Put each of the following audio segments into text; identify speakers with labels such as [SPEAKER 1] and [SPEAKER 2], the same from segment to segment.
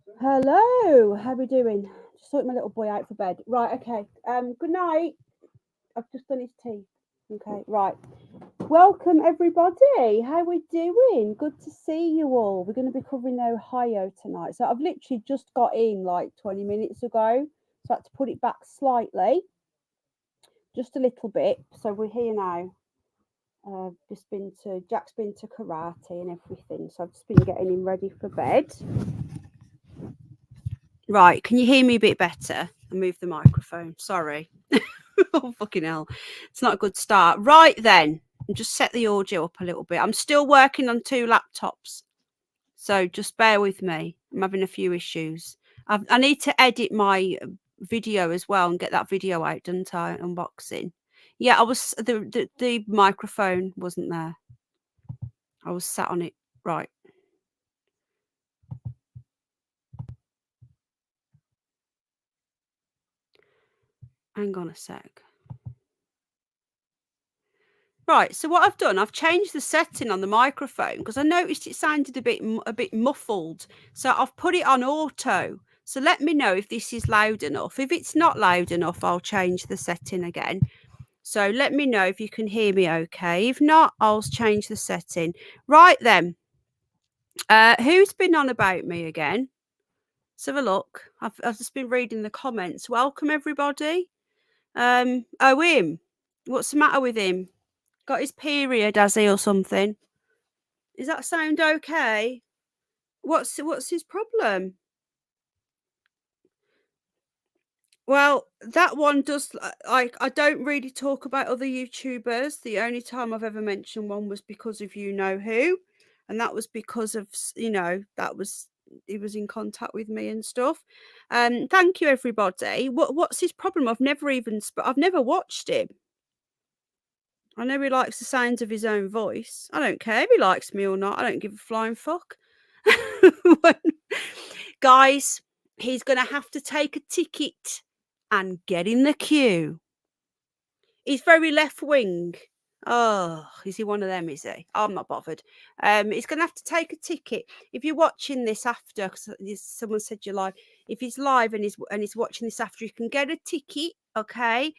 [SPEAKER 1] Hello, how we doing? Just sorting my little boy out for bed. Right, okay. Good night. I've just done his tea. Okay, right. Welcome everybody. How we doing? Good to see you all. We're going to be covering Ohio tonight. So I've literally just got in like 20 minutes ago. So I had to put it back slightly, just a little bit. So we're here now. Jack's been to karate and everything. So I've just been getting him ready for bed. Right, can you hear me a bit better? I moved the microphone. Sorry. Oh, fucking hell. It's not a good start. Right then, just set the audio up a little bit. I'm still working on 2 laptops. So just bear with me. I'm having a few issues. I need to edit my video as well and get that video out, don't I? Unboxing. Yeah, the microphone wasn't there. I was sat on it. Right. Hang on a sec. Right, so what I've done, I've changed the setting on the microphone because I noticed it sounded a bit muffled. So I've put it on auto. So let me know if this is loud enough. If it's not loud enough, I'll change the setting again. So let me know if you can hear me okay. If not, I'll change the setting. Right then, who's been on about me again? Let's have a look. I've just been reading the comments. Welcome everybody. Oh, him. What's the matter with him? Got his period, has he, or something? Does that sound okay? What's his problem? Well, that one does. I don't really talk about other YouTubers. The only time I've ever mentioned one was because of you know who, and that was because of he was in contact with me and stuff. Thank you everybody. What's his problem? I've never watched him. I know he likes the sounds of his own voice. I don't care if he likes me or not. I don't give a flying fuck. Guys, he's going to have to take a ticket and get in the queue. He's very left wing. Oh, is he one of them, is he? I'm not bothered. He's going to have to take a ticket. If you're watching this after, because someone said you're live, if he's live and he's watching this after, you can get a ticket, okay?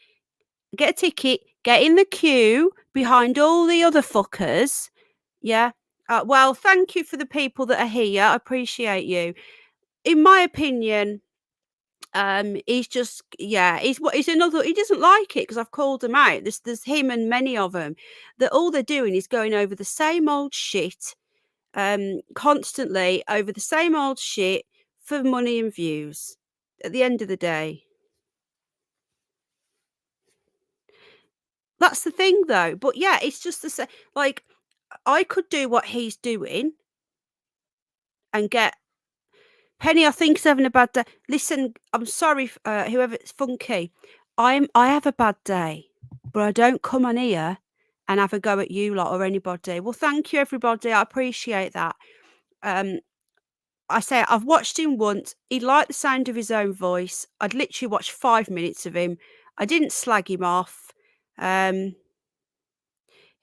[SPEAKER 1] Get a ticket, get in the queue behind all the other fuckers. Yeah. Well, thank you for the people that are here. I appreciate you. In my opinion, he's just he's another. He doesn't like it because I've called them out. There's him and many of them that all they're doing is going over the same old shit, constantly over the same old shit for money and views. At the end of the day, that's the thing, though. But yeah, it's just the same. Like I could do what he's doing and get Penny, I think he's having a bad day. Listen, I'm sorry, whoever's funky. I have a bad day, but I don't come on here and have a go at you lot or anybody. Well, thank you, everybody. I appreciate that. I say I've watched him once. He liked the sound of his own voice. I'd literally watched 5 minutes of him. I didn't slag him off. He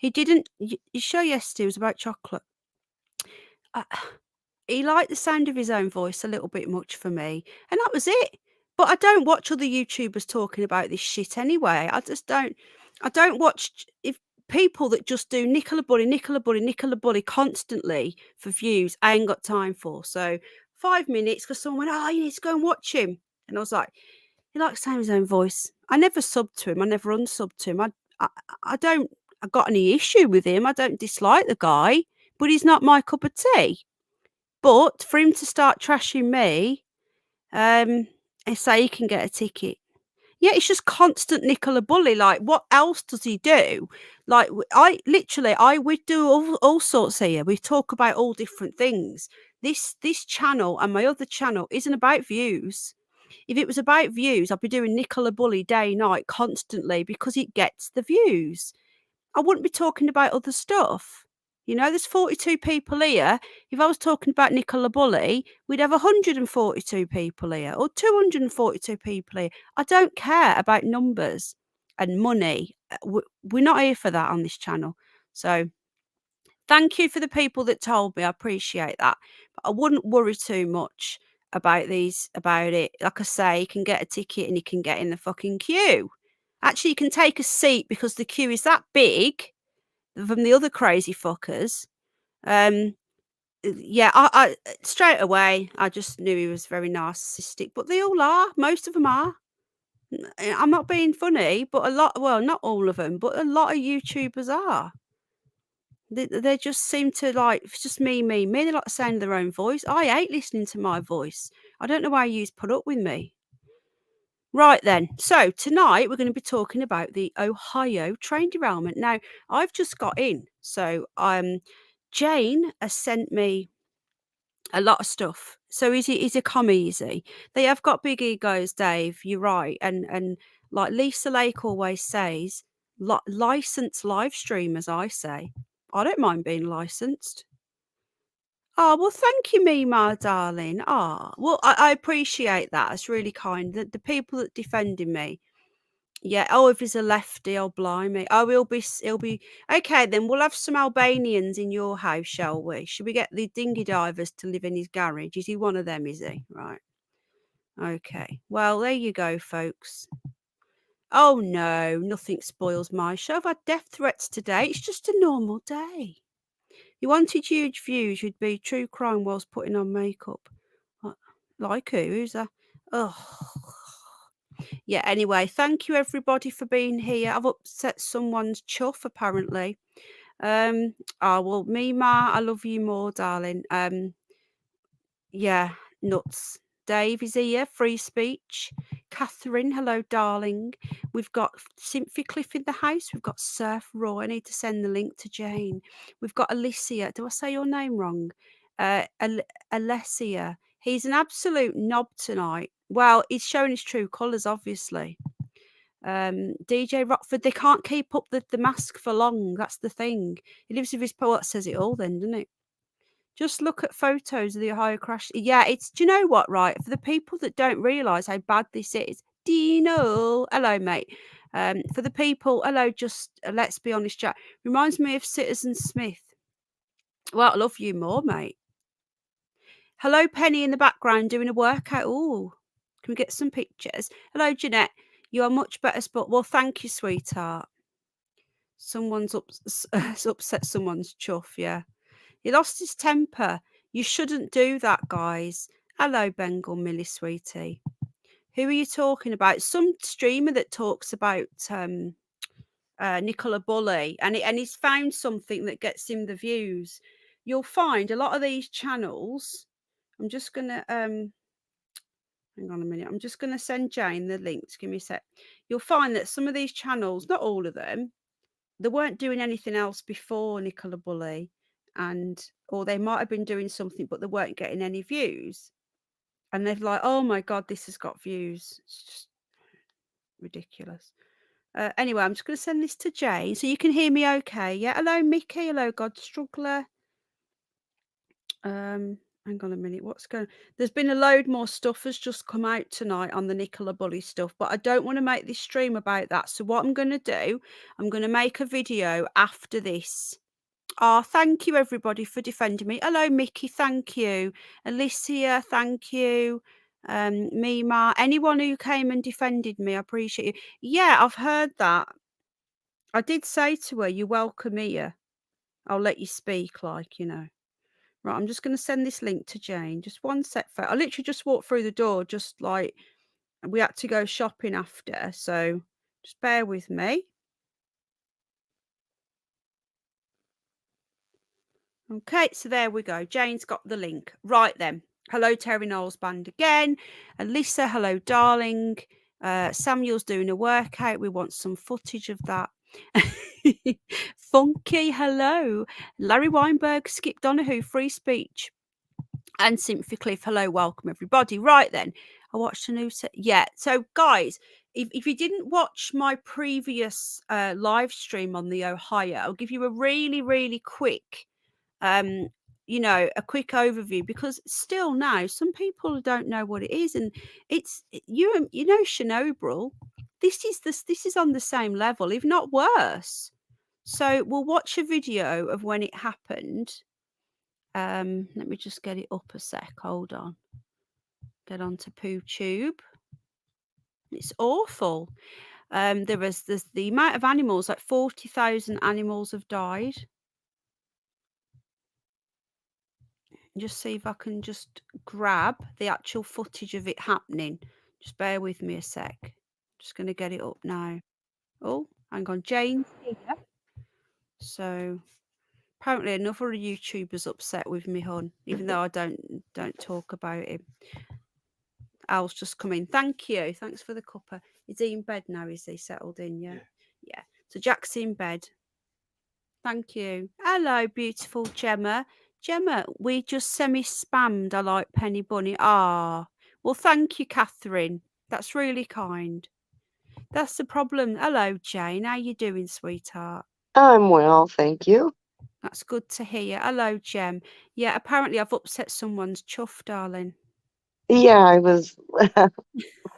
[SPEAKER 1] didn't. His show yesterday was about chocolate. He liked the sound of his own voice a little bit much for me, and that was it. But I don't watch other YouTubers talking about this shit anyway. I just don't. I don't watch if people that just do Nicola Bully, Nicola Bully, Nicola Bully constantly for views. I ain't got time for. So 5 minutes because someone went, "Oh, you need to go and watch him," and I was like, "He likes the sound of his own voice." I never subbed to him. I never unsubbed to him. I don't. I got any issue with him. I don't dislike the guy, but he's not my cup of tea. But for him to start trashing me, and say he can get a ticket. Yeah, it's just constant Nicola Bully. Like, what else does he do? Like, we do all sorts here. We talk about all different things. This channel and my other channel isn't about views. If it was about views, I'd be doing Nicola Bully day, night, constantly because it gets the views. I wouldn't be talking about other stuff. You know, there's 42 people here. If I was talking about Nicola Bully, we'd have 142 people here or 242 people here. I don't care about numbers and money. We're not here for that on this channel. So thank you for the people that told me. I appreciate that. But I wouldn't worry too much. about it. Like I say, you can get a ticket and you can get in the fucking queue. Actually, you can take a seat because the queue is that big from the other crazy fuckers. Yeah, I straight away, I just knew he was very narcissistic, but they all are. Most of them are. I'm not being funny, but well, not all of them, but a lot of YouTubers are. They just seem to like, it's just me, me, me. They like the sound of their own voice. I hate listening to my voice. I don't know why you put up with me. Right then. So tonight we're going to be talking about the Ohio train derailment. Now, I've just got in. So Jayne has sent me a lot of stuff. So is a come easy. They have got big egos, Dave. You're right. And like Lisa Lake always says, licensed live streamers, I say. I don't mind being licensed. Oh, well, thank you, Mima, darling. Oh, well, I appreciate that. It's really kind. The people that defended me. Yeah. Oh, if he's a lefty, oh, blimey. Oh, he'll be. Okay, then we'll have some Albanians in your house, shall we? Should we get the dinghy divers to live in his garage? Is he one of them, is he? Right. Okay. Well, there you go, folks. Oh, no, nothing spoils my show. I've had death threats today. It's just a normal day. You wanted huge views, you'd be true crime whilst putting on makeup. What- Like who? Who's that? Oh. Yeah, anyway, thank you everybody for being here. I've upset someone's chuff apparently. Oh well, Mima, I love you more, darling. Yeah, nuts. Dave is here, free speech. Catherine, hello, darling. We've got Cynthia Cliff in the house. We've got Surf Raw. I need to send the link to Jayne. We've got Alicia. Do I say your name wrong? Alessia. He's an absolute knob tonight. Well, he's showing his true colours, obviously. DJ Rockford, they can't keep up the mask for long. That's the thing. He lives with his poet, says it all then, doesn't it? Just look at photos of the Ohio crash. Yeah, do you know what, right? For the people that don't realise how bad this is, Dino, hello, mate. For the people, hello, just let's be honest, Jack. Reminds me of Citizen Smith. Well, I love you more, mate. Hello, Penny in the background doing a workout. Oh, can we get some pictures? Hello, Jeanette. You are much better spot. Well, thank you, sweetheart. Someone's upset someone's chuff, yeah. He lost his temper. You shouldn't do that, guys. Hello, Bengal Millie, sweetie. Who are you talking about? Some streamer that talks about Nicola Bully, and he's found something that gets him the views. You'll find a lot of these channels. I'm just gonna hang on a minute. I'm just gonna send Jayne the links. Give me a sec. You'll find that some of these channels, not all of them, they weren't doing anything else before Nicola Bully, or they might have been doing something, but they weren't getting any views. And they're like, oh my God, this has got views. It's just ridiculous. Anyway, I'm just going to send this to Jayne so you can hear me okay. Yeah. Hello, Mickey. Hello, God Struggler. Hang on a minute. What's going on? There's been a load more stuff has just come out tonight on the Nicola Bully stuff, but I don't want to make this stream about that. So what I'm going to do, I'm going to make a video after this. Oh, thank you everybody for defending me. Hello, Mickey. Thank you. Alicia, thank you. Mima, anyone who came and defended me, I appreciate you. Yeah, I've heard that. I did say to her, you're welcome here. I'll let you speak, like, you know. Right, I'm just going to send this link to Jayne. Just one sec. I literally just walked through the door, just like we had to go shopping after. So just bear with me. Okay, so there we go. Jayne's got the link. Right then. Hello, Terry Knowles Band again. Lisa, hello, darling. Samuel's doing a workout. We want some footage of that. Funky, hello. Larry Weinberg, Skip Donahue, free speech. And Cynthia Cliff, hello, welcome everybody. Right then, I watched a new set. Yeah, so guys, if you didn't watch my previous live stream on the Ohio, I'll give you a really, really quick you know, a quick overview, because still now some people don't know what it is, and you know, Chernobyl, this is on the same level, if not worse. So we'll watch a video of when it happened. Let me just get it up a sec, hold on. Get onto PooTube. It's awful. There's the amount of animals, like 40,000 animals have died. Just see if I can just grab the actual footage of it happening. Just bear with me a sec. Just going to get it up now. Oh, hang on, Jayne's here. So apparently another YouTuber's upset with me, hon, even though I don't talk about him. Al's just come in. Thank you. Thanks for the cuppa. Is he in bed now? Is he settled in? Yeah. Yeah. So Jack's in bed. Thank you. Hello, beautiful Gemma. Gemma, we just semi-spammed. I like Penny Bunny. Ah, well, thank you, Catherine. That's really kind. That's the problem. Hello, Jayne. How you doing, sweetheart?
[SPEAKER 2] I'm well, thank you.
[SPEAKER 1] That's good to hear. Hello, Gem. Yeah, apparently I've upset someone's chuff, darling.
[SPEAKER 2] Yeah, I was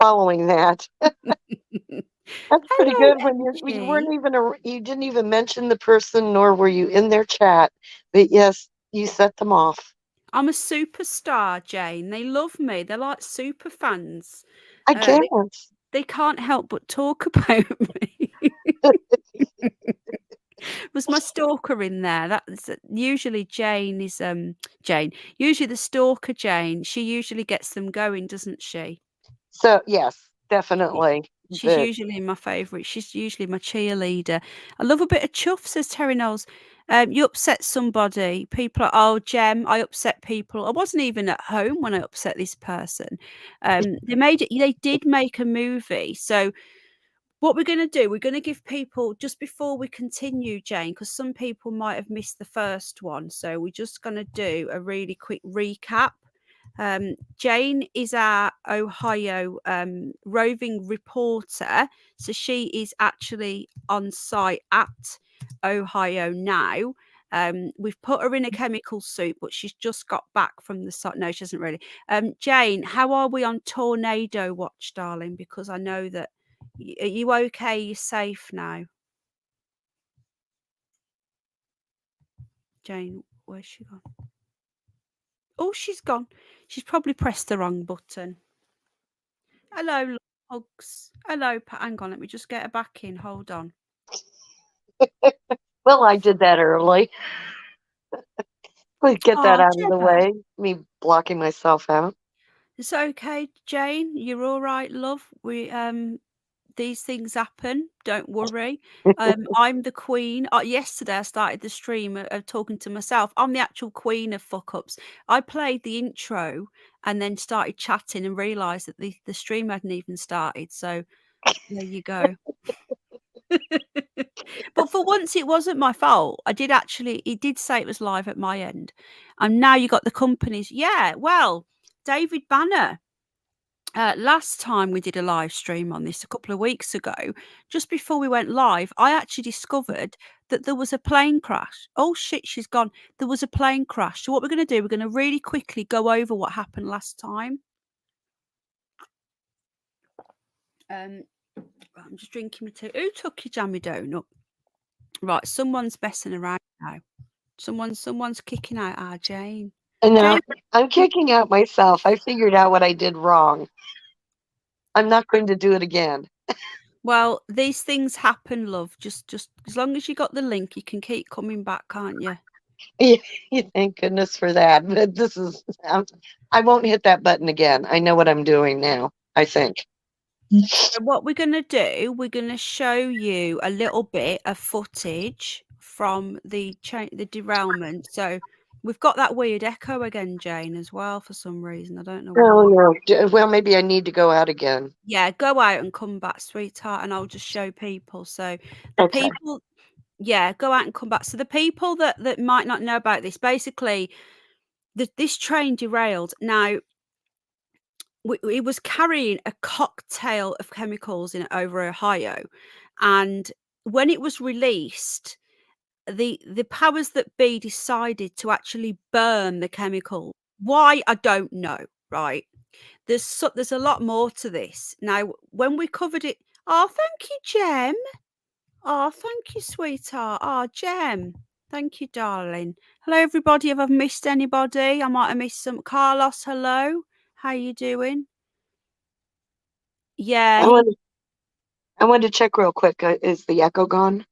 [SPEAKER 2] following that. That's pretty
[SPEAKER 1] Hello,
[SPEAKER 2] good when you
[SPEAKER 1] Energy.
[SPEAKER 2] weren't even you didn't even mention the person, nor were you in their chat. But yes, you set them off.
[SPEAKER 1] I'm a superstar, Jayne. They love me. They're like super fans.
[SPEAKER 2] I
[SPEAKER 1] Uh,
[SPEAKER 2] can't.
[SPEAKER 1] they, they can't help but talk about me. Was my stalker in there? That's usually Jayne is Jayne. Usually the stalker Jayne. She usually gets them going, doesn't she?
[SPEAKER 2] So yes, definitely.
[SPEAKER 1] She's
[SPEAKER 2] But
[SPEAKER 1] usually my favourite. She's usually my cheerleader. I love a bit of chuff, says Terry Knowles. You upset somebody. People are, oh, Gem, I upset people. I wasn't even at home when I upset this person. They did make a movie. So what we're going to do, we're going to give people, just before we continue, Jayne, because some people might have missed the first one. So we're just going to do a really quick recap. Jayne is our Ohio roving reporter. So she is actually on site at Ohio now. We've put her in a chemical suit, but she's just got back from the site. No, she hasn't really. Jayne, how are we on tornado watch, darling? Because I know that are you okay? You're safe now? Jayne, where's she gone? Oh, she's gone. She's probably pressed the wrong button. Hello, hugs. Hello, hang on, let me just get her back in. Hold on.
[SPEAKER 2] well, I did that early. Please get that
[SPEAKER 1] Oh,
[SPEAKER 2] out of the
[SPEAKER 1] Gemma.
[SPEAKER 2] way. Me blocking myself out.
[SPEAKER 1] It's okay, Jayne. You're all right, love. These things happen. Don't worry. I'm the queen. Yesterday, I started the stream of talking to myself. I'm the actual queen of fuck ups. I played the intro and then started chatting and realised that the stream hadn't even started. So there you go. But for once, it wasn't my fault. It did say it was live at my end. And now you got the companies. Yeah, well, David Banner. Last time we did a live stream on this a couple of weeks ago, just before we went live, I actually discovered that there was a plane crash. Oh shit, she's gone. There was a plane crash. So what we're going to do, we're going to really quickly go over what happened last time. I'm just drinking my tea. Who took your jammy donut? Right, someone's messing around now. Someone's kicking out our Jayne.
[SPEAKER 2] And now
[SPEAKER 1] Jayne,
[SPEAKER 2] I'm kicking out myself. I figured out what I did wrong. I'm not going to do it again.
[SPEAKER 1] well, these things happen, love. Just as long as you got the link, you can keep coming back, can't you?
[SPEAKER 2] Thank goodness for that. But this is, I won't hit that button again. I know what I'm doing now, I think.
[SPEAKER 1] So what we're going to do, we're going to show you a little bit of footage from the derailment. So we've got that weird echo again, Jayne, as well, for some reason. I don't know why.
[SPEAKER 2] Oh, yeah. Well, maybe I need to go out again.
[SPEAKER 1] Yeah, go out and come back, sweetheart, and I'll just show people. So the
[SPEAKER 2] Okay.
[SPEAKER 1] people, yeah, go out and come back. So the people that might not know about this, basically, this train derailed. Now, it was carrying a cocktail of chemicals in over Ohio, and when it was released, the powers that be decided to actually burn the chemical. Why, I don't know. Right? There's a lot more to this. Now, when we covered it, oh, thank you, Gem. Oh, thank you, sweetheart. Oh, Gem. Thank you, darling. Hello, everybody. Have I missed anybody? I might have missed some. Carlos, hello. How you doing?
[SPEAKER 2] I
[SPEAKER 1] Yeah,
[SPEAKER 2] wanted, I wanted to check real quick. Is the echo gone?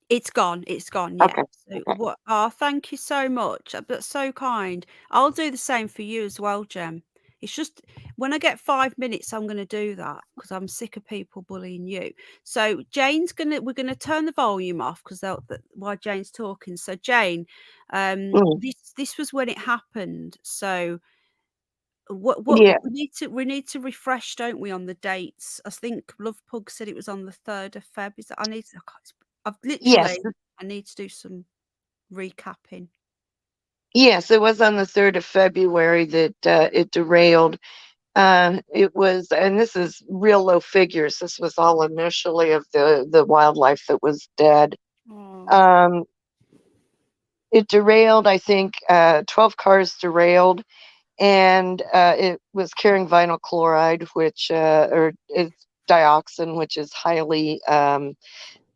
[SPEAKER 1] it's gone. It's gone. Yeah.
[SPEAKER 2] Okay.
[SPEAKER 1] So
[SPEAKER 2] Okay.
[SPEAKER 1] what? Oh, thank you so much. That's so kind. I'll do the same for you as well, Jem. It's just when I get 5 minutes, I'm going to do that because I'm sick of people bullying you. So we're gonna turn the volume off because while Jane's talking. So Jayne,
[SPEAKER 2] Mm,
[SPEAKER 1] this was when it happened. So what
[SPEAKER 2] yeah.
[SPEAKER 1] we need to refresh, don't we, on the dates? I think Love Pug said it was on the 3rd of Feb. Is that I've
[SPEAKER 2] Yes.
[SPEAKER 1] literally I need to do some recapping.
[SPEAKER 2] Yes. It was on the 3rd of February that it derailed. It was, and this is real low figures. This was all initially of the wildlife that was dead.
[SPEAKER 1] Oh,
[SPEAKER 2] Um, it derailed. I think 12 cars derailed, and it was carrying vinyl chloride, which or it's dioxin, which is highly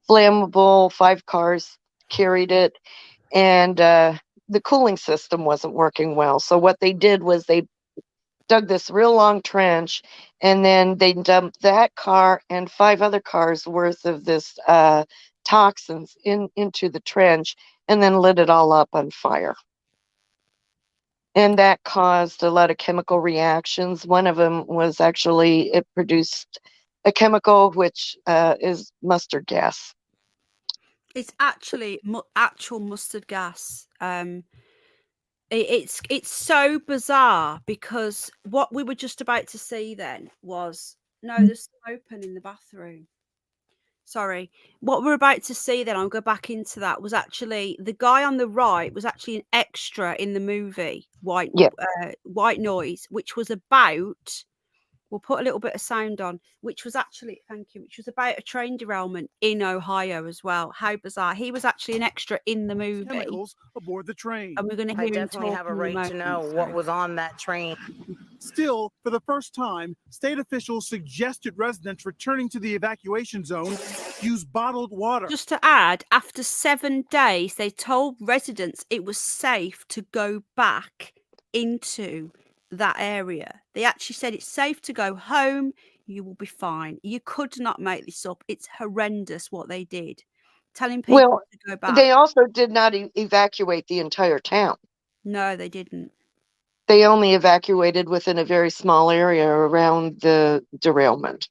[SPEAKER 2] flammable. 5 cars carried it, and the cooling system wasn't working well. So what they did was they dug this real long trench, and then they dumped that car and 5 other cars worth of this toxins into the trench, and then lit it all up on fire. And that caused a lot of chemical reactions. One of them was actually it produced a chemical which is mustard gas.
[SPEAKER 1] it's actually actual mustard gas. It's so bizarre because what we were just about to see then was no, there's some open in the bathroom. Sorry. What we're about to see then, I'll go back into that, was actually the guy on the right was actually an extra in the movie
[SPEAKER 2] Yeah.
[SPEAKER 1] White Noise, which was about we'll put a little bit of sound on, which was actually thank you, which was about a train derailment in Ohio as well. How bizarre. He was actually an extra in the movie.
[SPEAKER 3] Chemicals aboard the train.
[SPEAKER 1] And we're going to
[SPEAKER 4] I
[SPEAKER 1] hear him
[SPEAKER 4] definitely have a
[SPEAKER 1] talking in a
[SPEAKER 4] right to know
[SPEAKER 1] moment.
[SPEAKER 4] what
[SPEAKER 1] So.
[SPEAKER 4] was on that train.
[SPEAKER 3] Still, for the first time, state officials suggested residents returning to the evacuation zone use bottled water.
[SPEAKER 1] Just to add, after 7 days, they told residents it was safe to go back into that area. They actually said it's safe to go home. You will be fine. You could not make this up. It's horrendous what they did, telling people
[SPEAKER 2] Well,
[SPEAKER 1] to go back.
[SPEAKER 2] they also did not evacuate the entire town.
[SPEAKER 1] No, they didn't.
[SPEAKER 2] They only evacuated within a very small area around the derailment.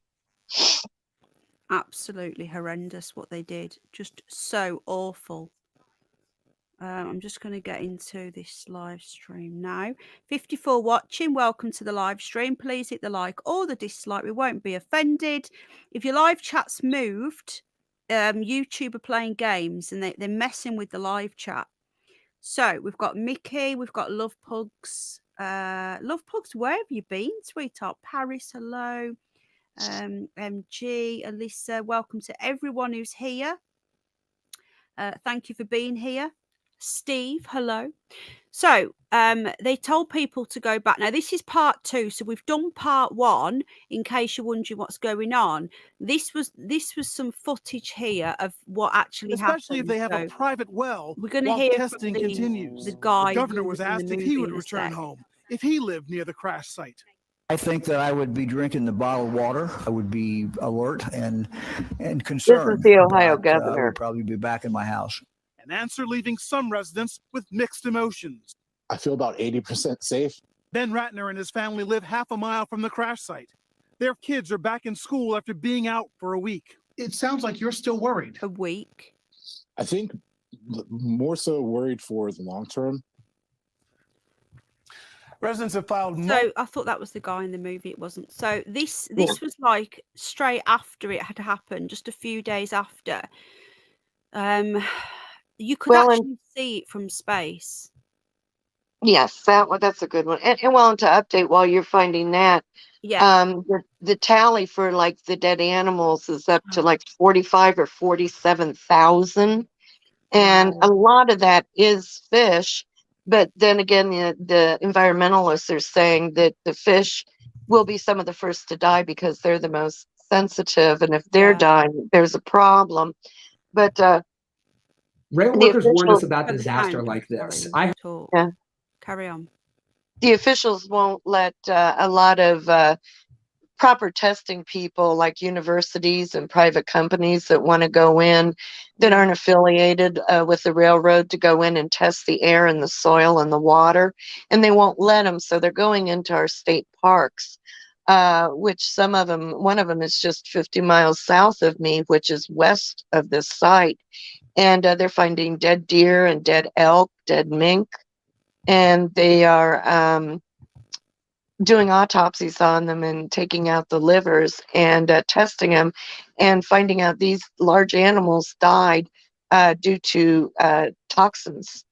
[SPEAKER 1] Absolutely horrendous what they did. Just so awful. I'm just going to get into this live stream now. 54 watching, welcome to the live stream. Please hit the like or the dislike. We won't be offended. If your live chat's moved, YouTube are playing games and they're messing with the live chat. So we've got Mickey, we've got Love Pugs. Love Pugs, where have you been, sweetheart? Paris, hello. MG, Alyssa, welcome to everyone who's here. Thank you for being here. Steve, hello. So they told people to go back. Now, this is part 2. So we've done part 1 in case you're wondering what's going on. This was some footage here of what actually
[SPEAKER 3] Especially if
[SPEAKER 1] happened.
[SPEAKER 3] they have
[SPEAKER 1] So
[SPEAKER 3] a private well
[SPEAKER 1] we're going to
[SPEAKER 3] while
[SPEAKER 1] hear
[SPEAKER 3] testing
[SPEAKER 1] from
[SPEAKER 3] continues.
[SPEAKER 1] the guy
[SPEAKER 3] The governor
[SPEAKER 1] who
[SPEAKER 3] was
[SPEAKER 1] was in the
[SPEAKER 3] asked if
[SPEAKER 1] movie
[SPEAKER 3] he would
[SPEAKER 1] in a
[SPEAKER 3] return
[SPEAKER 1] sec.
[SPEAKER 3] home if he lived near the crash site.
[SPEAKER 5] I think that I would be drinking the bottled water. I would be alert and concerned.
[SPEAKER 2] This is the Ohio
[SPEAKER 5] but, I
[SPEAKER 2] governor.
[SPEAKER 5] would probably be back in my house.
[SPEAKER 3] An answer leaving some residents with mixed emotions.
[SPEAKER 6] I feel about 80% safe.
[SPEAKER 3] Ben Ratner and his family live half a mile from the crash site. Their kids are back in school after being out for a week.
[SPEAKER 7] It sounds like you're still worried.
[SPEAKER 1] A week.
[SPEAKER 6] I think more so worried for the long term.
[SPEAKER 3] Residents have filed
[SPEAKER 1] So I thought that was the guy in the movie. It wasn't. So this was like straight after it had happened, just a few days after. You could actually see it from space.
[SPEAKER 2] Yes, that's a good one. And well, to update while you're finding that,
[SPEAKER 1] Yeah.
[SPEAKER 2] the tally for like the dead animals is up to like 45 or 47,000, and
[SPEAKER 1] Wow.
[SPEAKER 2] a lot of that is fish. But then again, the environmentalists are saying that the fish will be some of the first to die because they're the most sensitive, and if they're dying, there's a problem. But
[SPEAKER 8] Rail
[SPEAKER 2] the
[SPEAKER 8] workers warned us
[SPEAKER 2] officials,
[SPEAKER 8] about
[SPEAKER 1] Got the
[SPEAKER 8] disaster
[SPEAKER 1] sound.
[SPEAKER 8] like this.
[SPEAKER 1] Sorry, talk.
[SPEAKER 2] yeah,
[SPEAKER 1] Carry on.
[SPEAKER 2] the officials won't let a lot of proper testing people like universities and private companies that want to go in that
[SPEAKER 1] Yeah.
[SPEAKER 2] aren't affiliated with the railroad to go in and test the air and the soil and the water, and they won't let them, so they're going into our state parks, which some of them, one of them is just 50 miles south of me, which is west of this site, and they're finding dead deer and dead elk, dead mink, and they are doing autopsies on them and taking out the livers and testing them and finding out these large animals died due to toxins.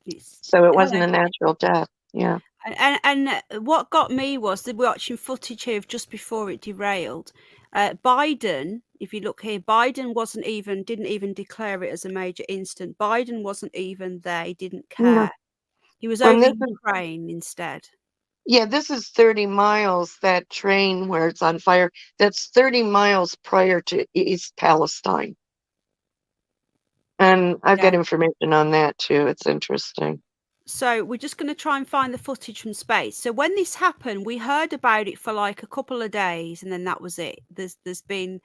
[SPEAKER 1] It's
[SPEAKER 2] So it wasn't
[SPEAKER 1] hello.
[SPEAKER 2] a natural death. Yeah.
[SPEAKER 1] And what got me was that we're watching footage here of just before it derailed. Biden, if you look here, Biden didn't even declare it as a major incident. Biden wasn't even there. He didn't
[SPEAKER 2] No.
[SPEAKER 1] care. He was
[SPEAKER 2] And
[SPEAKER 1] over
[SPEAKER 2] this
[SPEAKER 1] in
[SPEAKER 2] is,
[SPEAKER 1] Ukraine instead.
[SPEAKER 2] yeah, this is 30 miles, that train where it's on fire. That's 30 miles prior to East Palestine. And I've
[SPEAKER 1] Yeah.
[SPEAKER 2] got information on that too. It's interesting.
[SPEAKER 1] So we're just going to try and find the footage from space. So when this happened, we heard about it for like a couple of days, and then that was it. There's been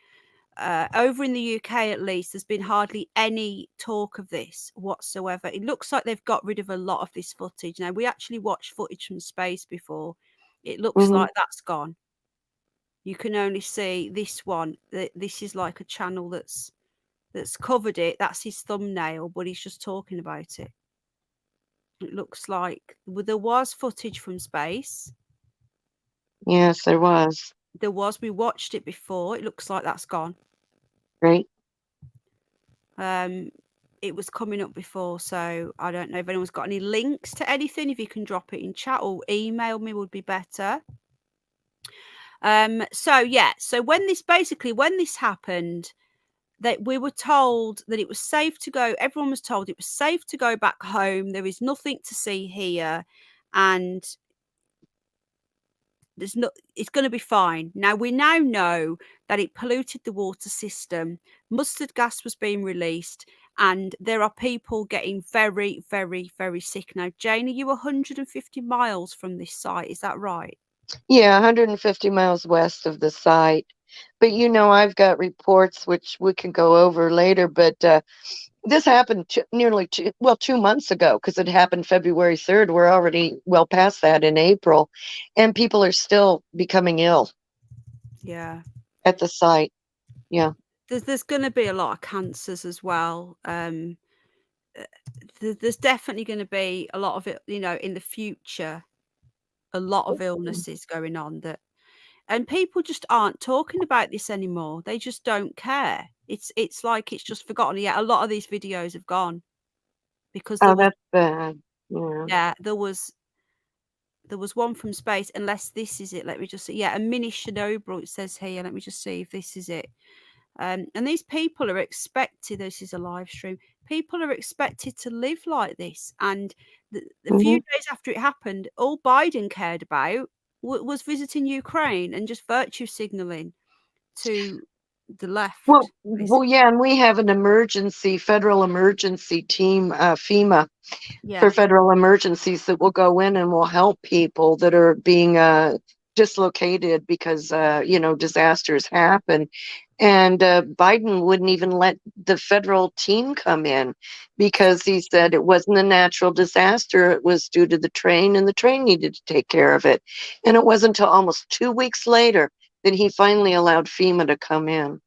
[SPEAKER 1] over in the UK, at least, there's been hardly any talk of this whatsoever. It looks like they've got rid of a lot of this footage. Now, we actually watched footage from space before. It looks
[SPEAKER 2] Hmm.
[SPEAKER 1] like that's gone. You can only see this one. This is like a channel that's covered it. That's his thumbnail, but he's just talking about it. It looks like there was footage from space.
[SPEAKER 2] Yes, there was.
[SPEAKER 1] We watched it before. It looks like that's gone.
[SPEAKER 2] Great.
[SPEAKER 1] It was coming up before, so I don't know if anyone's got any links to anything. If you can drop it in chat or email me would be better. So when this happened, that we were told that it was safe to go. Everyone was told it was safe to go back home. There is nothing to see here, and it's going to be fine. Now we know that it polluted the water system. Mustard gas was being released, and there are people getting very, very, very sick. Now, Jane, are you 150 miles from this site? Is that right?
[SPEAKER 2] Yeah, 150 miles west of the site. But I've got reports which we can go over later. But this happened nearly 2 months ago, because it happened February 3rd. We're already well past that in April, and people are still becoming ill
[SPEAKER 1] Yeah.
[SPEAKER 2] at the site. Yeah.
[SPEAKER 1] There's going to be a lot of cancers as well. There's definitely going to be a lot of it, in the future, a lot of illnesses going on and people just aren't talking about this anymore. They just don't care. It's like it's just forgotten. Yeah, a lot of these videos have gone because
[SPEAKER 2] Oh, that's bad. Yeah.
[SPEAKER 1] there was one from space, unless this is it. Let me just see. Yeah, a mini Chernobyl, it says here. Let me just see if this is it. And these people are expected, this is a live stream, people are expected to live like this. And a few
[SPEAKER 2] Hmm.
[SPEAKER 1] days after it happened, all Biden cared about was visiting Ukraine and just virtue signaling to the
[SPEAKER 2] Well,
[SPEAKER 1] left,
[SPEAKER 2] well,
[SPEAKER 1] basically.
[SPEAKER 2] yeah, and we have an federal emergency team, FEMA, for
[SPEAKER 1] Yeah.
[SPEAKER 2] federal emergencies, that will go in and will help people that are being dislocated because disasters happen. And Biden wouldn't even let the federal team come in, because he said it wasn't a natural disaster. It was due to the train, and the train needed to take care of it. And it wasn't until almost 2 weeks later that he finally allowed FEMA to come in.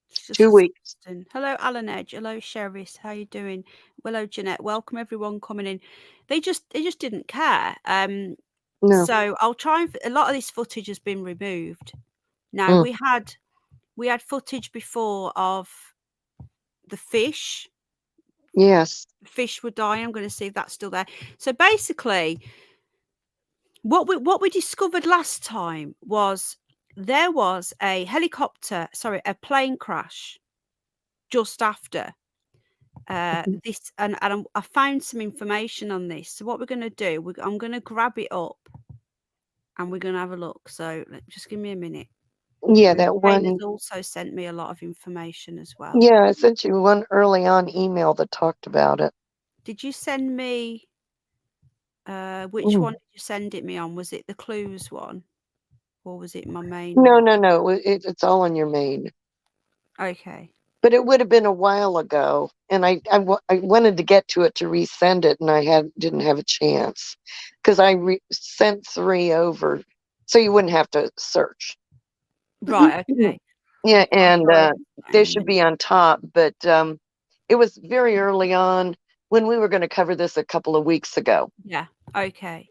[SPEAKER 1] It's just
[SPEAKER 2] 2 weeks.
[SPEAKER 1] disgusting. Hello, Alan Edge. Hello, Sheris. How you doing? Hello, Jeanette. Welcome everyone coming in. They just didn't care.
[SPEAKER 2] No.
[SPEAKER 1] So I'll try and a lot of this footage has been removed. Now
[SPEAKER 2] Mm.
[SPEAKER 1] we had footage before of the fish.
[SPEAKER 2] Yes.
[SPEAKER 1] Fish were dying. I'm going to see if that's still there. So basically, what we discovered last time was there was a a plane crash just after
[SPEAKER 2] Mhm.
[SPEAKER 1] this, and I found some information on this. So what we're going to do, I'm going to grab it up, and we're going to have a look. So just give me a minute.
[SPEAKER 2] Yeah,
[SPEAKER 1] And
[SPEAKER 2] that
[SPEAKER 1] Jane has
[SPEAKER 2] one.
[SPEAKER 1] also sent me a lot of information as well.
[SPEAKER 2] Yeah, I sent you one early on email that talked about it.
[SPEAKER 1] Did you send me Which one did you send it me on? Was it the clues one? Or was it my main
[SPEAKER 2] No,
[SPEAKER 1] one?
[SPEAKER 2] no. It's all on your main.
[SPEAKER 1] Okay.
[SPEAKER 2] But it would have been a while ago, and I wanted to get to it to resend it, and I didn't have a chance because I sent 3 over, so you wouldn't have to search.
[SPEAKER 1] Right, okay.
[SPEAKER 2] Yeah, and they should
[SPEAKER 1] then.
[SPEAKER 2] be on top, but it was very early on when we were going to cover this a couple of weeks ago.
[SPEAKER 1] Yeah, okay.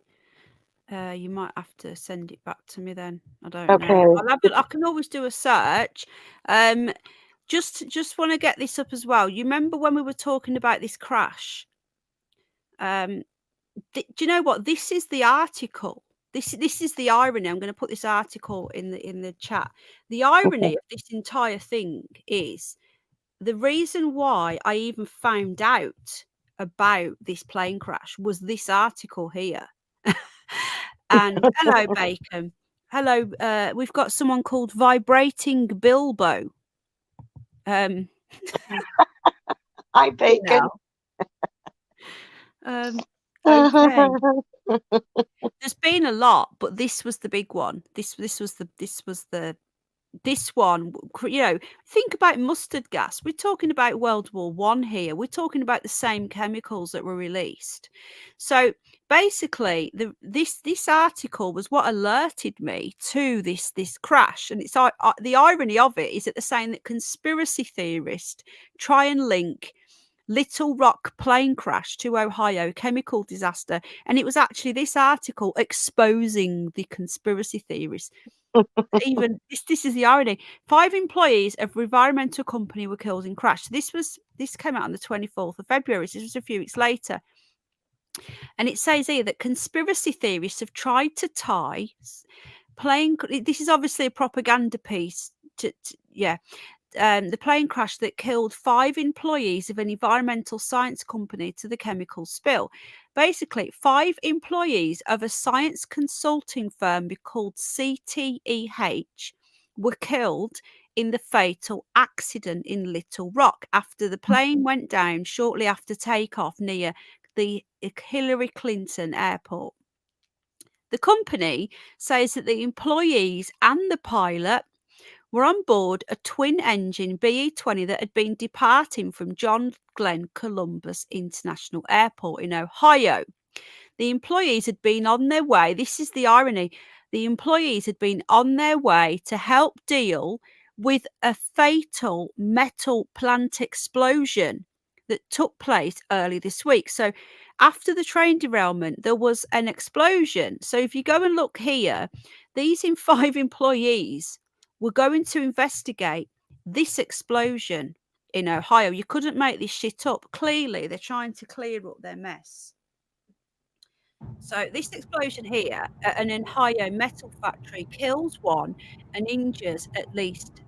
[SPEAKER 1] You might have to send it back to me then. I don't
[SPEAKER 2] Okay.
[SPEAKER 1] know. I can always do a search. Just want to get this up as well. You remember when we were talking about this crash? Do you know what? This is the article. This is the irony. I'm going to put this article in the chat. The irony of this entire thing is the reason why I even found out about this plane crash was this article here. And hello, Bacon. Hello, we've got someone called Vibrating Bilbo.
[SPEAKER 2] Hi,
[SPEAKER 1] You
[SPEAKER 2] Bacon.
[SPEAKER 1] know. Okay. There's been a lot, but this was the big one. This one, you know, think about mustard gas. We're talking about World War One here. We're talking about the same chemicals that were released. So basically, this article was what alerted me to this crash. And it's the irony of it is that they're saying that conspiracy theorists try and link Little Rock plane crash to Ohio chemical disaster, and it was actually this article exposing the conspiracy theories. Even this is the irony. 5 employees of environmental company were killed in crash. This came out on the 24th of February. So this was a few weeks later. And it says here that conspiracy theorists have tried to tie this is obviously a propaganda piece the plane crash that killed 5 employees of an environmental science company to the chemical spill. Basically, 5 employees of a science consulting firm called CTEH were killed in the fatal accident in Little Rock after the plane went down shortly after takeoff near the Hillary Clinton airport. The company says that the employees and the pilot were on board a twin-engine BE-20 that had been departing from John Glenn Columbus International Airport in Ohio. The employees had been on their way. This is the irony. The employees had been on their way to help deal with a fatal metal plant explosion that took place early this week. So after the train derailment, there was an explosion. So if you go and look here, these 5 employees were going to investigate this explosion in Ohio. You couldn't make this shit up. Clearly, they're trying to clear up their mess. So this explosion here at an Ohio metal factory kills 1 and injures at least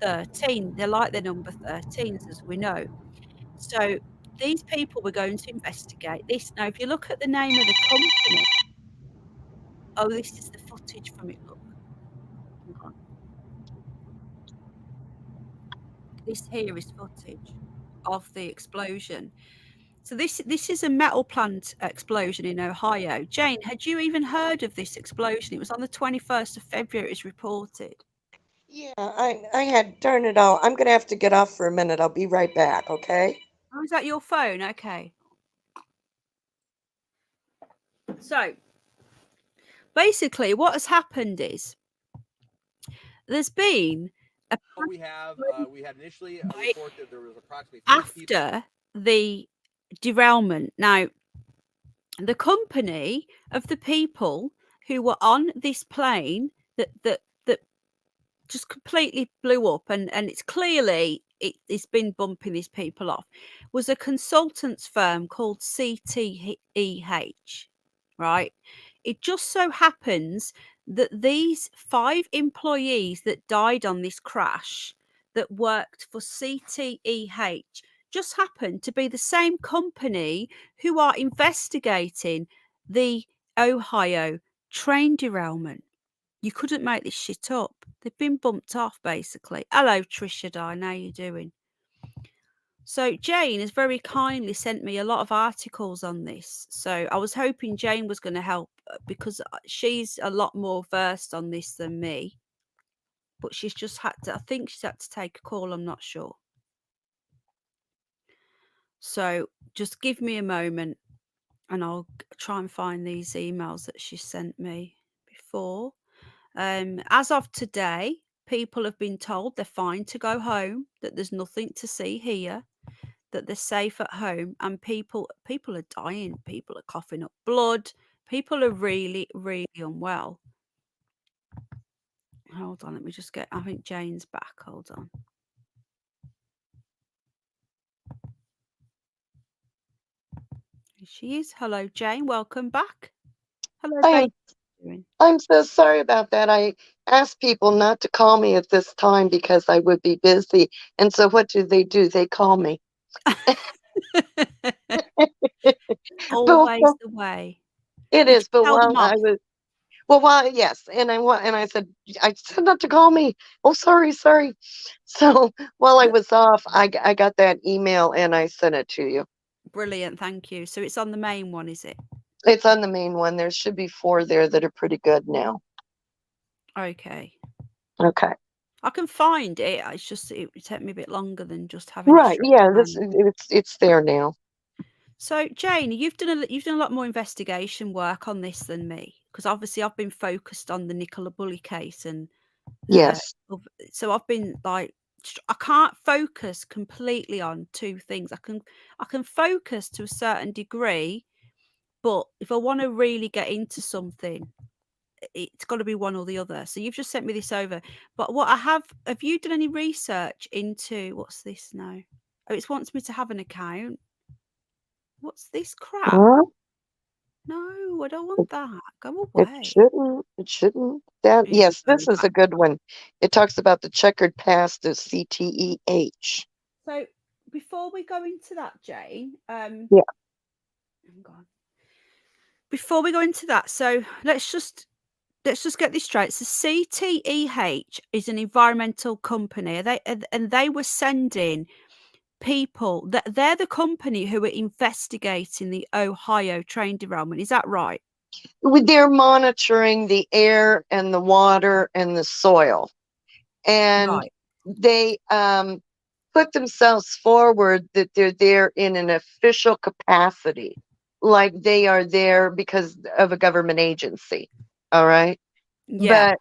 [SPEAKER 1] 13. They're like the number 13s, as we know. So these people were going to investigate this. Now, if you look at the name of the company, oh, this is the footage from it. Look, hang on. This here is footage of the explosion. So this is a metal plant explosion in Ohio. Jayne, had you even heard of this explosion? It was on the 21st of February, it was reported.
[SPEAKER 2] Yeah, I had turned it all. I'm going to have to get off for a minute. I'll be right back, okay?
[SPEAKER 1] Oh, is that your phone? Okay. So basically what has happened is there's been a
[SPEAKER 4] we had initially a report that there was approximately 50 people.
[SPEAKER 1] after the derailment. Now, the company of the people who were on this plane that just completely blew up, and it's clearly it's been bumping these people off, was a consultants firm called CTEH, right? It just so happens that these 5 employees that died on this crash that worked for CTEH just happened to be the same company who are investigating the Ohio train derailment. You couldn't make this shit up. They've been bumped off, basically. Hello, Trisha Dine. How you doing? So Jayne has very kindly sent me a lot of articles on this. So I was hoping Jayne was going to help because she's a lot more versed on this than me. But she's just had to, I think she's had to take a call, I'm not sure. So just give me a moment and I'll try and find these emails that she sent me before. As of today, people have been told they're fine to go home, that there's nothing to see here, that they're safe at home, and people are dying, people are coughing up blood, people are really, really unwell. Hold on, let me just get, I think Jayne's back. Hold on. Here she is. Hello, Jayne. Welcome back. Hello, babe.
[SPEAKER 2] I'm so sorry about that. I asked people not to call me at this time because I would be busy. And so what do? They call me.
[SPEAKER 1] Always
[SPEAKER 2] But
[SPEAKER 1] the way.
[SPEAKER 2] it
[SPEAKER 1] Did
[SPEAKER 2] is,
[SPEAKER 1] you
[SPEAKER 2] but
[SPEAKER 1] tell them
[SPEAKER 2] while
[SPEAKER 1] off?
[SPEAKER 2] I was yes, and I said not to call me. Oh, sorry. So while I was off, I got that email and I sent it to you.
[SPEAKER 1] Brilliant, thank you. So it's on the main one, is it?
[SPEAKER 2] It's on the main one. There should be 4 there that are pretty good now.
[SPEAKER 1] Okay.
[SPEAKER 2] Okay.
[SPEAKER 1] I can find it. It's just it would take me a bit longer than just having it
[SPEAKER 2] Right.
[SPEAKER 1] straight
[SPEAKER 2] Yeah,
[SPEAKER 1] down.
[SPEAKER 2] it's there now.
[SPEAKER 1] So Jayne, you've done a lot more investigation work on this than me, because obviously I've been focused on the Nicola Bully case and
[SPEAKER 2] Yes.
[SPEAKER 1] so I've been like I can't focus completely on two things. I can focus to a certain degree, but if I want to really get into something, it's got to be one or the other. So you've just sent me this over. But what have you done any research into what's this now? Oh, it wants me to have an account. What's this crap?
[SPEAKER 2] Huh?
[SPEAKER 1] No, I don't
[SPEAKER 2] It,
[SPEAKER 1] want that. Go
[SPEAKER 2] it
[SPEAKER 1] away.
[SPEAKER 2] shouldn't. It shouldn't. That
[SPEAKER 1] Here we
[SPEAKER 2] yes,
[SPEAKER 1] go.
[SPEAKER 2] this is a good one. It talks about the checkered past of CTEH.
[SPEAKER 1] So before we go into that, Jayne,
[SPEAKER 2] Yeah.
[SPEAKER 1] hang on. Before we go into that, so let's just get this straight. So CTEH is an environmental company. And they were sending people that they're the company who are investigating the Ohio train derailment. Is that right?
[SPEAKER 2] They're monitoring the air and the water and the soil, and
[SPEAKER 1] Right.
[SPEAKER 2] they put themselves forward that they're there in an official capacity, like they are there because of a government agency. All right.
[SPEAKER 1] Yeah.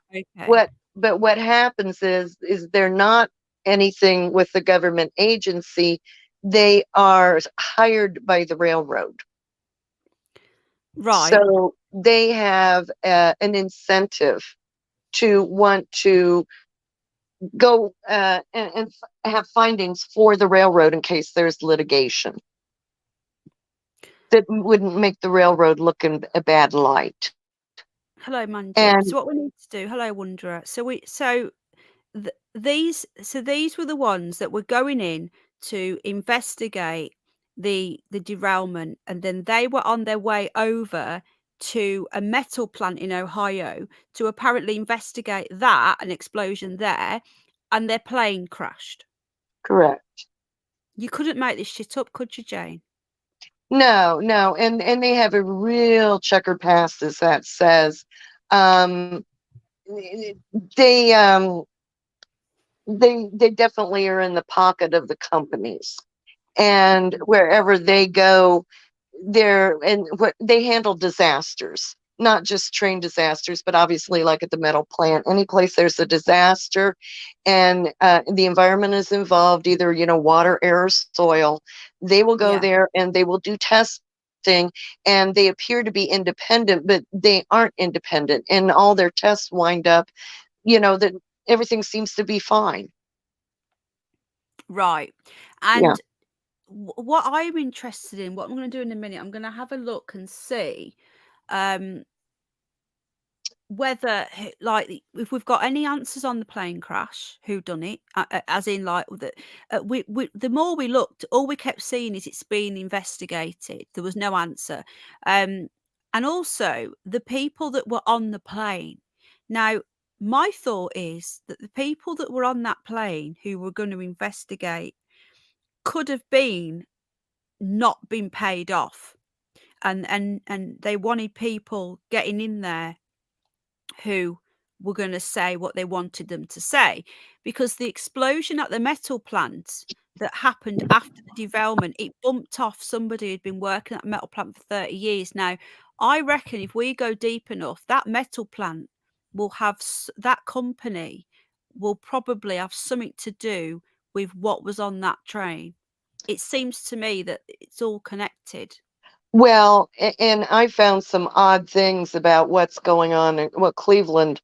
[SPEAKER 2] But
[SPEAKER 1] Okay.
[SPEAKER 2] what happens is they're not anything with the government agency. They are hired by the railroad.
[SPEAKER 1] Right.
[SPEAKER 2] So they have an incentive to want to go and have findings for the railroad in case there's litigation that wouldn't make the railroad look in a bad light.
[SPEAKER 1] Hello, Mandy.
[SPEAKER 2] And
[SPEAKER 1] So what we need to do, hello, Wanderer. These were the ones that were going in to investigate the derailment, and then they were on their way over to a metal plant in Ohio to apparently investigate that, an explosion there, and their plane crashed.
[SPEAKER 2] correct.
[SPEAKER 1] You couldn't make this shit up, could you, Jayne?
[SPEAKER 2] No, and they have a real checkered past, as that says. Um, they they definitely are in the pocket of the companies, and wherever they go, they're and what they handle disasters, not just train disasters, but obviously like at the metal plant, any place there's a disaster and the environment is involved, either water, air, or soil, they will go
[SPEAKER 1] Yeah.
[SPEAKER 2] there and they will do testing, and they appear to be independent, but they aren't independent, and all their tests wind up that everything seems to be fine.
[SPEAKER 1] Right.
[SPEAKER 2] Yeah.
[SPEAKER 1] And what I'm interested in, what I'm going to do in a minute, I'm going to have a look and see um whether like if we've got any answers on the plane crash, who done it, as in like the more we looked, all we kept seeing is it's being investigated. There was no answer. And also the people that were on the plane. Now my thought is that the people that were on that plane who were going to investigate could have been not been paid off, and they wanted people getting in there who were going to say what they wanted them to say, because the explosion at the metal plant that happened after the derailment, it bumped off somebody who'd been working at a metal plant for 30 years. Now, I reckon if we go deep enough, that metal plant will have that company will probably have something to do with what was on that train. It seems to me that it's all connected.
[SPEAKER 2] Well, and I found some odd things about what's going on. Well, Cleveland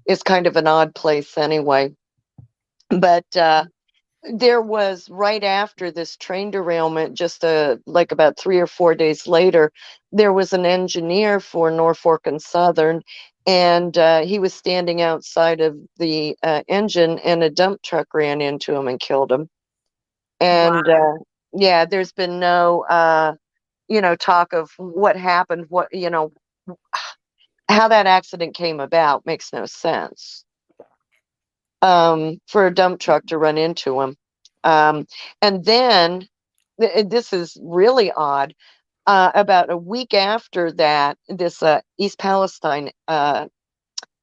[SPEAKER 2] is kind of an odd place anyway. But there was, right after this train derailment, just like about 3 or 4 days later, there was an engineer for Norfolk and Southern, and he was standing outside of the engine, and a dump truck ran into him and killed him. And yeah, there's been no talk of what happened, how that accident came about makes no sense. For a dump truck to run into him. And then, this is really odd, about a week after that, this East Palestine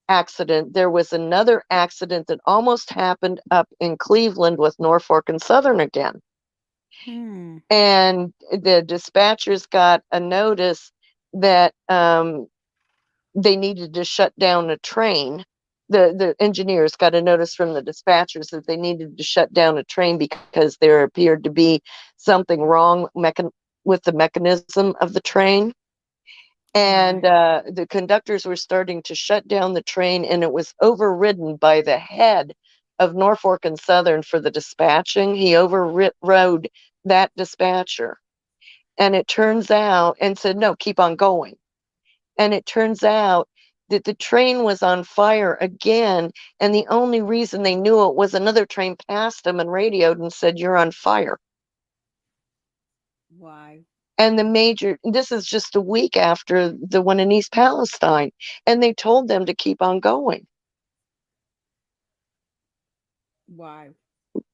[SPEAKER 2] accident, there was another accident that almost happened up in Cleveland with Norfolk and Southern again. And the dispatchers got a notice that they needed to shut down a train. The engineers got a notice from the dispatchers that they needed to shut down a train because there appeared to be something wrong with the mechanism of the train. And the conductors were starting to shut down the train, and it was overridden by the head of Norfolk and Southern for the dispatching. He overrode that dispatcher. And it turns out, and said, no, keep on going. And it turns out that the train was on fire again, and the only reason they knew it was another train passed them and radioed and said, you're on fire.
[SPEAKER 1] Wow.
[SPEAKER 2] And this is just a week after the one in East Palestine, and they told them to keep on going.
[SPEAKER 1] Wow.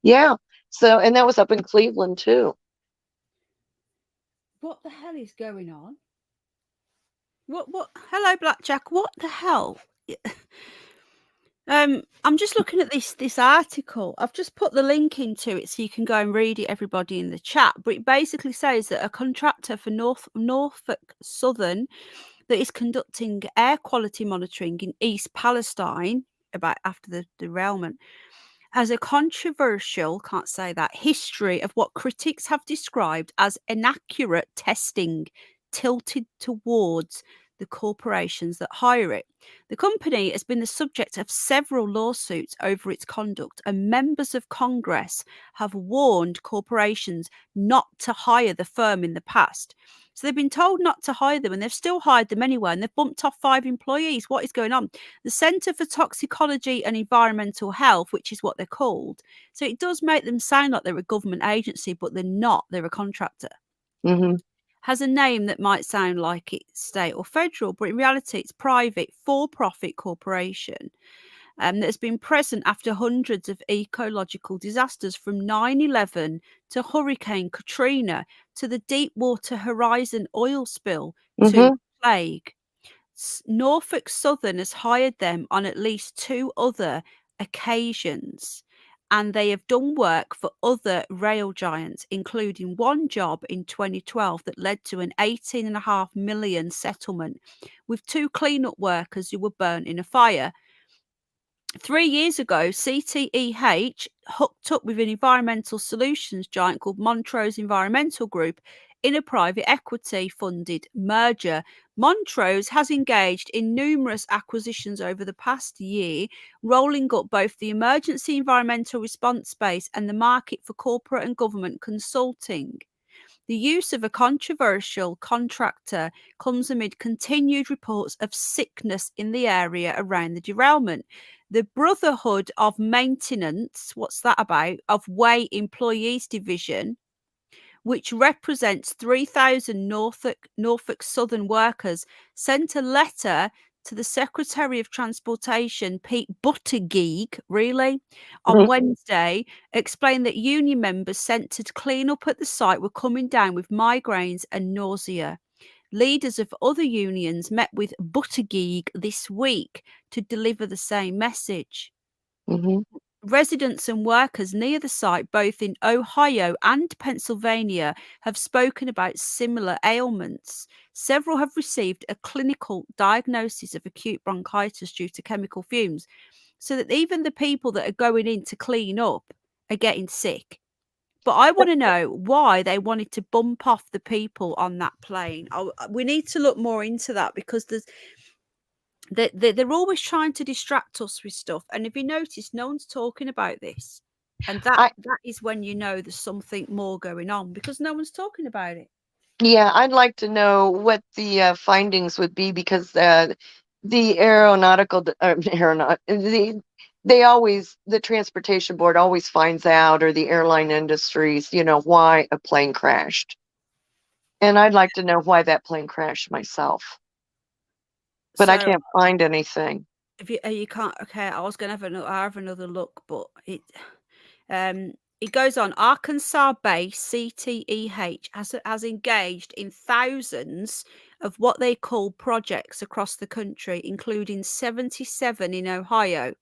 [SPEAKER 2] Yeah. So, and that was up in Cleveland too.
[SPEAKER 1] What the hell is going on? What? Hello, Blackjack. What the hell? I'm just looking at this article. I've just put the link into it so you can go and read it, everybody, in the chat. But it basically says that a contractor for Norfolk Southern that is conducting air quality monitoring in East Palestine after the derailment has a controversial, can't say that, history of what critics have described as inaccurate testing tilted towards the corporations that hire it. The company has been the subject of several lawsuits over its conduct, and members of Congress have warned corporations not to hire the firm in the past. So they've been told not to hire them, and they've still hired them anyway, and they've bumped off 5 employees. What is going on? The Centre for Toxicology and Environmental Health, which is what they're called. So it does make them sound like they're a government agency, but they're not. They're a contractor.
[SPEAKER 2] Mm-hmm.
[SPEAKER 1] Has a name that might sound like it's state or federal, but in reality it's private, for-profit corporation that has been present after hundreds of ecological disasters, from 9/11 to Hurricane Katrina to the Deepwater Horizon oil spill to plague. Norfolk Southern has hired them on at least 2 other occasions, and they have done work for other rail giants, including one job in 2012 that led to an $18.5 million settlement with 2 cleanup workers who were burnt in a fire. 3 years ago, CTEH hooked up with an environmental solutions giant called Montrose Environmental Group in a private equity funded merger. Montrose has engaged in numerous acquisitions over the past year, rolling up both the emergency environmental response space and the market for corporate and government consulting. The use of a controversial contractor comes amid continued reports of sickness in the area around the derailment. The Brotherhood of Maintenance, what's that about, of Way Employees Division, which represents 3,000 Norfolk Southern workers, sent a letter to the Secretary of Transportation, Pete Buttigieg, really, on Wednesday, explained that union members sent to clean up at the site were coming down with migraines and nausea. Leaders of other unions met with Buttigieg this week to deliver the same message.
[SPEAKER 2] Mm-hmm.
[SPEAKER 1] Residents and workers near the site, both in Ohio and Pennsylvania, have spoken about similar ailments. Several have received a clinical diagnosis of acute bronchitis due to chemical fumes, so that even the people that are going in to clean up are getting sick. But I want to know why they wanted to bump off the people on that plane. We need to look more into that, because they're always trying to distract us with stuff. And if you notice, no one's talking about this. And that is when you know there's something more going on, because no one's talking about it.
[SPEAKER 2] Yeah, I'd like to know what the findings would be, because the the transportation board always finds out, or the airline industries, why a plane crashed. And I'd like to know why that plane crashed myself. But I
[SPEAKER 1] So
[SPEAKER 2] can't find anything.
[SPEAKER 1] if you can't, okay, I was going to have another look, but it goes on. Arkansas-based CTEH has engaged in thousands of what they call projects across the country, including 77 in Ohio.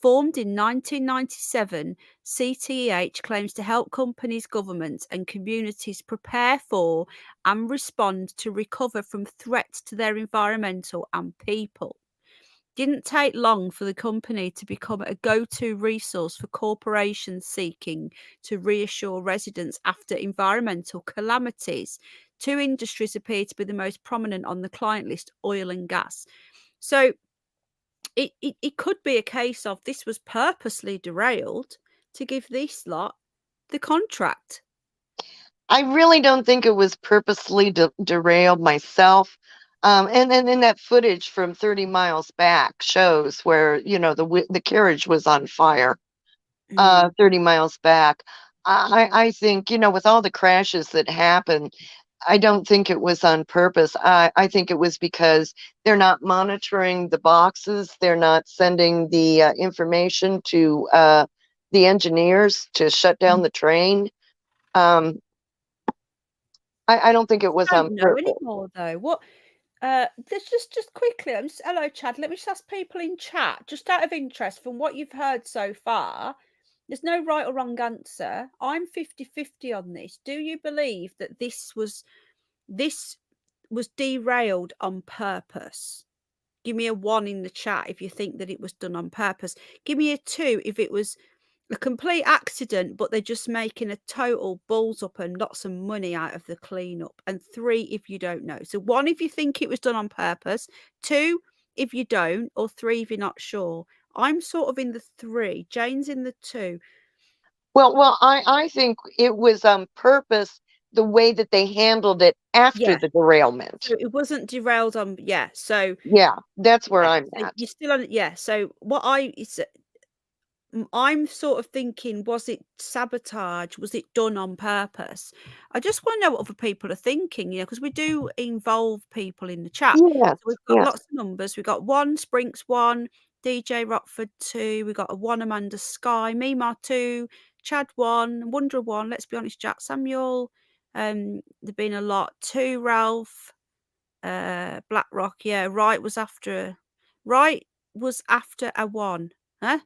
[SPEAKER 1] Formed in 1997, CTEH claims to help companies, governments, and communities prepare for and respond to recover from threats to their environmental and people. Didn't take long for the company to become a go-to resource for corporations seeking to reassure residents after environmental calamities. Two industries appear to be the most prominent on the client list: oil and gas. So it could be a case of this was purposely derailed to give this lot the contract.
[SPEAKER 2] I really don't think it was purposely derailed myself. And then that footage from 30 miles back shows where, the carriage was on fire, 30 miles back. I think, with all the crashes that happen, I don't think it was on purpose. I think it was because they're not monitoring the boxes. They're not sending the information to the engineers to shut down the train. I don't think it was
[SPEAKER 1] I
[SPEAKER 2] on
[SPEAKER 1] don't know
[SPEAKER 2] purpose.
[SPEAKER 1] anymore though. What? There's just quickly. Hello, Chad. Let me just ask people in chat, just out of interest, from what you've heard so far. There's no right or wrong answer. I'm 50-50 on this. Do you believe that this was derailed on purpose? Give me a 1 in the chat if you think that it was done on purpose. Give me a 2 if it was a complete accident, but they're just making a total balls up and lots of money out of the cleanup. And 3 if you don't know. So 1 if you think it was done on purpose, 2 if you don't, or 3 if you're not sure. I'm sort of in the 3. Jayne's in the 2.
[SPEAKER 2] Well, I think it was on purpose, the way that they handled it after
[SPEAKER 1] Yeah.
[SPEAKER 2] the derailment.
[SPEAKER 1] So it wasn't derailed on. Yeah. So
[SPEAKER 2] Yeah, that's where I'm
[SPEAKER 1] so
[SPEAKER 2] at.
[SPEAKER 1] you're still on. Yeah. So I'm sort of thinking, was it sabotage? Was it done on purpose? I just want to know what other people are thinking, because we do involve people in the chat.
[SPEAKER 2] Yes,
[SPEAKER 1] So we've got
[SPEAKER 2] yes.
[SPEAKER 1] lots of numbers. We've got 1, Sprinks 1, DJ Rockford 2, we've got a 1, Amanda Sky, Mima 2, Chad 1, Wonder 1, let's be honest, Jack Samuel. There've been a lot. 2, Ralph, Blackrock, yeah, Right was after a 1. Huh?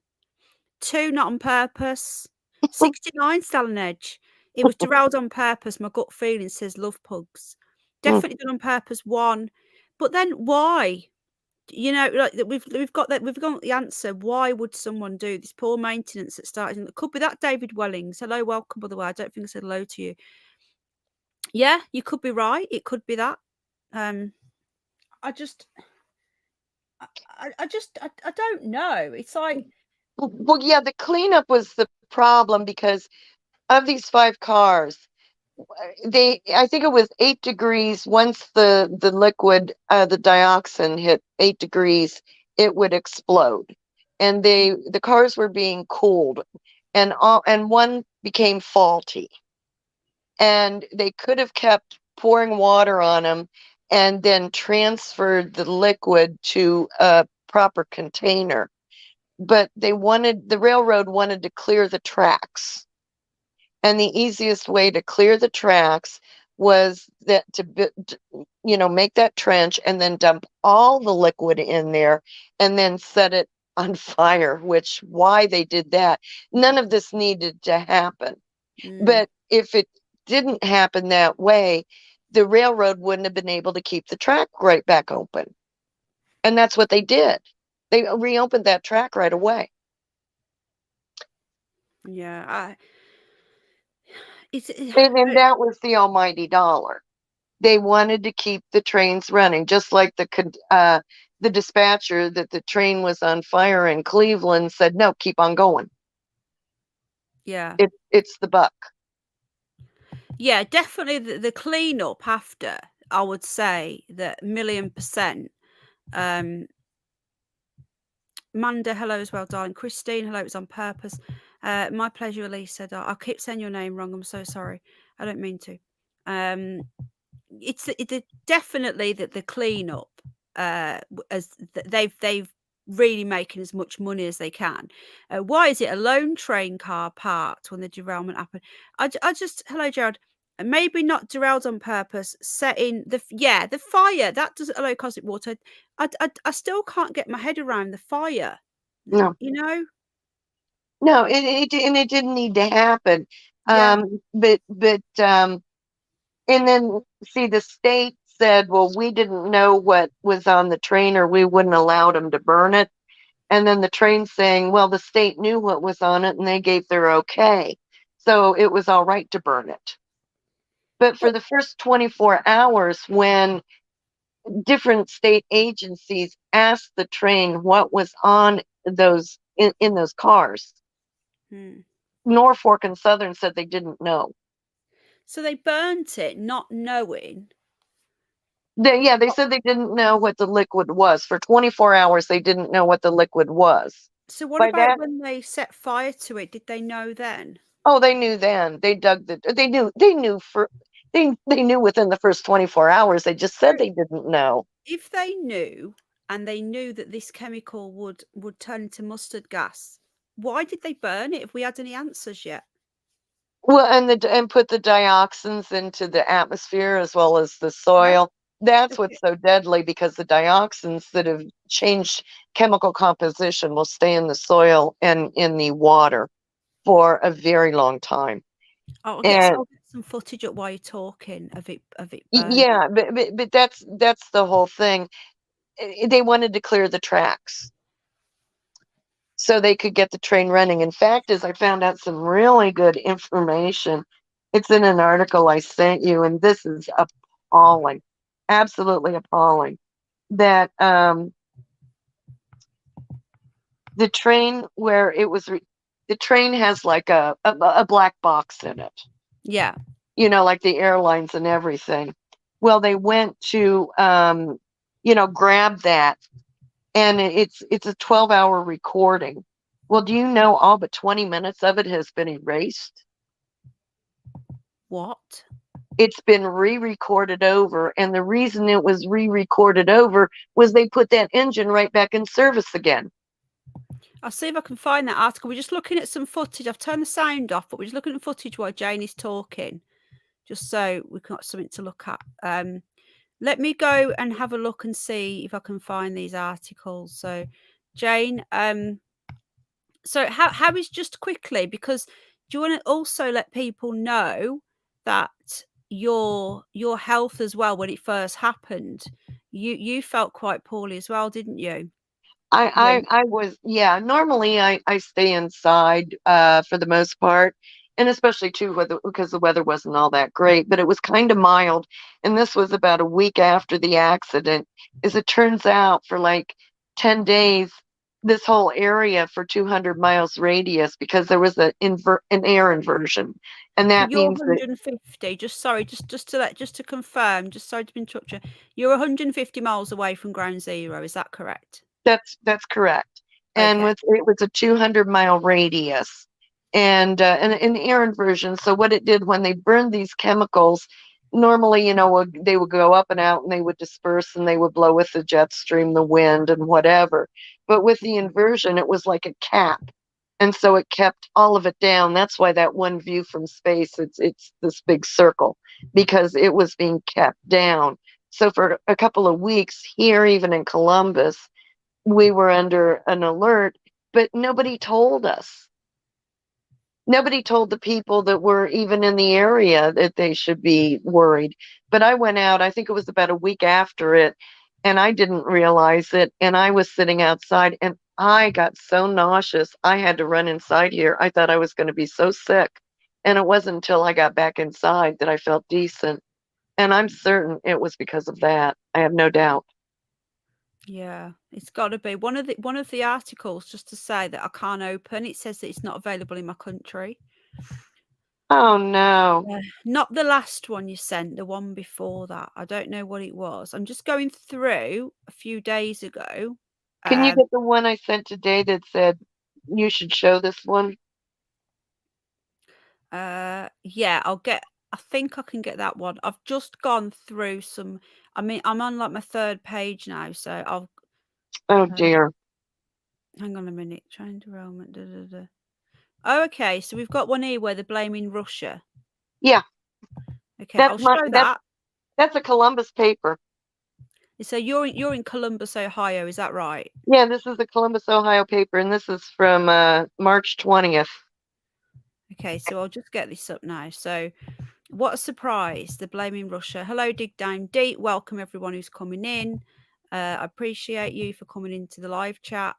[SPEAKER 1] 2, not on purpose. 69, Stalin Edge. It was derailed on purpose. My gut feeling says love pugs. Definitely done on purpose. 1, but then why? Like we've got the answer. Why would someone do this? Poor maintenance that started. It could be that David Wellings. Hello, welcome. By the way, I don't think I said hello to you. Yeah, you could be right. It could be that. I don't know. It's like,
[SPEAKER 2] Well, yeah, the cleanup was the problem, because of these 5 cars, I think it was 8 degrees. Once the liquid, the dioxin hit 8 degrees, it would explode. And the cars were being cooled, and one became faulty. And they could have kept pouring water on them, and then transferred the liquid to a proper container. But the railroad wanted to clear the tracks. And the easiest way to clear the tracks was make that trench and then dump all the liquid in there and then set it on fire, which why they did that. None of this needed to happen. But if it didn't happen that way, the railroad wouldn't have been able to keep the track right back open. And that's what they did. They reopened that track right away.
[SPEAKER 1] Yeah,
[SPEAKER 2] And that was the almighty dollar. They wanted to keep the trains running, just like the dispatcher that the train was on fire in Cleveland said, no, keep on going.
[SPEAKER 1] yeah,
[SPEAKER 2] It's the buck.
[SPEAKER 1] yeah. Definitely the cleanup after. I would say that 1,000,000%. Manda, hello as well, darling. Christine, hello. It was on purpose. My pleasure, Elise said. I keep saying your name wrong. I'm so sorry. I don't mean to. It's definitely that the cleanup, as they've really making as much money as they can. Why is it a lone train car parked when the derailment happened? I just hello, Gerald. Maybe not derailed on purpose. Setting the fire that doesn't allow cosmic water. I still can't get my head around the fire.
[SPEAKER 2] No,
[SPEAKER 1] You know.
[SPEAKER 2] no, it didn't need to happen.
[SPEAKER 1] Yeah.
[SPEAKER 2] And then see, the state said, well, we didn't know what was on the train, or we wouldn't allow them to burn it. And then the train saying, well, the state knew what was on it and they gave their okay. So it was all right to burn it. But for the first 24 hours, when different state agencies asked the train what was on those in those cars, Norfolk and Southern said they didn't know.
[SPEAKER 1] So they burnt it not knowing.
[SPEAKER 2] They said they didn't know what the liquid was. For 24 hours, they didn't know what the liquid was.
[SPEAKER 1] So what
[SPEAKER 2] By
[SPEAKER 1] about
[SPEAKER 2] that,
[SPEAKER 1] when they set fire to it? Did they know then?
[SPEAKER 2] oh, they knew then. They knew within the first 24 hours. They just said
[SPEAKER 1] So
[SPEAKER 2] they didn't know.
[SPEAKER 1] if they knew, and they knew that this chemical would turn into mustard gas, why did they burn it? Have we had any answers yet?
[SPEAKER 2] Well, and put the dioxins into the atmosphere as well as the soil. That's
[SPEAKER 1] Okay.
[SPEAKER 2] what's so deadly, because the dioxins that have changed chemical composition will stay in the soil and in the water for a very long time.
[SPEAKER 1] I'll
[SPEAKER 2] And
[SPEAKER 1] get some footage up while you're talking of it burning.
[SPEAKER 2] yeah, but that's the whole thing. They wanted to clear the tracks so they could get the train running. In fact, as I found out some really good information, it's in an article I sent you, and this is appalling, absolutely appalling, that the train where it was, the train has like a black box in it,
[SPEAKER 1] Yeah.
[SPEAKER 2] like the airlines and everything. Well, they went to, grab that, and it's a 12-hour recording. Well, do you know all but 20 minutes of it has been erased?
[SPEAKER 1] What?
[SPEAKER 2] It's been re-recorded over, and the reason it was re-recorded over was they put that engine right back in service again.
[SPEAKER 1] I'll see if I can find that article. We're just looking at some footage. I've turned the sound off, but we're just looking at footage while Jayne is talking, just so we've got something to look at. Let me go and have a look and see if I can find these articles. So, Jayne, so how is, just quickly, because do you want to also let people know that your health as well, when it first happened, you felt quite poorly as well, didn't you?
[SPEAKER 2] I was, yeah, normally I stay inside for the most part, and especially too because the weather wasn't all that great, but it was kind of mild. And this was about a week after the accident. As it turns out, for like 10 days, this whole area for 200 miles radius, because there was an air inversion, and
[SPEAKER 1] So
[SPEAKER 2] that
[SPEAKER 1] you're
[SPEAKER 2] means that
[SPEAKER 1] 150. Just to confirm, just sorry to interrupt you. You're 150 miles away from ground zero. Is that correct?
[SPEAKER 2] that's correct. And
[SPEAKER 1] Okay.
[SPEAKER 2] it was a 200-mile radius, and an air inversion. So what it did when they burned these chemicals, normally, they would go up and out and they would disperse and they would blow with the jet stream, the wind, and whatever. But with the inversion, it was like a cap. And so it kept all of it down. That's why that one view from space, it's this big circle, because it was being kept down. So for a couple of weeks here, even in Columbus, we were under an alert, but nobody told us. Nobody told the people that were even in the area that they should be worried. But I went out, I think it was about a week after it, and I didn't realize it. And I was sitting outside and I got so nauseous. I had to run inside here. I thought I was going to be so sick. And it wasn't until I got back inside that I felt decent. And I'm certain it was because of that. I have no doubt.
[SPEAKER 1] Yeah, it's got to be one of the articles, just to say that I can't open. It says that it's not available in my country.
[SPEAKER 2] Oh no.
[SPEAKER 1] Not the last one you sent, the one before that. I don't know what it was. I'm just going through a few days ago.
[SPEAKER 2] Can you get the one I sent today that said you should show this one?
[SPEAKER 1] Yeah, I think I can get that one. I've just gone through some. I mean, I'm on like my third page now, so I'll.
[SPEAKER 2] Oh dear.
[SPEAKER 1] Hang on a minute. Train derailment. Da, da, da. Oh, okay. So we've got one here where they're blaming Russia.
[SPEAKER 2] Yeah.
[SPEAKER 1] Okay, I'll show that.
[SPEAKER 2] That's a Columbus paper.
[SPEAKER 1] So you're in Columbus, Ohio, is that right?
[SPEAKER 2] Yeah, this is the Columbus, Ohio paper, and this is from March 20th.
[SPEAKER 1] Okay, so I'll just get this up now. So, what a surprise! They're blaming Russia. Hello, Dig Down Deep. Welcome everyone who's coming in. I appreciate you for coming into the live chat.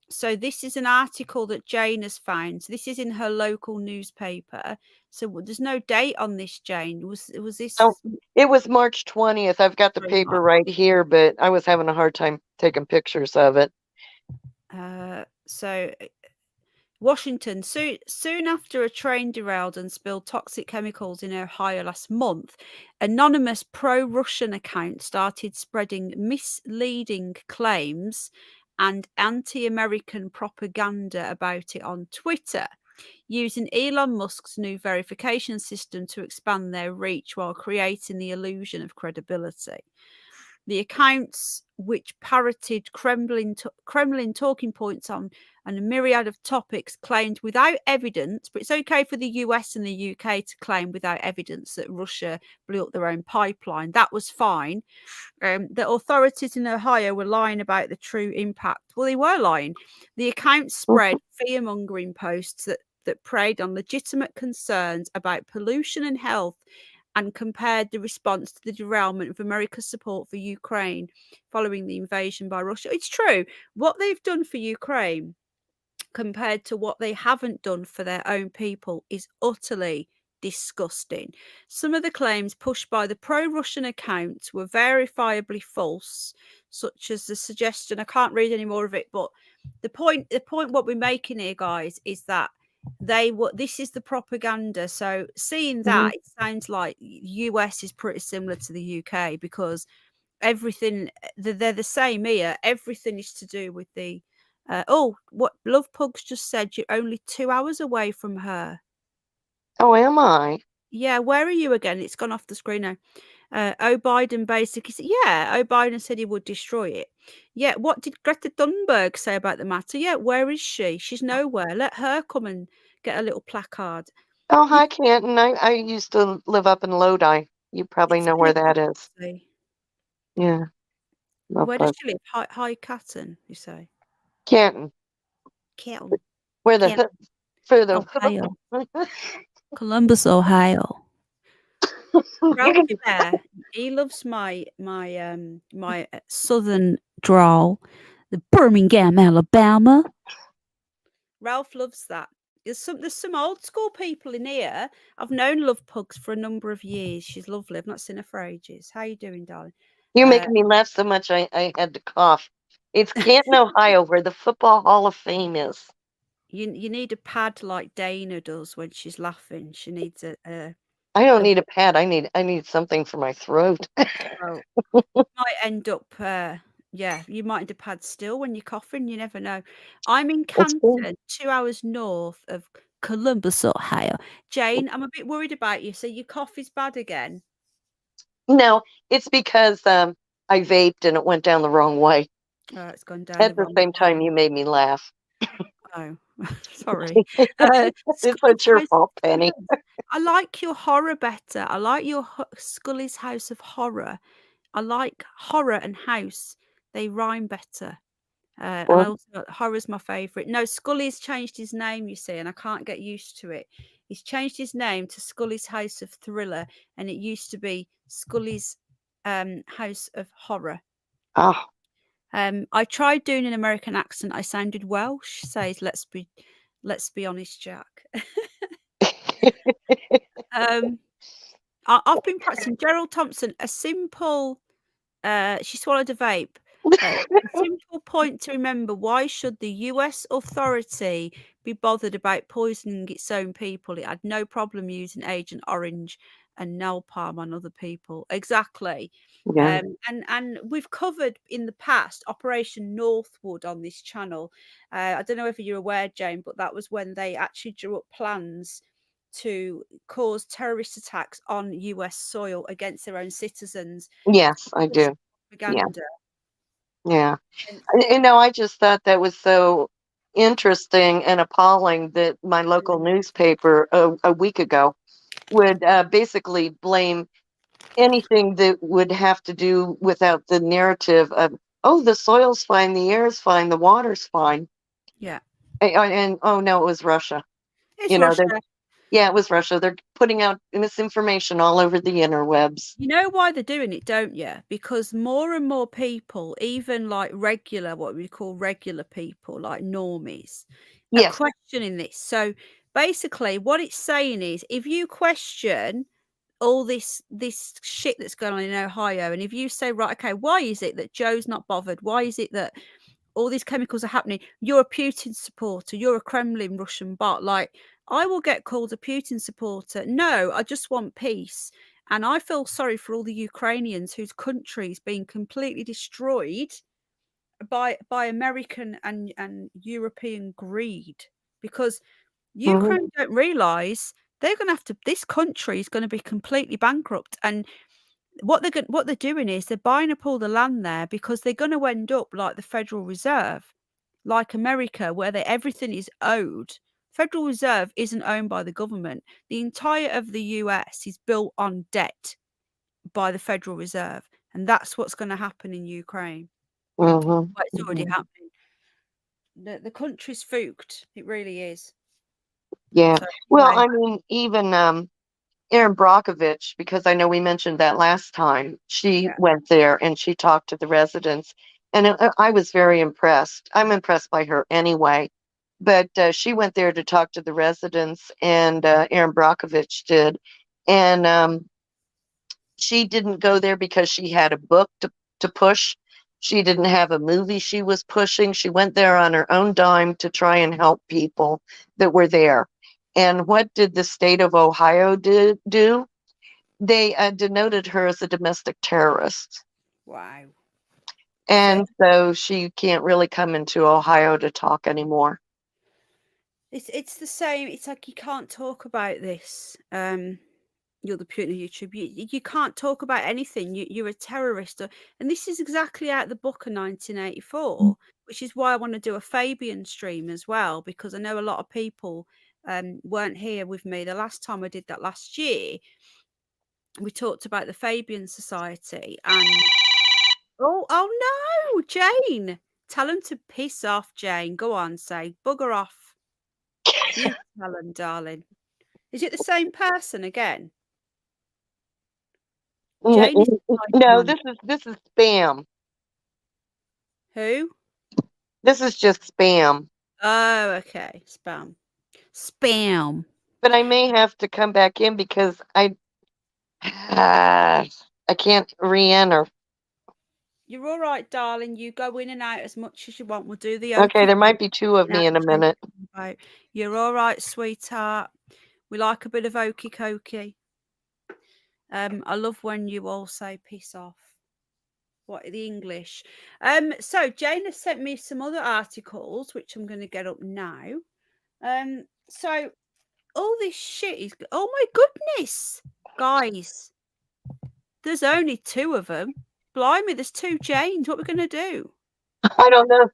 [SPEAKER 1] So this is an article that Jayne has found. So this is in her local newspaper. So there's no date on this, Jayne. Was this?
[SPEAKER 2] Oh, it was March 20th. I've got the paper right here, but I was having a hard time taking pictures of it.
[SPEAKER 1] So Washington, soon after a train derailed and spilled toxic chemicals in Ohio last month, anonymous pro-Russian accounts started spreading misleading claims and anti-American propaganda about it on Twitter, using Elon Musk's new verification system to expand their reach while creating the illusion of credibility. The accounts, which parroted Kremlin talking points on and a myriad of topics, claimed without evidence, but it's okay for the US and the UK to claim without evidence that Russia blew up their own pipeline. That was fine. The authorities in Ohio were lying about the true impact. Well, they were lying. The accounts spread fear-mongering posts that preyed on legitimate concerns about pollution and health, and compared the response to the derailment of America's support for Ukraine following the invasion by Russia. It's true. What they've done for Ukraine compared to what they haven't done for their own people is utterly disgusting. Some of the claims pushed by the pro-Russian accounts were verifiably false, such as the suggestion, I can't read any more of it, but the point what we're making here, guys, is that this is the propaganda. So seeing that, it sounds like US is pretty similar to the UK, because everything, they're the same here. Everything is to do with the what Love Pugs just said, you're only 2 hours away from her.
[SPEAKER 2] Oh, am I?
[SPEAKER 1] Yeah, where are you again? It's gone off the screen now. Biden basically said, yeah, Biden said he would destroy it. Yeah, what did Greta Thunberg say about the matter? Yeah, where is she? She's nowhere. Let her come and get a little placard.
[SPEAKER 2] Oh, hi, Canton. I used to live up in Lodi. You probably know where that is. Yeah.
[SPEAKER 1] Where does she live? High Catton, you say?
[SPEAKER 2] Canton.
[SPEAKER 1] Canton.
[SPEAKER 2] Where the
[SPEAKER 1] Ohio. Columbus, Ohio. Ralphie Bear, he loves my southern drawl, the Birmingham, Alabama. Ralph loves that. There's some old school people in here. I've known Love Pugs for a number of years. She's lovely. I've not seen her for ages. How you doing, darling?
[SPEAKER 2] You're making me laugh so much I had to cough. It's Canton, Ohio, where the Football Hall of Fame is.
[SPEAKER 1] You need a pad like Dana does when she's laughing. She needs
[SPEAKER 2] I don't need a pad. I need something for my throat.
[SPEAKER 1] Well, you might end up you might need a pad still when you're coughing. You never know. I'm in Canton, 2 hours north of Columbus, Ohio. Jayne, I'm a bit worried about you. So your cough is bad again?
[SPEAKER 2] No, it's because I vaped and it went down the wrong way.
[SPEAKER 1] Oh, it's gone down the
[SPEAKER 2] At the
[SPEAKER 1] wrong
[SPEAKER 2] same
[SPEAKER 1] way.
[SPEAKER 2] time, you made me laugh.
[SPEAKER 1] Oh, sorry.
[SPEAKER 2] It's
[SPEAKER 1] Scully's
[SPEAKER 2] your
[SPEAKER 1] House
[SPEAKER 2] fault,
[SPEAKER 1] of
[SPEAKER 2] Penny.
[SPEAKER 1] Thrillers. I like your horror better. I like your Scully's House of Horror. I like horror and house. They rhyme better. And I
[SPEAKER 2] Well,
[SPEAKER 1] also horror's my favourite. No, Scully's changed his name, you see, and I can't get used to it. He's changed his name to Scully's House of Thriller, and it used to be Scully's House of Horror.
[SPEAKER 2] oh,
[SPEAKER 1] I tried doing an American accent. I sounded Welsh. Says, let's be honest, Jack. I've been practicing Gerald Thompson. A simple. She swallowed a vape. A simple point to remember: why should the U.S. authority be bothered about poisoning its own people? It had no problem using Agent Orange and napalm on other people. Exactly.
[SPEAKER 2] yeah.
[SPEAKER 1] And we've covered in the past Operation Northwood on this channel. I don't know if you're aware, Jayne, but that was when they actually drew up plans to cause terrorist attacks on US soil against their own citizens.
[SPEAKER 2] Yes, I
[SPEAKER 1] Push
[SPEAKER 2] do. Yeah,
[SPEAKER 1] propaganda.
[SPEAKER 2] yeah.
[SPEAKER 1] And
[SPEAKER 2] I just thought that was so interesting and appalling that my local newspaper a week ago would basically blame anything that would have to do without the narrative of, oh, the soil's fine, the air's fine, the water's fine.
[SPEAKER 1] yeah,
[SPEAKER 2] And oh no, it was Russia.
[SPEAKER 1] it's
[SPEAKER 2] You know,
[SPEAKER 1] Russia.
[SPEAKER 2] yeah, it was Russia. They're putting out misinformation all over the interwebs.
[SPEAKER 1] You know why they're doing it, don't you? Because more and more people, even like regular, what we call regular people, like normies, are
[SPEAKER 2] Yes.
[SPEAKER 1] questioning this. So basically, what it's saying is, if you question all this shit that's going on in Ohio, and if you say, right, okay, why is it that Joe's not bothered? Why is it that all these chemicals are happening? You're a Putin supporter. You're a Kremlin Russian bot. Like, I will get called a Putin supporter. No, I just want peace. And I feel sorry for all the Ukrainians whose country's being completely destroyed by American and European greed, because
[SPEAKER 2] Hmm.
[SPEAKER 1] Ukraine don't realize they're going to have to. This country is going to be completely bankrupt, and what they're doing is they're buying up all the land there because they're going to end up like the Federal Reserve, like America, where everything is owed. Federal Reserve isn't owned by the government. The entire of the US is built on debt by the Federal Reserve, and that's what's going to happen in Ukraine.
[SPEAKER 2] Hmm.
[SPEAKER 1] Well, it's already
[SPEAKER 2] Hmm.
[SPEAKER 1] happening. The country's fooked. It really is.
[SPEAKER 2] Yeah.
[SPEAKER 1] So
[SPEAKER 2] Well,
[SPEAKER 1] anyway,
[SPEAKER 2] I mean, even Erin Brockovich, because I know we mentioned that last time, she
[SPEAKER 1] yeah,
[SPEAKER 2] went there and she talked to the residents, and I was very impressed. I'm impressed by her anyway, but she went there to talk to the residents, and Erin Brockovich did, and she didn't go there because she had a book to push. She didn't have a movie she was pushing. She went there on her own dime to try and help people that were there. And what did the state of Ohio do? They denoted her as a domestic terrorist.
[SPEAKER 1] wow. So
[SPEAKER 2] And so she can't really come into Ohio to talk anymore.
[SPEAKER 1] it's the same. It's like you can't talk about this. You're the Putin of YouTube. You can't talk about anything. You're a terrorist. And this is exactly out the book of 1984, which is why I want to do a Fabian stream as well, because I know a lot of people weren't here with me the last time I did that last year. We talked about the Fabian Society, and oh no, Jayne, tell them to piss off, Jayne. Go on, say bugger off. You tell them, darling. Is it the same person again? Jayne is
[SPEAKER 2] No,
[SPEAKER 1] Spider-Man.
[SPEAKER 2] this is spam.
[SPEAKER 1] Who?
[SPEAKER 2] This is just spam.
[SPEAKER 1] Oh, okay. Spam. Spam.
[SPEAKER 2] But I may have to come back in because I can't re-enter.
[SPEAKER 1] You're all right, darling. You go in and out as much as you want. We'll do the
[SPEAKER 2] Okay,
[SPEAKER 1] okey
[SPEAKER 2] there might be two of me in a minute.
[SPEAKER 1] doke. You're all right, sweetheart. We like a bit of okey cokey. I love when you all say piss off. What the English? So Jayne has sent me some other articles, which I'm going to get up now. So all this shit is. Oh my goodness, guys! There's only 2 of them. Blimey, there's 2 Jaynes. What are we gonna do?
[SPEAKER 2] I don't know.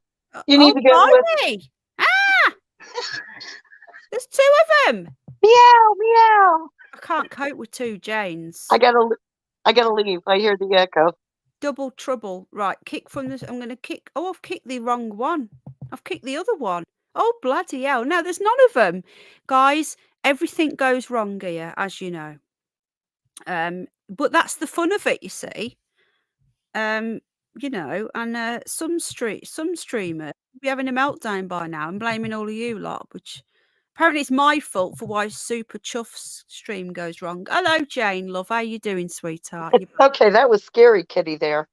[SPEAKER 2] You need
[SPEAKER 1] Oh
[SPEAKER 2] to go with
[SPEAKER 1] blimey! Ah! There's 2 of them.
[SPEAKER 2] meow, meow.
[SPEAKER 1] I can't cope with 2 Jaynes.
[SPEAKER 2] I gotta leave. I hear the echo.
[SPEAKER 1] Double trouble. Right, kick from this. I'm gonna kick. Oh, I've kicked the wrong one. I've kicked the other one. Oh bloody hell! No, there's none of them, guys. Everything goes wrong here, as you know. But that's the fun of it, you see. You know, and some streamers be having a meltdown by now and blaming all of you lot, which apparently it's my fault for why Super Chuff's stream goes wrong. Hello, Jayne, love. How you doing, sweetheart?
[SPEAKER 2] Okay, that was scary, kitty. There.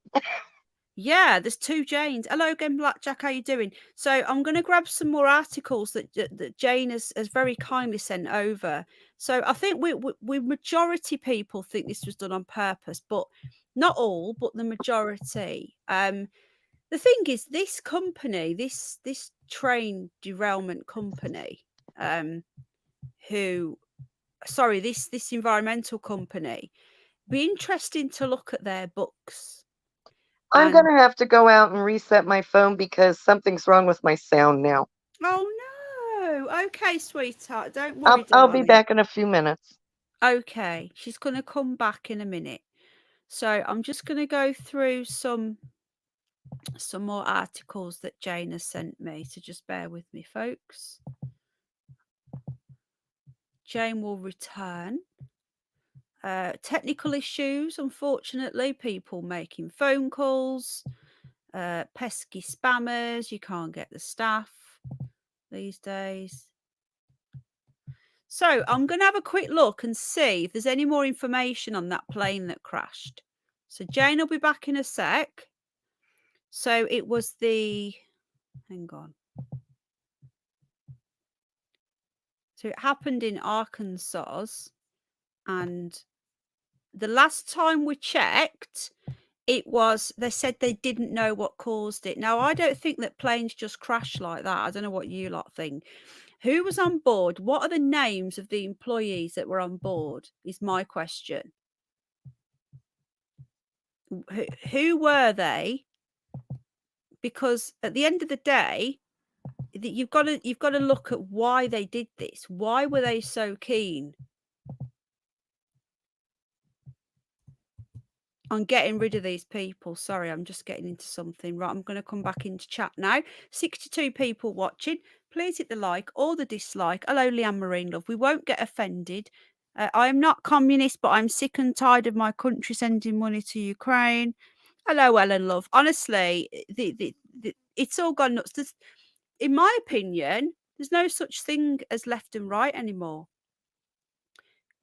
[SPEAKER 1] Yeah, there's 2 Jaynes. Hello again, Blackjack. How you doing? So I'm going to grab some more articles that Jayne has very kindly sent over. So I think we majority people think this was done on purpose, but not all, but the majority. The thing is, this company, this train derailment company, this environmental company, be interesting to look at their books.
[SPEAKER 2] I'm gonna have to go out and reset my phone because something's wrong with my sound now.
[SPEAKER 1] Oh no! Okay, sweetheart, don't worry,
[SPEAKER 2] I'll be
[SPEAKER 1] darling.
[SPEAKER 2] back in a few minutes.
[SPEAKER 1] Okay, she's gonna come back in a minute. So I'm just gonna go through some more articles that Jayne has sent me. So just bear with me, folks. Jayne will return. Technical issues, unfortunately, people making phone calls, pesky spammers, you can't get the staff these days. So I'm going to have a quick look and see if there's any more information on that plane that crashed. So Jayne will be back in a sec. So it was hang on. So it happened in Arkansas, and the last time we checked, they said they didn't know what caused it. Now, I don't think that planes just crash like that. I don't know what you lot think. Who was on board? What are the names of the employees that were on board is my question. Who were they? Because at the end of the day, you've got to look at why they did this. Why were they so keen on getting rid of these people? Sorry, I'm just getting into something. Right, I'm going to come back into chat now. 62 people watching. Please hit the like or the dislike. Hello, Leanne Marine, love. We won't get offended. I am not communist, but I'm sick and tired of my country sending money to Ukraine. Hello, Ellen, love. Honestly, it's all gone nuts. In my opinion, there's no such thing as left and right anymore.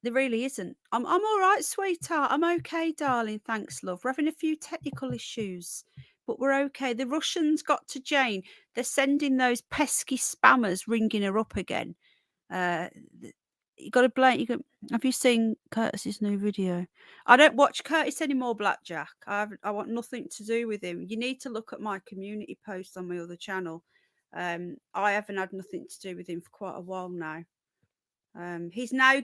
[SPEAKER 1] There really isn't. I'm all right, sweetheart. I'm okay, darling. Thanks, love. We're having a few technical issues, but we're okay. The Russians got to Jayne. They're sending those pesky spammers ringing her up again. You got to blame. Have you seen Curtis's new video? I don't watch Curtis anymore, Blackjack. I want nothing to do with him. You need to look at my community posts on my other channel. I haven't had nothing to do with him for quite a while now. He's a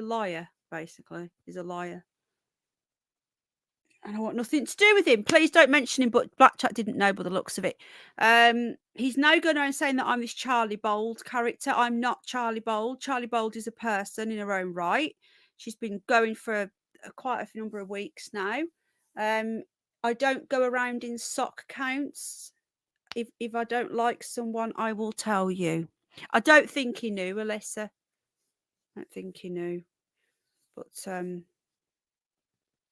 [SPEAKER 1] liar, basically. He's a liar. And I want nothing to do with him. Please don't mention him, but Blackjack didn't know by the looks of it. He's now going around saying that I'm this Charlie Bold character. I'm not Charlie Bold. Charlie Bold is a person in her own right. She's been going for quite a number of weeks now. I don't go around in sock counts. If I don't like someone, I will tell you. I don't think he knew, Alyssa. I don't think he knew. But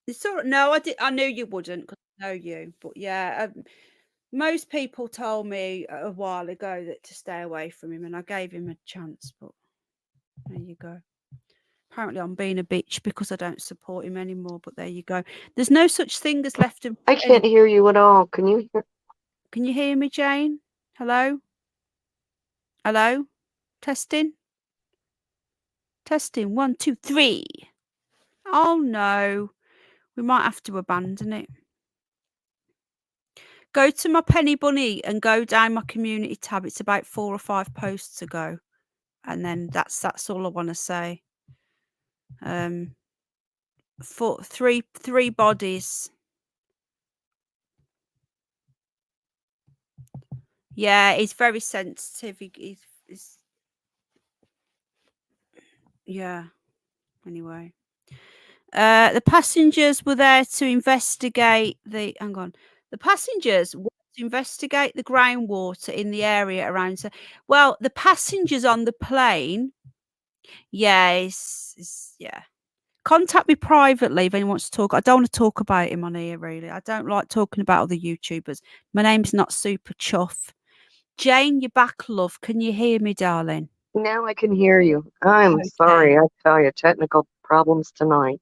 [SPEAKER 1] it's all right. No, I knew you wouldn't because I know you. But yeah, most people told me a while ago that to stay away from him, and I gave him a chance. But there you go. Apparently, I'm being a bitch because I don't support him anymore. But there you go. There's no such thing as left and
[SPEAKER 2] I can't hear you at all. Can you hear?
[SPEAKER 1] Can you hear me, Jayne? Hello? Hello? Testing? Testing. 1, 2, 3. Oh no. We might have to abandon it. Go to my Penny Bunny and go down my community tab. It's about 4 or 5 posts ago. and then that's all I want to say. For three bodies. Yeah, he's very sensitive. He's yeah. Anyway, the passengers were there to investigate the. Hang on, the passengers were to investigate the groundwater in the area around. Well, the passengers on the plane. Yeah, yeah. Contact me privately if anyone wants to talk. I don't want to talk about him on here, really. I don't like talking about other YouTubers. My name's not Super Chuff. Jayne, you're back, love. Can you hear me, darling?
[SPEAKER 2] Now I can hear you. I'm
[SPEAKER 1] Okay.
[SPEAKER 2] sorry. I tell you, technical problems tonight.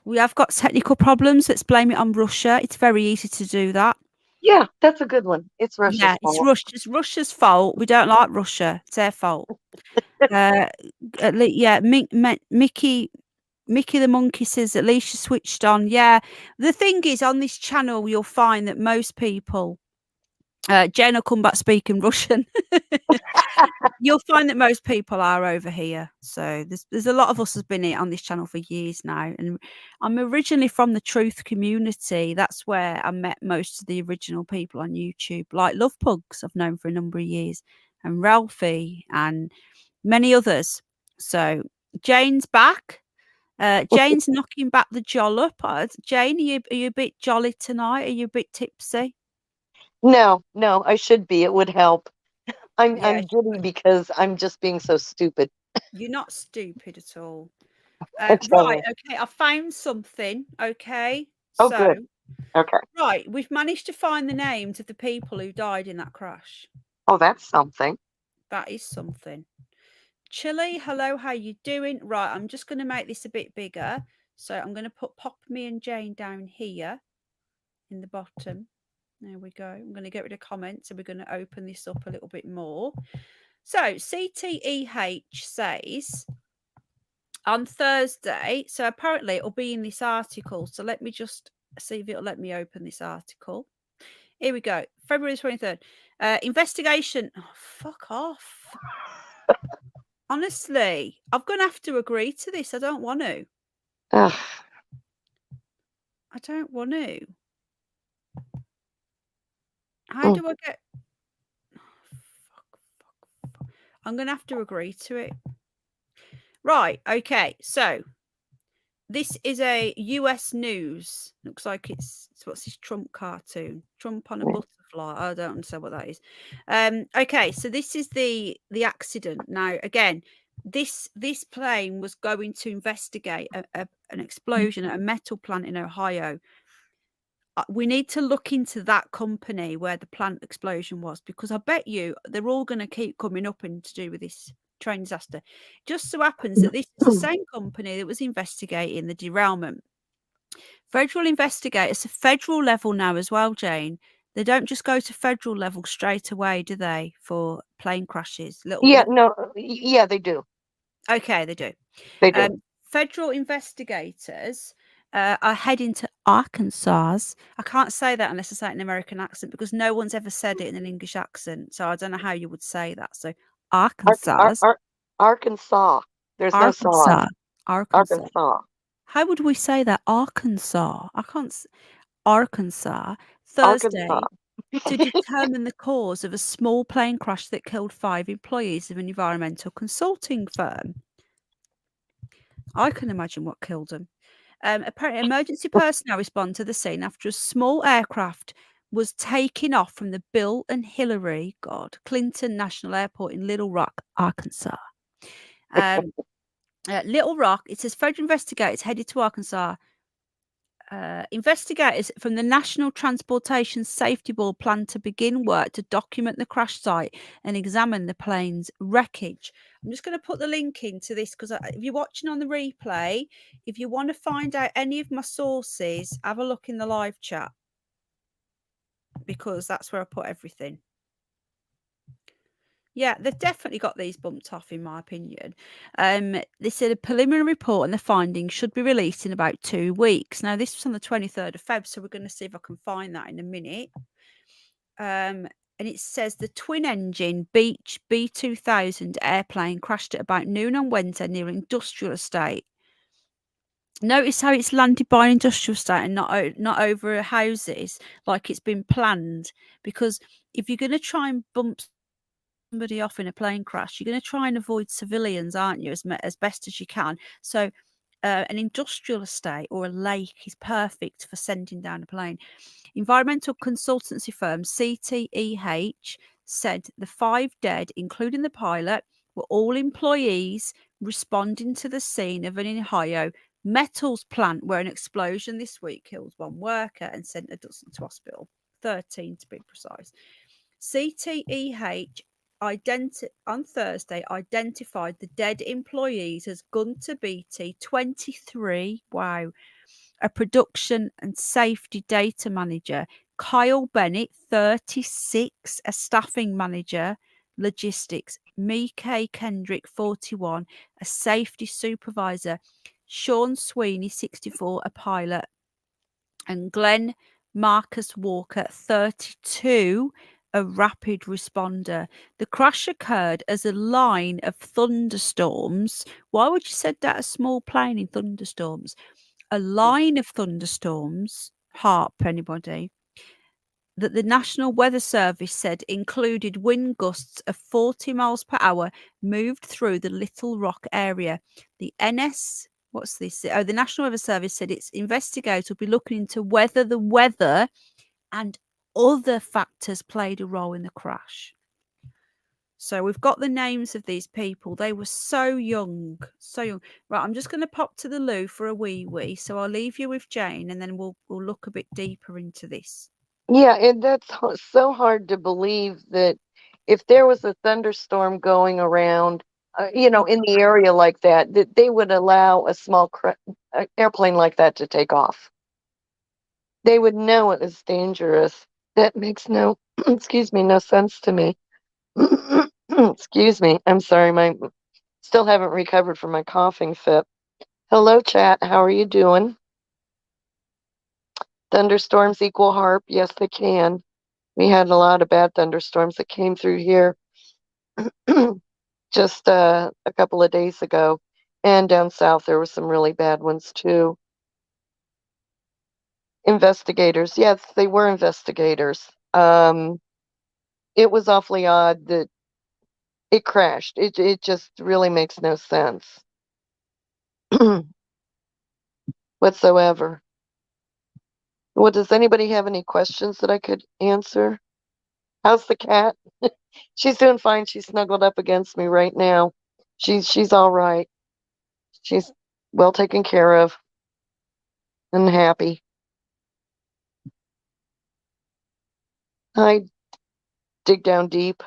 [SPEAKER 1] We have got technical problems. Let's blame it on Russia. It's very easy to do that.
[SPEAKER 2] Yeah, that's a good one. It's Russia's
[SPEAKER 1] Yeah,
[SPEAKER 2] fault.
[SPEAKER 1] It's Russia's fault. We don't like Russia. It's their fault. Yeah, Mickey the monkey says at least you switched on. Yeah, the thing is, on this channel, you'll find that most people, Jayne will come back speaking Russian. You'll find that most people are over here. So there's a lot of us has been here on this channel for years now, and I'm originally from the truth community. That's where I met most of the original people on YouTube, like Love Pugs, I've known for a number of years, and Ralphie and many others. So Jayne's back. Jayne's knocking back the jollop. Jayne, are you a bit jolly tonight? Are you a bit tipsy?
[SPEAKER 2] No, I should be. It would help. I'm
[SPEAKER 1] Yeah,
[SPEAKER 2] giddy because I'm just being so stupid.
[SPEAKER 1] you're not stupid at all.
[SPEAKER 2] I tell
[SPEAKER 1] Right,
[SPEAKER 2] you.
[SPEAKER 1] okay, I found something. Okay,
[SPEAKER 2] Oh,
[SPEAKER 1] so
[SPEAKER 2] good. Okay.
[SPEAKER 1] right, we've managed to find the names of the people who died in that crash.
[SPEAKER 2] Oh, that's something.
[SPEAKER 1] That is something. Chili, hello, how you doing? Right, I'm just going to make this a bit bigger. So I'm going to pop me and Jayne down here in the bottom. There we go. I'm going to get rid of comments and we're going to open this up a little bit more. So CTEH says on Thursday, so apparently it'll be in this article. So let me just see if it'll let me open this article. Here we go. February 23rd. Investigation. Oh, fuck off. Honestly, I'm going to have to agree to this. I don't want to.
[SPEAKER 2] Ugh.
[SPEAKER 1] I don't want to. How
[SPEAKER 2] Mm.
[SPEAKER 1] do I get... Fuck. I'm going to have to agree to it. Right. Okay. So this is a US news. Looks like it's what's this Trump cartoon? Trump on a butterfly. I don't understand what that is. Okay. So this is the accident. Now, again, this plane was going to investigate an explosion at a metal plant in Ohio. We need to look into that company where the plant explosion was, because I bet you they're all going to keep coming up and to do with this train disaster. Just so happens that this is the same company that was investigating the derailment. Federal investigators, at federal level now as well, Jayne. They don't just go to federal level straight away, do they, for plane crashes?
[SPEAKER 2] Yeah, no, yeah, they do.
[SPEAKER 1] Okay, they do.
[SPEAKER 2] They do.
[SPEAKER 1] Federal investigators are heading to Arkansas. I can't say that unless I say it in an American accent, because no one's ever said it in an English accent. So I don't know how you would say that. So Arkansas.
[SPEAKER 2] Arkansas. There's no
[SPEAKER 1] Arkansas.
[SPEAKER 2] sauce.
[SPEAKER 1] Arkansas.
[SPEAKER 2] Arkansas.
[SPEAKER 1] How would we say that? Arkansas. I can't. Arkansas. Thursday.
[SPEAKER 2] Arkansas.
[SPEAKER 1] To determine the cause of a small plane crash that killed 5 employees of an environmental consulting firm. I can imagine what killed them. Apparently, emergency personnel responded to the scene after a small aircraft was taken off from the Bill and Hillary Clinton National Airport in Little Rock, Arkansas. Little Rock, it says federal investigators headed to Arkansas. Investigators from the National Transportation Safety Board plan to begin work to document the crash site and examine the plane's wreckage. I'm just going to put the link into this because if you're watching on the replay, if you want to find out any of my sources, have a look in the live chat, because that's where I put everything. Yeah, they've definitely got these bumped off, in my opinion. They said a preliminary report and the findings should be released in about 2 weeks. Now, this was on the 23rd of Feb, so we're going to see if I can find that in a minute. and it says the twin-engine Beech B2000 airplane crashed at about noon on Wednesday near an industrial estate. Notice how it's landed by an industrial estate and not over houses like it's been planned. Because if you're going to try and bump somebody off in a plane crash, you're going to try and avoid civilians, aren't you, as best as you can. So an industrial estate or a lake is perfect for sending down a plane. Environmental consultancy firm CTEH said the 5 dead, including the pilot, were all employees responding to the scene of an Ohio metals plant where an explosion this week killed 1 worker and sent a dozen to hospital, 13 to be precise. CTEH on Thursday identified the dead employees as Gunter Beatty, 23, wow, a production and safety data manager, Kyle Bennett, 36, a staffing manager, logistics, Mike Kendrick, 41, a safety supervisor, Sean Sweeney, 64, a pilot, and Glenn Marcus Walker, 32, a rapid responder. The crash occurred as a line of thunderstorms. Why would you set that a small plane in thunderstorms? A line of thunderstorms, HARP, anybody, that the National Weather Service said included wind gusts of 40 miles per hour moved through the Little Rock area. The what's this? Oh, the National Weather Service said its investigators will be looking into whether the weather and other factors played a role in the crash. So we've got the names of these people. They were so young, so young. Right, I'm just going to pop to the loo for a wee. So I'll leave you with Jayne, and then we'll look a bit deeper into this.
[SPEAKER 2] Yeah, and that's so hard to believe that if there was a thunderstorm going around, in the area like that, that they would allow a small airplane like that to take off. They would know it was dangerous. That makes no, excuse me, no sense to me. Excuse me. I'm sorry. Still haven't recovered from my coughing fit. Hello, chat. How are you doing? Thunderstorms equal HARP? Yes, they can. We had a lot of bad thunderstorms that came through here just a couple of days ago. And down south, there were some really bad ones too. Investigators. Yes, they were investigators. It was awfully odd that it crashed. It just really makes no sense whatsoever. Well, does anybody have any questions that I could answer? How's the cat? She's doing fine. She's snuggled up against me right now. She's all right. She's well taken care of and happy. I dig down deep.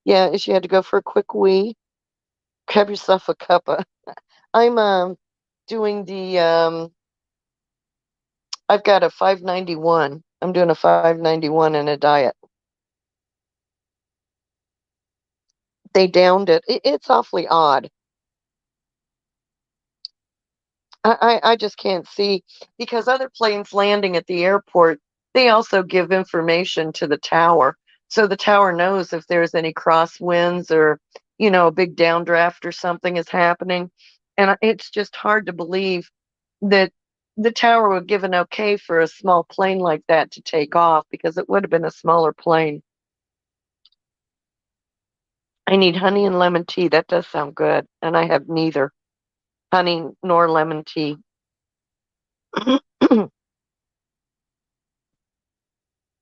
[SPEAKER 2] Yeah, she had to go for a quick wee. Grab yourself a cuppa. I'm doing the I've got a 591. I'm doing a 591 in a diet. They downed it. It's awfully odd. I just can't see, because other planes landing at the airport, they also give information to the tower. So the tower knows if there's any crosswinds or, a big downdraft or something is happening. And it's just hard to believe that the tower would give an okay for a small plane like that to take off, because it would have been a smaller plane. I need honey and lemon tea. That does sound good. And I have neither honey nor lemon tea.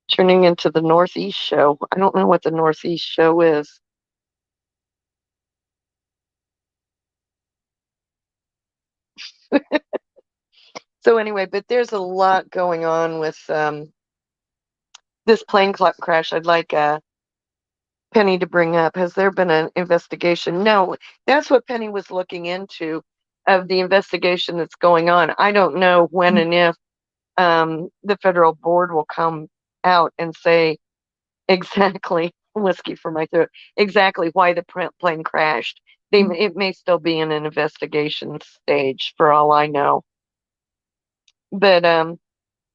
[SPEAKER 2] Turning into the Northeast show. I don't know what the Northeast show is. So anyway, but there's a lot going on with this plane crash. I'd like Penny to bring up. Has there been an investigation? No, that's what Penny was looking into, of the investigation that's going on. I don't know when and if the federal board will come out and say exactly, whiskey for my throat, exactly why the plane crashed. It may still be in an investigation stage for all I know. But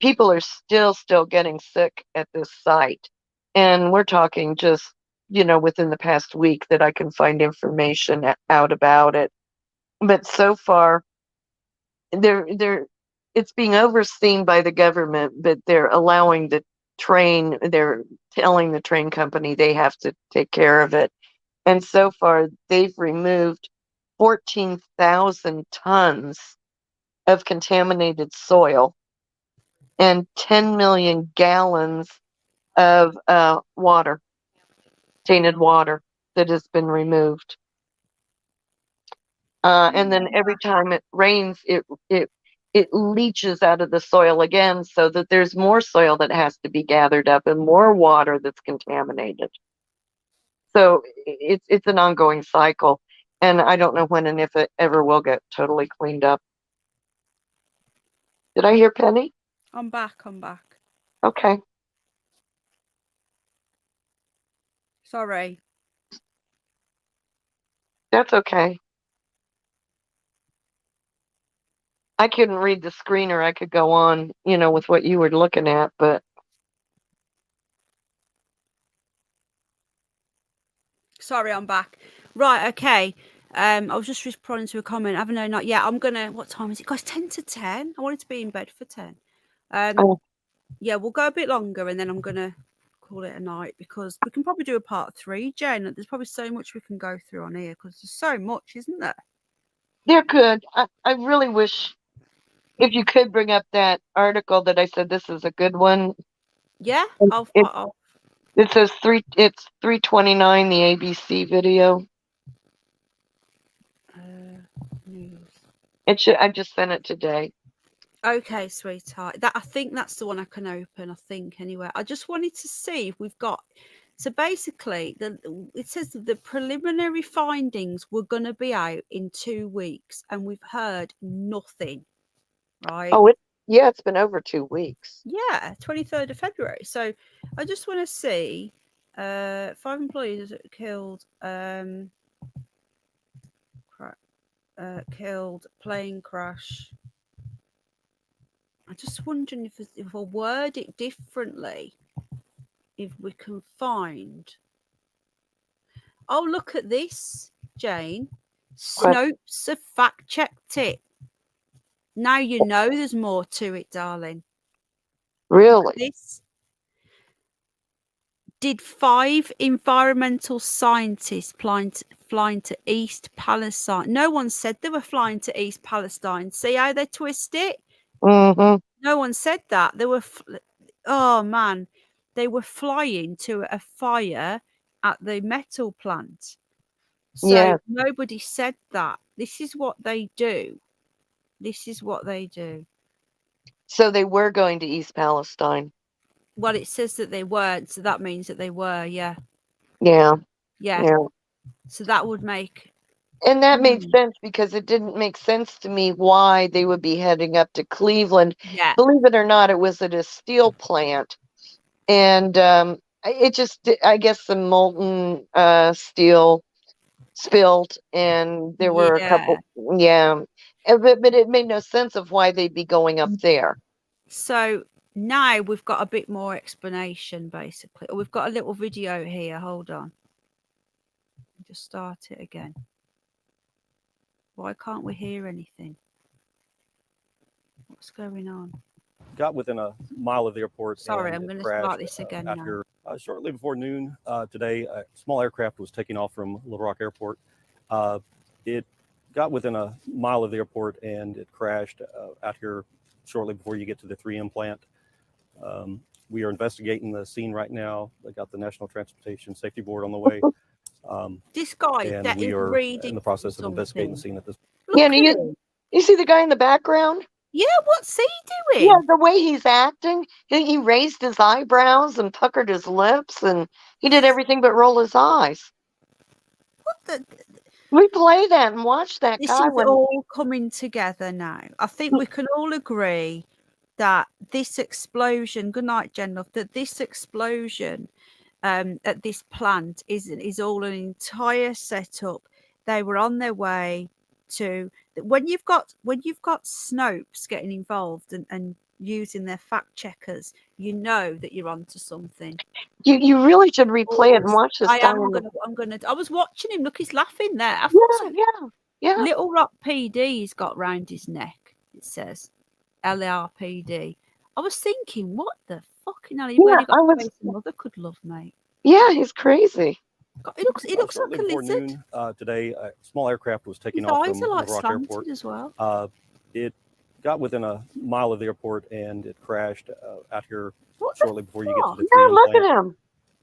[SPEAKER 2] people are still getting sick at this site. And we're talking just, within the past week that I can find information out about it. But so far, it's being overseen by the government, but they're allowing they're telling the train company they have to take care of it. And so far, they've removed 14,000 tons of contaminated soil and 10 million gallons of water, tainted water that has been removed. And then every time it rains, it leaches out of the soil again, so that there's more soil that has to be gathered up and more water that's contaminated. So it's an ongoing cycle, and I don't know when and if it ever will get totally cleaned up. Did I hear Penny?
[SPEAKER 1] I'm back.
[SPEAKER 2] Okay.
[SPEAKER 1] Sorry.
[SPEAKER 2] That's okay. I couldn't read the screen, or I could go on, with what you were looking at, but
[SPEAKER 1] Sorry, I'm back. Right, okay. I was just responding to a comment. I haven't known, not yet. I'm gonna. What time is it, guys? 10 to 10. I wanted to be in bed for 10.
[SPEAKER 2] Oh.
[SPEAKER 1] Yeah, we'll go a bit longer, and then I'm gonna call it a night, because we can probably do a part 3, Jane. There's probably so much we can go through on here, because there's so much, isn't there?
[SPEAKER 2] They're good. I really wish if you could bring up that article that I said this is a good one.
[SPEAKER 1] Yeah,
[SPEAKER 2] It says it's 329, the ABC video.
[SPEAKER 1] news.
[SPEAKER 2] I just sent it today.
[SPEAKER 1] Okay, sweetheart. I think that's the one I can open. I think anyway. I just wanted to see if we've got. So basically, it says that the preliminary findings were going to be out in 2 weeks, and we've heard nothing. Right?
[SPEAKER 2] Oh, it's been over 2 weeks.
[SPEAKER 1] Yeah, 23rd of February. So I just want to see 5 employees killed. Killed plane crash. I'm just wondering if I word it differently, if we can find. Oh, look at this, Jane. Snopes have fact checked it. Now you know there's more to it, darling.
[SPEAKER 2] Really?
[SPEAKER 1] This did 5 environmental scientists flying to East Palestine. No one said they were flying to East Palestine. See how they twist it?
[SPEAKER 2] Mm-hmm.
[SPEAKER 1] No one said that. They were, oh man, they were flying to a fire at the metal plant. So
[SPEAKER 2] Yeah.
[SPEAKER 1] nobody said that. This is what they do. This is what they do.
[SPEAKER 2] So they were going to East Palestine.
[SPEAKER 1] Well, it says that they weren't, so that means that they were, yeah.
[SPEAKER 2] Yeah.
[SPEAKER 1] Yeah.
[SPEAKER 2] Yeah.
[SPEAKER 1] So that would make.
[SPEAKER 2] And that made sense, because it didn't make sense to me why they would be heading up to Cleveland.
[SPEAKER 1] Yeah.
[SPEAKER 2] Believe it or not, it was at a steel plant. And I guess some molten steel spilled, and there were a couple. Yeah. But it made no sense of why they'd be going up there.
[SPEAKER 1] So now we've got a bit more explanation, basically. We've got a little video here. Hold on. Just start it again. Why can't we hear anything? What's going on?
[SPEAKER 8] Got within a mile of the airport.
[SPEAKER 1] Sorry, I'm going to start this again now.
[SPEAKER 8] Shortly before noon today, a small aircraft was taking off from Little Rock Airport. It got within a mile of the airport, and it crashed out here shortly before you get to the 3M plant. We are investigating the scene right now. They got the National Transportation Safety Board on the way.
[SPEAKER 1] This guy,
[SPEAKER 8] and
[SPEAKER 1] that
[SPEAKER 8] we
[SPEAKER 1] is
[SPEAKER 8] are
[SPEAKER 1] reading
[SPEAKER 8] in the process of
[SPEAKER 1] something.
[SPEAKER 8] investigating the scene at this
[SPEAKER 1] point.
[SPEAKER 2] Yeah, you see the guy in the background?
[SPEAKER 1] Yeah, what's he doing?
[SPEAKER 2] Yeah, the way he's acting, he raised his eyebrows and puckered his lips, and he did everything but roll his eyes.
[SPEAKER 1] What the?
[SPEAKER 2] We play that and watch that
[SPEAKER 1] This
[SPEAKER 2] guy
[SPEAKER 1] is
[SPEAKER 2] when.
[SPEAKER 1] all coming together now. I think we can all agree that this explosion, good night, General, that this explosion at this plant is all an entire setup. They were on their way to when you've got Snopes getting involved and using their fact checkers, you know that you're onto something.
[SPEAKER 2] You really should replay it and
[SPEAKER 1] Always.
[SPEAKER 2] watch this
[SPEAKER 1] I
[SPEAKER 2] guy.
[SPEAKER 1] am gonna. I was watching him. Look, he's laughing there. I thought
[SPEAKER 2] Yeah,
[SPEAKER 1] something.
[SPEAKER 2] yeah.
[SPEAKER 1] Little Rock PD's got round his neck. It says LRPD. I was thinking, what the fucking hell? You've
[SPEAKER 2] Yeah,
[SPEAKER 1] only got
[SPEAKER 2] I
[SPEAKER 1] a
[SPEAKER 2] was.
[SPEAKER 1] face a mother could love, mate.
[SPEAKER 2] Yeah, he's crazy.
[SPEAKER 1] God, he looks
[SPEAKER 8] Shortly
[SPEAKER 1] like a
[SPEAKER 8] before
[SPEAKER 1] lizard.
[SPEAKER 8] noon today, a small aircraft was taking
[SPEAKER 1] His
[SPEAKER 8] off
[SPEAKER 1] eyes
[SPEAKER 8] from
[SPEAKER 1] are like
[SPEAKER 8] Little Rock
[SPEAKER 1] slanted
[SPEAKER 8] Airport.
[SPEAKER 1] as well.
[SPEAKER 8] It got within a mile of the airport and it crashed out here
[SPEAKER 1] What
[SPEAKER 8] shortly
[SPEAKER 1] the
[SPEAKER 8] before you get to
[SPEAKER 1] fuck?
[SPEAKER 8] the
[SPEAKER 2] Yeah,
[SPEAKER 8] 3M
[SPEAKER 2] look
[SPEAKER 8] plant.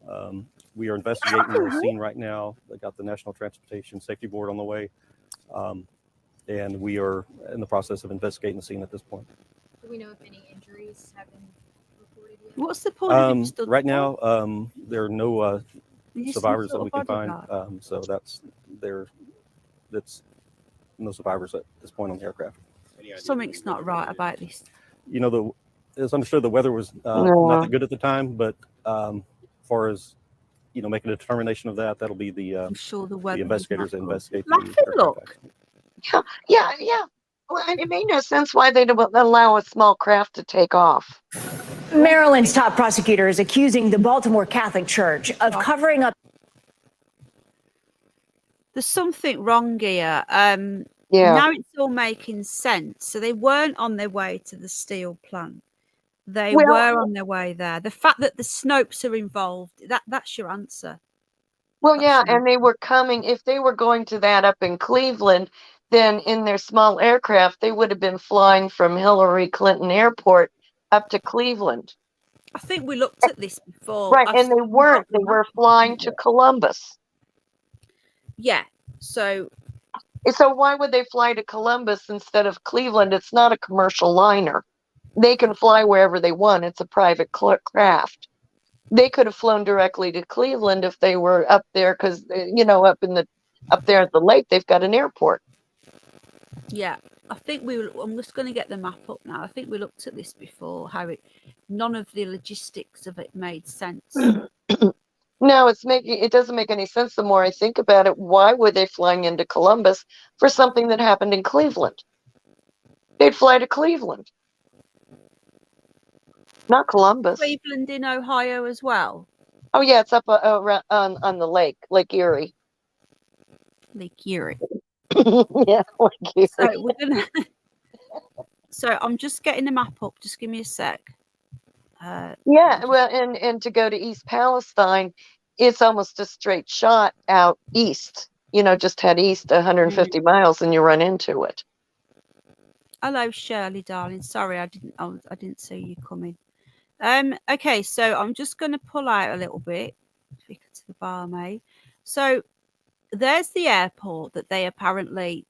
[SPEAKER 2] at him.
[SPEAKER 8] We are investigating the scene right now. They got the National Transportation Safety Board on the way. And we are in the process of investigating the scene at this point.
[SPEAKER 9] Do we know if any injuries have been reported yet?
[SPEAKER 1] What's the point of him stood
[SPEAKER 8] Right
[SPEAKER 1] there?
[SPEAKER 8] now, there are no
[SPEAKER 1] Is he some
[SPEAKER 8] survivors that
[SPEAKER 1] sort
[SPEAKER 8] we
[SPEAKER 1] of
[SPEAKER 8] can find.
[SPEAKER 1] bodyguard?
[SPEAKER 8] So that's no survivors at this point on the aircraft.
[SPEAKER 1] Something's not right about this.
[SPEAKER 8] You know, as understood, the weather was
[SPEAKER 2] No.
[SPEAKER 8] not that good at the time, but as far as making a determination of that, that'll be the
[SPEAKER 1] I'm sure the weather.
[SPEAKER 8] investigators that investigate the
[SPEAKER 1] Laughing
[SPEAKER 8] aircraft
[SPEAKER 1] look.
[SPEAKER 8] accident.
[SPEAKER 2] Yeah. Well, it made no sense why they'd allow a small craft to take off.
[SPEAKER 10] Maryland's top prosecutor is accusing the Baltimore Catholic Church of covering up.
[SPEAKER 1] There's something wrong here.
[SPEAKER 2] Yeah.
[SPEAKER 1] Now it's all making sense. So they weren't on their way to the steel plant. They
[SPEAKER 2] Well-
[SPEAKER 1] were on their way there. The fact that the Snopes are involved, that's your answer.
[SPEAKER 2] Well, yeah,
[SPEAKER 1] Actually.
[SPEAKER 2] and they were coming. If they were going to that up in Cleveland, then in their small aircraft, they would have been flying from Hillary Clinton Airport up to Cleveland.
[SPEAKER 1] I think we looked at this before.
[SPEAKER 2] Right,
[SPEAKER 1] I've
[SPEAKER 2] and they
[SPEAKER 1] seen-
[SPEAKER 2] weren't. They were flying to Columbus.
[SPEAKER 1] Yeah. So
[SPEAKER 2] So why would they fly to Columbus instead of Cleveland? It's not a commercial liner. They can fly wherever they want. It's a private craft. They could have flown directly to Cleveland if they were up there, because up there at the lake, they've got an airport.
[SPEAKER 1] yeah, I think I'm just going to get the map up now. I think we looked at this before. None of the logistics of it made sense.
[SPEAKER 2] No, it doesn't make any sense the more I think about it. Why were they flying into Columbus for something that happened in Cleveland? They'd fly to Cleveland, not Columbus.
[SPEAKER 1] Cleveland in Ohio as well.
[SPEAKER 2] Oh yeah, it's up around on the Lake Erie.
[SPEAKER 1] Lake Erie.
[SPEAKER 2] Yeah, Lake Erie.
[SPEAKER 1] So we're gonna. So I'm just getting the map up. Just give me a sec.
[SPEAKER 2] Yeah, well, and to go to East Palestine, it's almost a straight shot out east. Just head east 150 miles and you run into it.
[SPEAKER 1] Hello, Shirley, darling. Sorry, I didn't see you coming. Okay, so I'm just going to pull out a little bit. To the barmaid. So there's the airport that they apparently.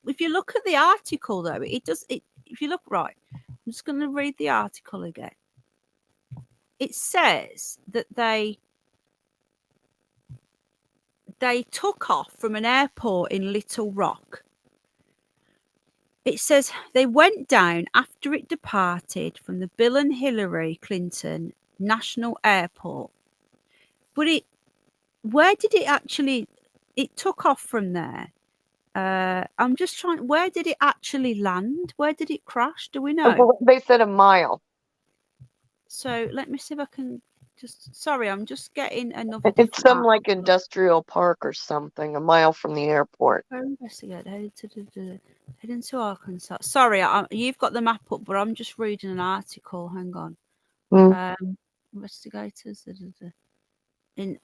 [SPEAKER 1] If you look at the article, though, if you look right, I'm just going to read the article again. It says that they took off from an airport in Little Rock. It says they went down after it departed from the Bill and Hillary Clinton National Airport. But where did it actually? It took off from there. I'm just trying. Where did it actually land? Where did it crash? Do we know?
[SPEAKER 2] They said a mile.
[SPEAKER 1] So let me see if I can just. Sorry, I'm just getting another.
[SPEAKER 2] It's some like industrial park or something, a mile from the airport.
[SPEAKER 1] Investigate. Head into Arkansas. Sorry, you've got the map up, but I'm just reading an article. Hang on. Investigators. In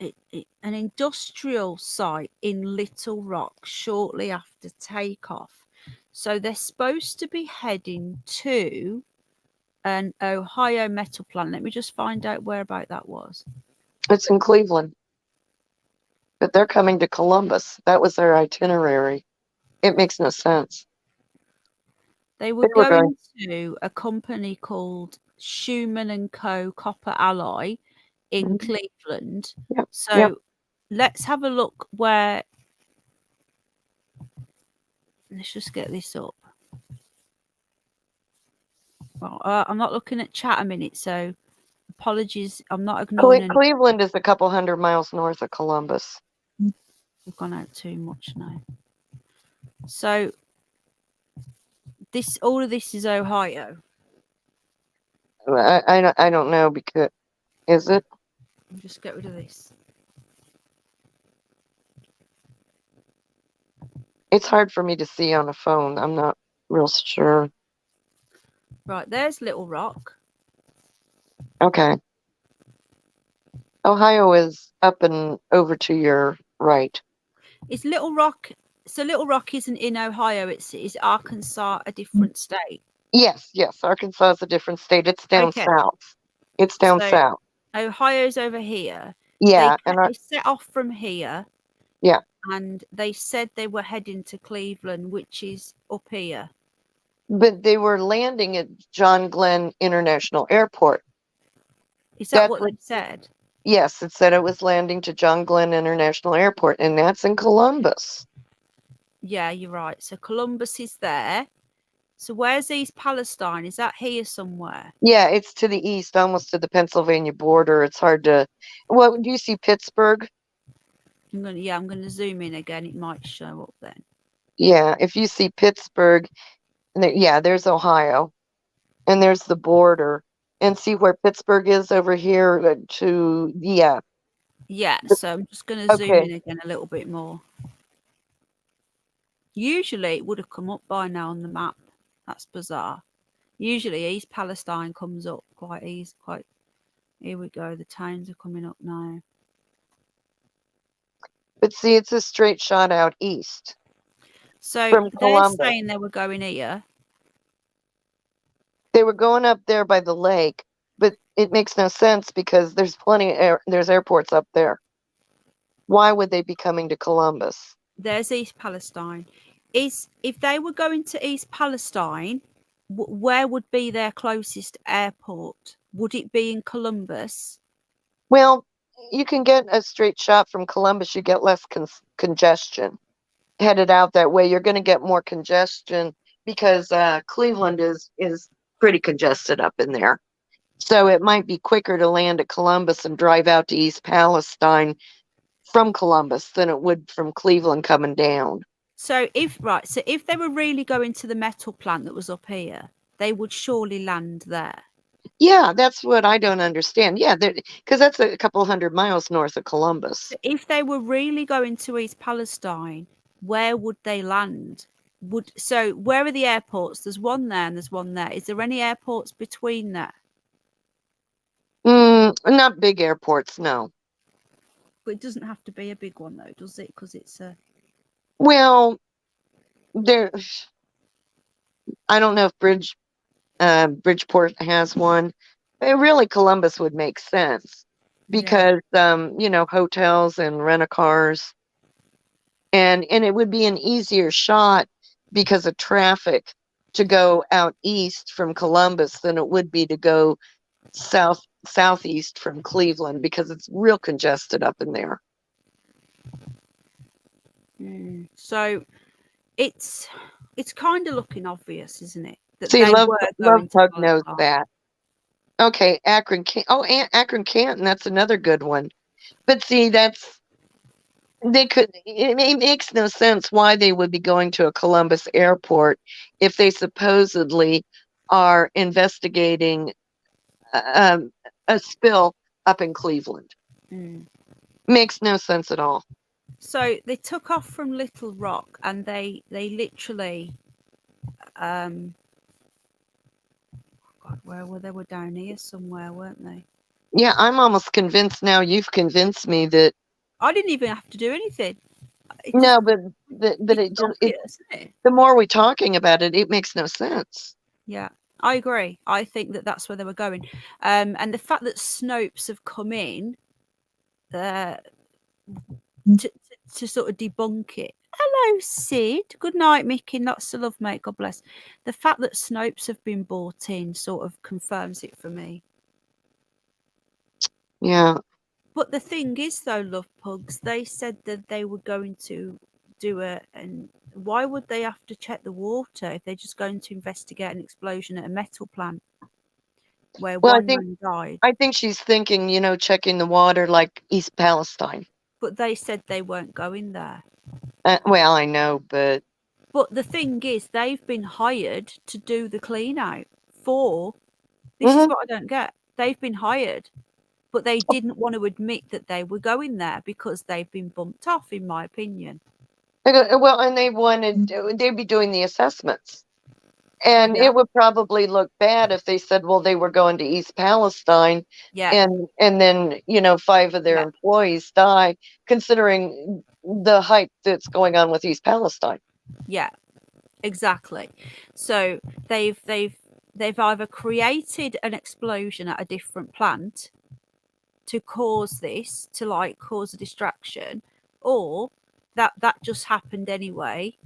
[SPEAKER 1] an industrial site in Little Rock shortly after takeoff. So they're supposed to be heading to an Ohio metal plant. Let me just find out where about that was.
[SPEAKER 2] It's in Cleveland. But they're coming to Columbus. That was their itinerary. It makes no sense.
[SPEAKER 1] They were going to a company called Schumann and Co. Copper Alloy in Cleveland.
[SPEAKER 2] Yep.
[SPEAKER 1] So let's have a look where. Let's just get this up. Well, I'm not looking at chat a minute, so apologies. I'm not ignoring.
[SPEAKER 2] Cleveland is a couple hundred miles north of Columbus.
[SPEAKER 1] We've gone out too much now. So all of this is Ohio.
[SPEAKER 2] I don't know because is it?
[SPEAKER 1] Just get rid of this.
[SPEAKER 2] It's hard for me to see on a phone. I'm not real sure.
[SPEAKER 1] Right, there's Little Rock.
[SPEAKER 2] Okay. Ohio is up and over to your right.
[SPEAKER 1] Is Little Rock? So Little Rock isn't in Ohio. Is Arkansas a different state?
[SPEAKER 2] Yes, yes. Arkansas is a different state. It's down
[SPEAKER 1] Okay.
[SPEAKER 2] south. It's down
[SPEAKER 1] So
[SPEAKER 2] south.
[SPEAKER 1] Ohio's over here.
[SPEAKER 2] Yeah,
[SPEAKER 1] They set off from here.
[SPEAKER 2] Yeah.
[SPEAKER 1] And they said they were heading to Cleveland, which is up here.
[SPEAKER 2] But they were landing at John Glenn International Airport.
[SPEAKER 1] Is that what they said?
[SPEAKER 2] Yes, it said it was landing to John Glenn International Airport, and that's in Columbus.
[SPEAKER 1] Yeah, you're right. So Columbus is there. So where's East Palestine? Is that here somewhere?
[SPEAKER 2] Yeah, it's to the east, almost to the Pennsylvania border. It's hard to. Well, do you see Pittsburgh?
[SPEAKER 1] I'm gonna zoom in again. It might show up then.
[SPEAKER 2] Yeah, if you see Pittsburgh, yeah, there's Ohio, and there's the border, and see where Pittsburgh is over here yeah.
[SPEAKER 1] Yeah, so I'm just gonna zoom
[SPEAKER 2] Okay.
[SPEAKER 1] in again a little bit more. Usually it would have come up by now on the map. That's bizarre. Usually East Palestine comes up quite easy. Here we go. The towns are coming up now.
[SPEAKER 2] But see, it's a straight shot out east.
[SPEAKER 1] So
[SPEAKER 2] From
[SPEAKER 1] they're
[SPEAKER 2] Columbus.
[SPEAKER 1] saying they were going here.
[SPEAKER 2] They were going up there by the lake, but it makes no sense because there's there's airports up there. Why would they be coming to Columbus?
[SPEAKER 1] There's East Palestine. If they were going to East Palestine, where would be their closest airport? Would it be in Columbus?
[SPEAKER 2] Well, you can get a straight shot from Columbus. You get less congestion. Headed out that way, you're going to get more congestion because Cleveland is pretty congested up in there. So it might be quicker to land at Columbus and drive out to East Palestine from Columbus than it would from Cleveland coming down.
[SPEAKER 1] So if they were really going to the metal plant that was up here, they would surely land there.
[SPEAKER 2] Yeah, that's what I don't understand. Yeah, because that's a couple hundred miles north of Columbus.
[SPEAKER 1] So if they were really going to East Palestine, where would they land? So where are the airports? There's one there and there's one there. Is there any airports between there?
[SPEAKER 2] Not big airports, no.
[SPEAKER 1] But it doesn't have to be a big one though, does it? Because it's a.
[SPEAKER 2] Well, I don't know if Bridgeport has one. Really, Columbus would make sense because hotels and rent-a-cars, and it would be an easier shot because of traffic to go out east from Columbus than it would be to go southeast from Cleveland because it's real congested up in there.
[SPEAKER 1] So it's kind of looking obvious, isn't it? That
[SPEAKER 2] See, Love Pug knows
[SPEAKER 1] Palestine.
[SPEAKER 2] that. Okay, Akron Canton, that's another good one. But see, it makes no sense why they would be going to a Columbus airport if they supposedly are investigating a spill up in Cleveland. Makes no sense at all.
[SPEAKER 1] So they took off from Little Rock and they literally where were they? Were down here somewhere, weren't they?
[SPEAKER 2] Yeah, I'm almost convinced now. You've convinced me that
[SPEAKER 1] I didn't even have to do anything.
[SPEAKER 2] The more we're talking about it, it makes no sense.
[SPEAKER 1] Yeah, I agree. I think that's where they were going, and the fact that Snopes have come in to sort of debunk it. Hello, Sid. Good night, Mickey. Lots of love, mate. God bless. The fact that Snopes have been bought in sort of confirms it for me.
[SPEAKER 2] Yeah.
[SPEAKER 1] But the thing is, though, Love Pugs, they said that they were going to do it, and why would they have to check the water if they're just going to investigate an explosion at a metal plant where one man died?
[SPEAKER 2] I think she's thinking, checking the water like East Palestine.
[SPEAKER 1] But they said they weren't going there.
[SPEAKER 2] Well, I know, but
[SPEAKER 1] the thing is, they've been hired to do the clean out for This is
[SPEAKER 2] Mhm.
[SPEAKER 1] what I don't get. They've been hired, but they didn't want to admit that they were going there because they've been bumped off, in my opinion.
[SPEAKER 2] Well, and they'd be doing the assessments. And
[SPEAKER 1] Yeah.
[SPEAKER 2] it would probably look bad if they said, well, they were going to East Palestine
[SPEAKER 1] Yeah.
[SPEAKER 2] and then, 5 of their
[SPEAKER 1] Yeah.
[SPEAKER 2] employees die, considering the hype that's going on with East Palestine.
[SPEAKER 1] Yeah. Exactly. So they've either created an explosion at a different plant to cause this, to like cause a distraction, or that just happened anyway,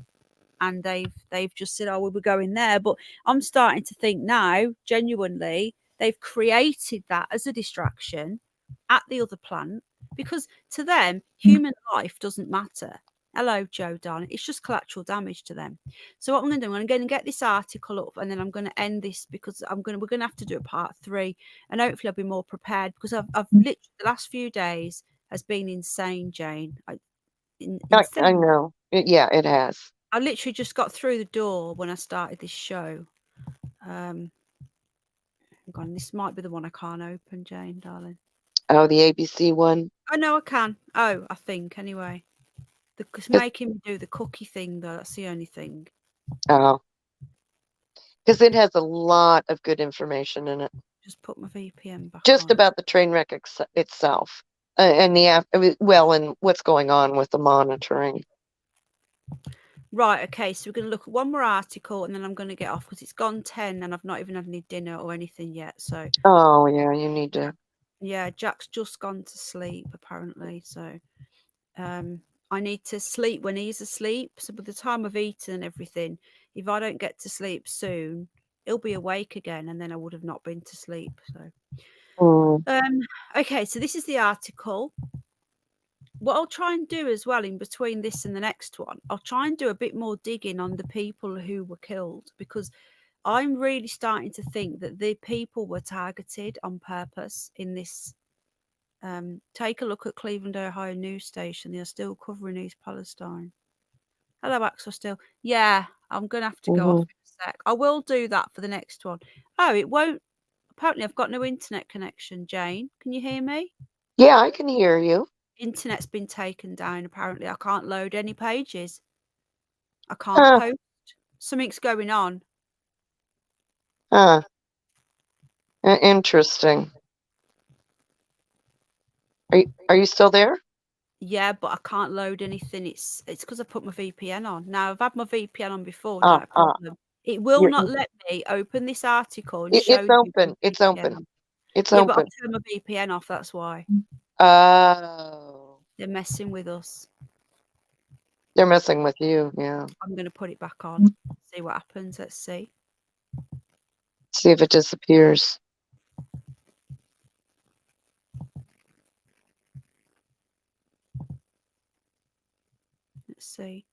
[SPEAKER 1] and they've just said, oh, we were going there. But I'm starting to think now, genuinely, they've created that as a distraction at the other plant, because to them human life doesn't matter. Hello, Joe, darling. It's just collateral damage to them. So what I'm going to do, I'm going to get this article up, and then I'm going to end this because we're going to have to do a part 3, and hopefully I'll be more prepared, because I've literally, the last few days has been insane, Jayne.
[SPEAKER 2] I
[SPEAKER 1] Insane.
[SPEAKER 2] know. Yeah, it has.
[SPEAKER 1] I literally just got through the door when I started this show. Hang on, this might be the one I can't open, Jayne, darling.
[SPEAKER 2] Oh, the ABC one.
[SPEAKER 1] Oh no, I can. Oh, I think anyway. It's
[SPEAKER 2] 'Cause-
[SPEAKER 1] making me do the cookie thing though. That's the only thing.
[SPEAKER 2] Oh, because it has a lot of good information in it,
[SPEAKER 1] Just put my VPN back
[SPEAKER 2] just
[SPEAKER 1] on.
[SPEAKER 2] about the train wreck itself, and and what's going on with the monitoring.
[SPEAKER 1] Right, okay, so we're going to look at one more article and then I'm going to get off because it's gone 10 and I've not even had any dinner or anything yet. So,
[SPEAKER 2] Oh, yeah, you need to.
[SPEAKER 1] yeah, Jack's just gone to sleep apparently. So, I need to sleep when he's asleep. So, by the time I've eaten and everything, if I don't get to sleep soon, he'll be awake again and then I would have not been to sleep. So,
[SPEAKER 2] Mm.
[SPEAKER 1] okay, so this is the article. What I'll try and do as well in between this and the next one, I'll try and do a bit more digging on the people who were killed, because I'm really starting to think that the people were targeted on purpose in this. Take a look at Cleveland, Ohio news station. They are still covering East Palestine. Hello, Axel. Still, yeah. I'm gonna have to go off in a sec. I will do that for the next one. Oh, it won't. Apparently, I've got no internet connection. Jayne, can you hear me?
[SPEAKER 2] Yeah, I can hear you.
[SPEAKER 1] Internet's been taken down. Apparently, I can't load any pages. I can't
[SPEAKER 2] Huh,
[SPEAKER 1] post. Something's going on.
[SPEAKER 2] huh. Interesting. Are you still there?
[SPEAKER 1] Yeah, but I can't load anything. It's because I put my VPN on. Now I've had my VPN on before,
[SPEAKER 2] Ah,
[SPEAKER 1] not a
[SPEAKER 2] ah.
[SPEAKER 1] problem. It will
[SPEAKER 2] You're,
[SPEAKER 1] not let me open this article and show
[SPEAKER 2] it's
[SPEAKER 1] you my
[SPEAKER 2] open. It's
[SPEAKER 1] VPN
[SPEAKER 2] open.
[SPEAKER 1] on.
[SPEAKER 2] It's
[SPEAKER 1] Yeah, but I've
[SPEAKER 2] open.
[SPEAKER 1] turned my VPN off. That's why
[SPEAKER 2] Oh,
[SPEAKER 1] they're messing with us.
[SPEAKER 2] they're messing with you. Yeah.
[SPEAKER 1] I'm going to put it back on. See what happens. Let's see.
[SPEAKER 2] See if it disappears.
[SPEAKER 1] Let's see.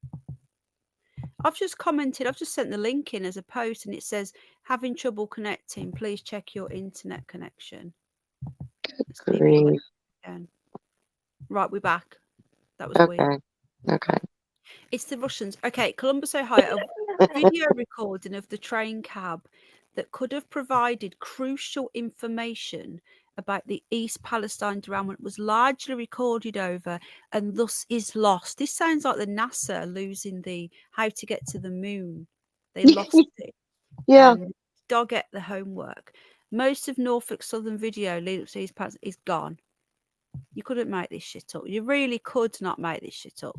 [SPEAKER 1] I've just commented. I've just sent the link in as a post, and it says having trouble connecting. Please check your internet connection. Let's see if it
[SPEAKER 2] Grief.
[SPEAKER 1] lets again. Right, we're back. That was weird.
[SPEAKER 2] Okay. Okay.
[SPEAKER 1] It's the Russians. Okay, Columbus, Ohio. A video recording of the train cab that could have provided crucial information about the East Palestine derailment was largely recorded over and thus is lost. This sounds like the NASA losing the how to get to the moon. They lost it.
[SPEAKER 2] Yeah.
[SPEAKER 1] Dog get the homework. Most of Norfolk Southern video leading up to East Palestine is gone. You couldn't make this shit up. You really could not make this shit up.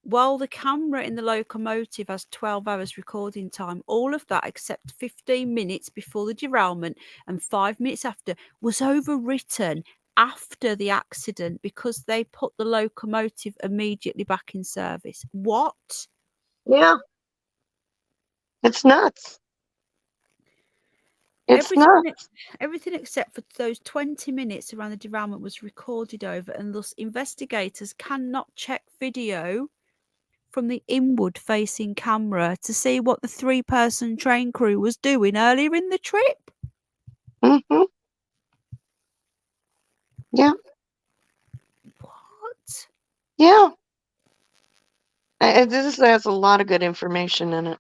[SPEAKER 1] While the camera in the locomotive has 12 hours recording time, all of that except 15 minutes before the derailment and 5 minutes after was overwritten after the accident because they put the locomotive immediately back in service. What?
[SPEAKER 2] Yeah. It's nuts. It's nuts.
[SPEAKER 1] Everything except for those 20 minutes around the derailment was recorded over, and thus investigators cannot check video from the inward-facing camera to see what the 3-person train crew was doing earlier in the trip.
[SPEAKER 2] Mm-hmm. Yeah.
[SPEAKER 1] What?
[SPEAKER 2] Yeah. This has a lot of good information in it.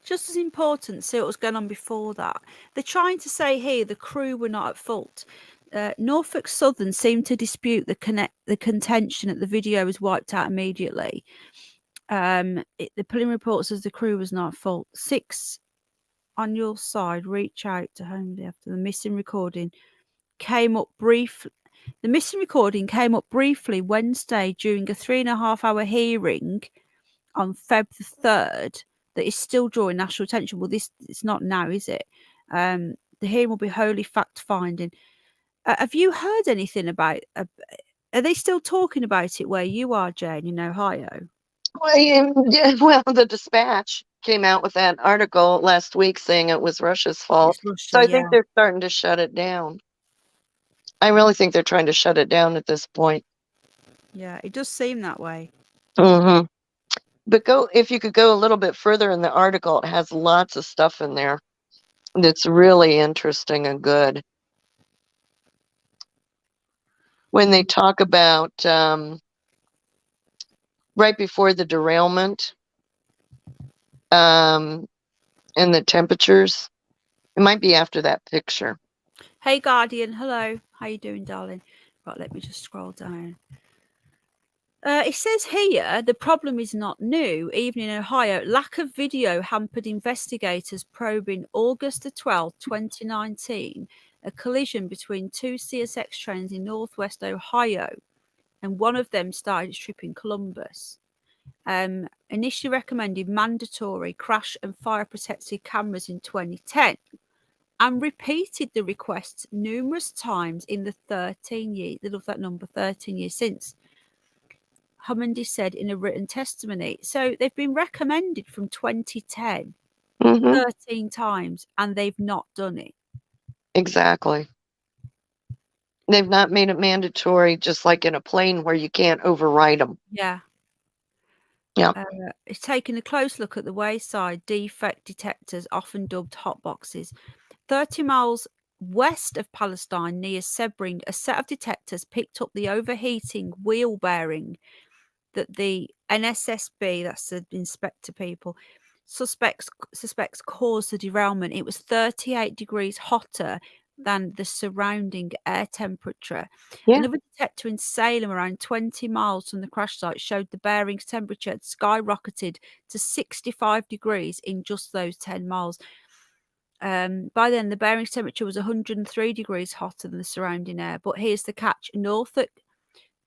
[SPEAKER 1] just as important, see what was going on before that. They're trying to say here the crew were not at fault. Norfolk Southern seemed to dispute the contention that the video was wiped out immediately. The preliminary report says the crew was not at fault. 6 on your side, reach out to home after the missing recording came up briefly. The missing recording came up briefly Wednesday during a 3.5-hour hearing on Feb the 3rd that is still drawing national attention. Well, it's not now, is it? The hearing will be wholly fact-finding. Have you heard anything about? Are they still talking about it where you are, Jayne, in Ohio?
[SPEAKER 2] Well, the Dispatch came out with that article last week saying it was Russia's fault.
[SPEAKER 1] It's Russia,
[SPEAKER 2] So I
[SPEAKER 1] yeah.
[SPEAKER 2] think they're starting to shut it down. I really think they're trying to shut it down at this point.
[SPEAKER 1] Yeah, it does seem that way.
[SPEAKER 2] Mm-hmm. But if you could go a little bit further in the article, it has lots of stuff in there that's really interesting and good. When they talk about right before the derailment and the temperatures, it might be after that picture.
[SPEAKER 1] Hey, Guardian. Hello. How you doing, darling? Right, let me just scroll down. It says here the problem is not new. Even in Ohio, lack of video hampered investigators probing August the 12th, 2019, a collision between 2 CSX trains in northwest Ohio, and one of them started its trip in Columbus. Initially recommended mandatory crash and fire protected cameras in 2010 and repeated the request numerous times in the 13 years. They love that number, 13 years since. Hummundy said in a written testimony. So they've been recommended from 2010 13 times and they've not done it.
[SPEAKER 2] Exactly. They've not made it mandatory, just like in a plane where you can't override them.
[SPEAKER 1] Yeah.
[SPEAKER 2] Yeah.
[SPEAKER 1] It's taken a close look at the wayside defect detectors, often dubbed hot boxes. 30 miles west of Palestine, near Sebring, a set of detectors picked up the overheating wheel bearing that the NSSB, that's the inspector people, suspects caused the derailment. It was 38 degrees hotter than the surrounding air temperature.
[SPEAKER 2] Yeah.
[SPEAKER 1] Another detector in Salem, around 20 miles from the crash site, showed the bearing's temperature had skyrocketed to 65 degrees in just those 10 miles. By then, the bearing's temperature was 103 degrees hotter than the surrounding air. But here's the catch: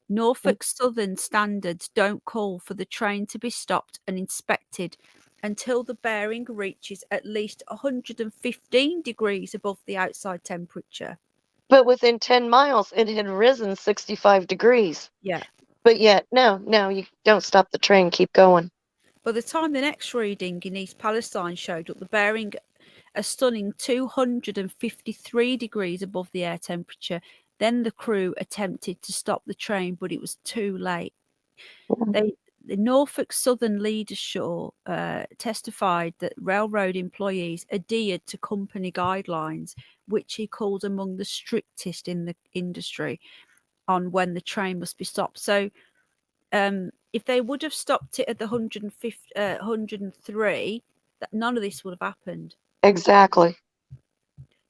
[SPEAKER 1] Norfolk Southern standards don't call for the train to be stopped and inspected until the bearing reaches at least 115 degrees above the outside temperature.
[SPEAKER 2] But within 10 miles, it had risen 65 degrees.
[SPEAKER 1] Yeah.
[SPEAKER 2] But yet, no, you don't stop the train, keep going.
[SPEAKER 1] By the time the next reading in East Palestine showed up, the bearing a stunning 253 degrees above the air temperature. Then the crew attempted to stop the train, but it was too late. The Norfolk Southern leadership testified that railroad employees adhered to company guidelines, which he called among the strictest in the industry, on when the train must be stopped. So if they would have stopped it at the 103, that none of this would have happened.
[SPEAKER 2] Exactly.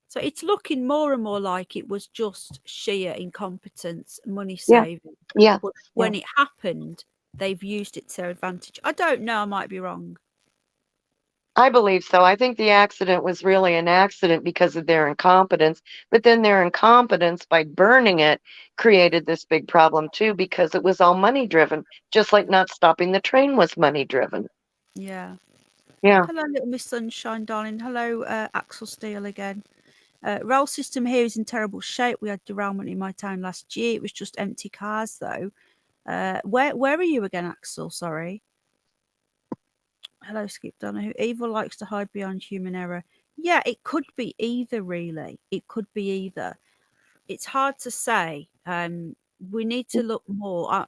[SPEAKER 1] So it's looking more and more like it was just sheer incompetence, money saving.
[SPEAKER 2] Yeah.
[SPEAKER 1] But when it happened, they've used it to their advantage. I don't know. I might be wrong.
[SPEAKER 2] I believe so. I think the accident was really an accident because of their incompetence. But then their incompetence by burning it created this big problem too, because it was all money driven, just like not stopping the train was money driven.
[SPEAKER 1] Yeah.
[SPEAKER 2] Yeah.
[SPEAKER 1] Hello, little Miss Sunshine, darling. Hello, Axel Steele again. Rail system here is in terrible shape. We had derailment in my town last year. It was just empty cars, though. Where are you again, Axel? Sorry. Hello, Skip Donahue. Evil likes to hide behind human error. Yeah, it could be either, really. It could be either. It's hard to say. We need to look more.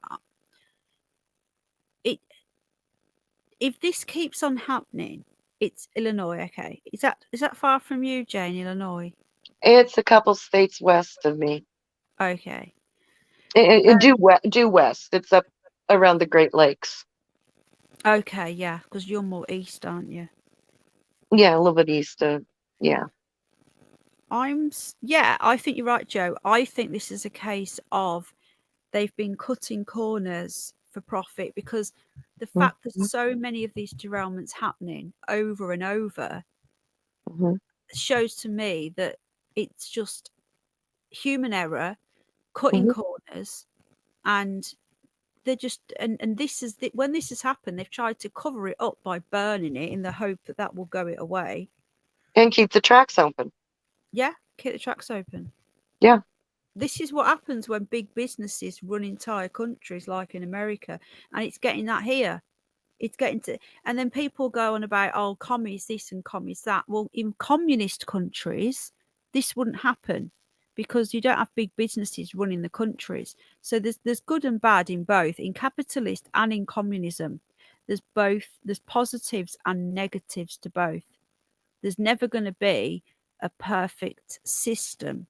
[SPEAKER 1] If this keeps on happening, it's Illinois. Okay, is that far from you, Jayne? Illinois.
[SPEAKER 2] It's a couple states west of me.
[SPEAKER 1] Okay.
[SPEAKER 2] Due west. It's up around the Great Lakes.
[SPEAKER 1] Okay, yeah, because you're more east, aren't you?
[SPEAKER 2] Yeah, a little bit east of, yeah.
[SPEAKER 1] Yeah, I think you're right, Joe. I think this is a case of they've been cutting corners for profit, because the fact that
[SPEAKER 2] Mhm.
[SPEAKER 1] so many of these derailments happening over and over
[SPEAKER 2] Mhm.
[SPEAKER 1] shows to me that it's just human error, cutting
[SPEAKER 2] Mhm.
[SPEAKER 1] corners, and they're just and this is when this has happened, they've tried to cover it up by burning it in the hope that that will go it away.
[SPEAKER 2] And keep the tracks open.
[SPEAKER 1] Yeah, keep the tracks open.
[SPEAKER 2] Yeah.
[SPEAKER 1] This is what happens when big businesses run entire countries, like in America, and it's getting that here. It's getting to, and then people go on about, oh, commies this and commies that. Well, in communist countries, this wouldn't happen because you don't have big businesses running the countries. So there's good and bad in both, in capitalist and in communism. There's positives and negatives to both. There's never going to be a perfect system.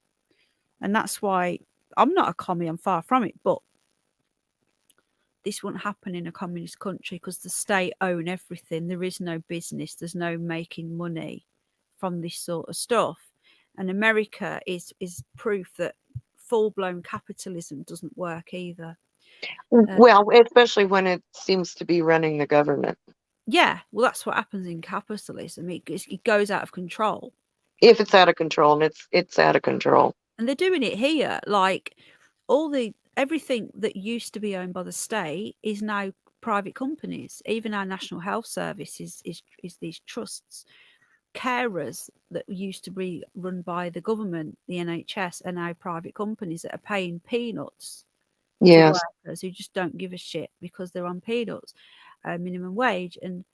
[SPEAKER 1] And that's why I'm not a commie, I'm far from it, but this wouldn't happen in a communist country because the state own everything. There is no business, there's no making money from this sort of stuff. And America is proof that full-blown capitalism doesn't work either.
[SPEAKER 2] Well, especially when it seems to be running the government.
[SPEAKER 1] Yeah, well, that's what happens in capitalism. It goes out of control.
[SPEAKER 2] If it's out of control, and it's out of control.
[SPEAKER 1] And they're doing it here. Like everything that used to be owned by the state is now private companies. Even our National Health Service is these trusts. Carers that used to be run by the government, the NHS, are now private companies that are paying peanuts to
[SPEAKER 2] Yes.
[SPEAKER 1] workers who just don't give a shit because they're on peanuts, minimum wage, and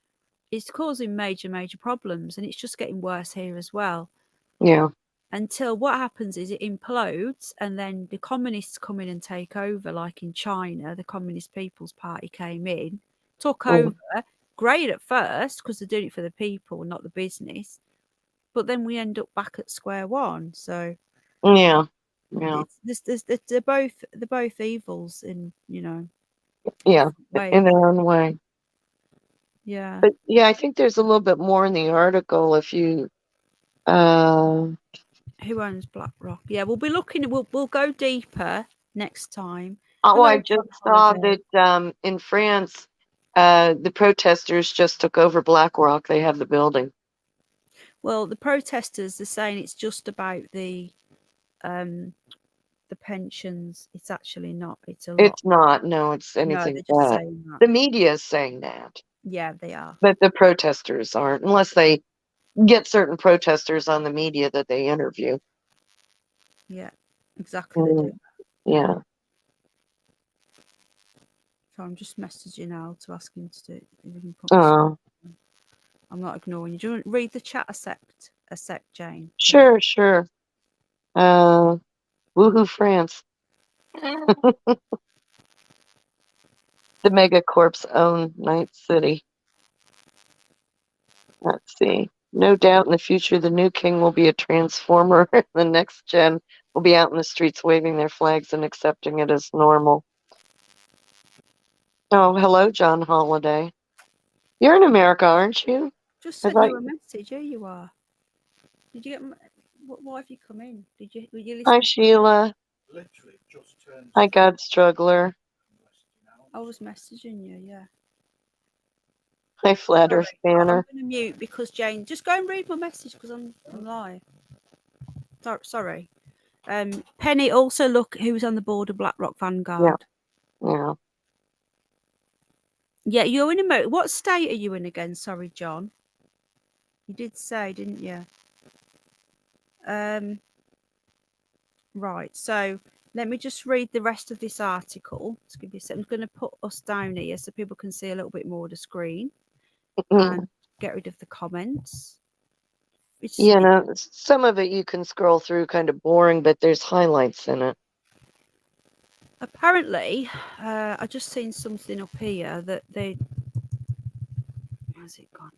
[SPEAKER 1] it's causing major problems, and it's just getting worse here as well.
[SPEAKER 2] Yeah.
[SPEAKER 1] Until what happens is it implodes, and then the communists come in and take over, like in China, the Communist People's Party came in, took over. Great at first because they're doing it for the people, not the business. But then we end up back at square one. So
[SPEAKER 2] Yeah.
[SPEAKER 1] they're both evils in
[SPEAKER 2] Yeah,
[SPEAKER 1] ways.
[SPEAKER 2] in their own way.
[SPEAKER 1] Yeah.
[SPEAKER 2] But yeah, I think there's a little bit more in the article if you
[SPEAKER 1] Who owns BlackRock? Yeah, we'll be looking. We'll go deeper next time.
[SPEAKER 2] oh, I
[SPEAKER 1] Hello,
[SPEAKER 2] just
[SPEAKER 1] John
[SPEAKER 2] saw
[SPEAKER 1] Holiday.
[SPEAKER 2] that in France the protesters just took over BlackRock. They have the building.
[SPEAKER 1] Well, the protesters are saying it's just about the pensions. It's actually not. It's a lot.
[SPEAKER 2] It's not. No, it's
[SPEAKER 1] No,
[SPEAKER 2] anything
[SPEAKER 1] they're just
[SPEAKER 2] but.
[SPEAKER 1] saying that.
[SPEAKER 2] The media is saying that,
[SPEAKER 1] Yeah, they are.
[SPEAKER 2] but the protesters aren't, unless they get certain protesters on the media that they interview.
[SPEAKER 1] Yeah, exactly. They do.
[SPEAKER 2] Yeah.
[SPEAKER 1] So I'm just messaging Al to ask him to do it. If he can put
[SPEAKER 2] Oh,
[SPEAKER 1] I'm not ignoring you. Do you want to read the chat a sec, Jayne?
[SPEAKER 2] sure. Woohoo, France. The megacorp's own Night City. Let's see. No doubt in the future, the new king will be a transformer. The next gen will be out in the streets waving their flags and accepting it as normal. Oh, hello, John Holiday. You're in America, aren't you?
[SPEAKER 1] Just
[SPEAKER 2] I
[SPEAKER 1] sent
[SPEAKER 2] thought,
[SPEAKER 1] you a message. Here you are. Did you get? Why have you come in? Were you
[SPEAKER 2] hi,
[SPEAKER 1] listening?
[SPEAKER 2] Sheila.
[SPEAKER 3] Literally just turned.
[SPEAKER 2] Hi, God Struggler.
[SPEAKER 1] I was messaging you. Yeah.
[SPEAKER 2] Hi, Flat Earth
[SPEAKER 1] I'm
[SPEAKER 2] Banner.
[SPEAKER 1] going to mute because Jayne. Just go and read my message because I'm live. Sorry. Penny, also look who's on the board of BlackRock Vanguard.
[SPEAKER 2] Yeah.
[SPEAKER 1] Yeah, you're in America. What state are you in again? Sorry, John. You did say, didn't you? Right. So let me just read the rest of this article. Let's give you a second. I'm going to put us down here so people can see a little bit more of the screen and get rid of the comments.
[SPEAKER 2] Some of it you can scroll through, kind of boring, but there's highlights in it.
[SPEAKER 1] Apparently, I just seen something up here that they. How's it gone?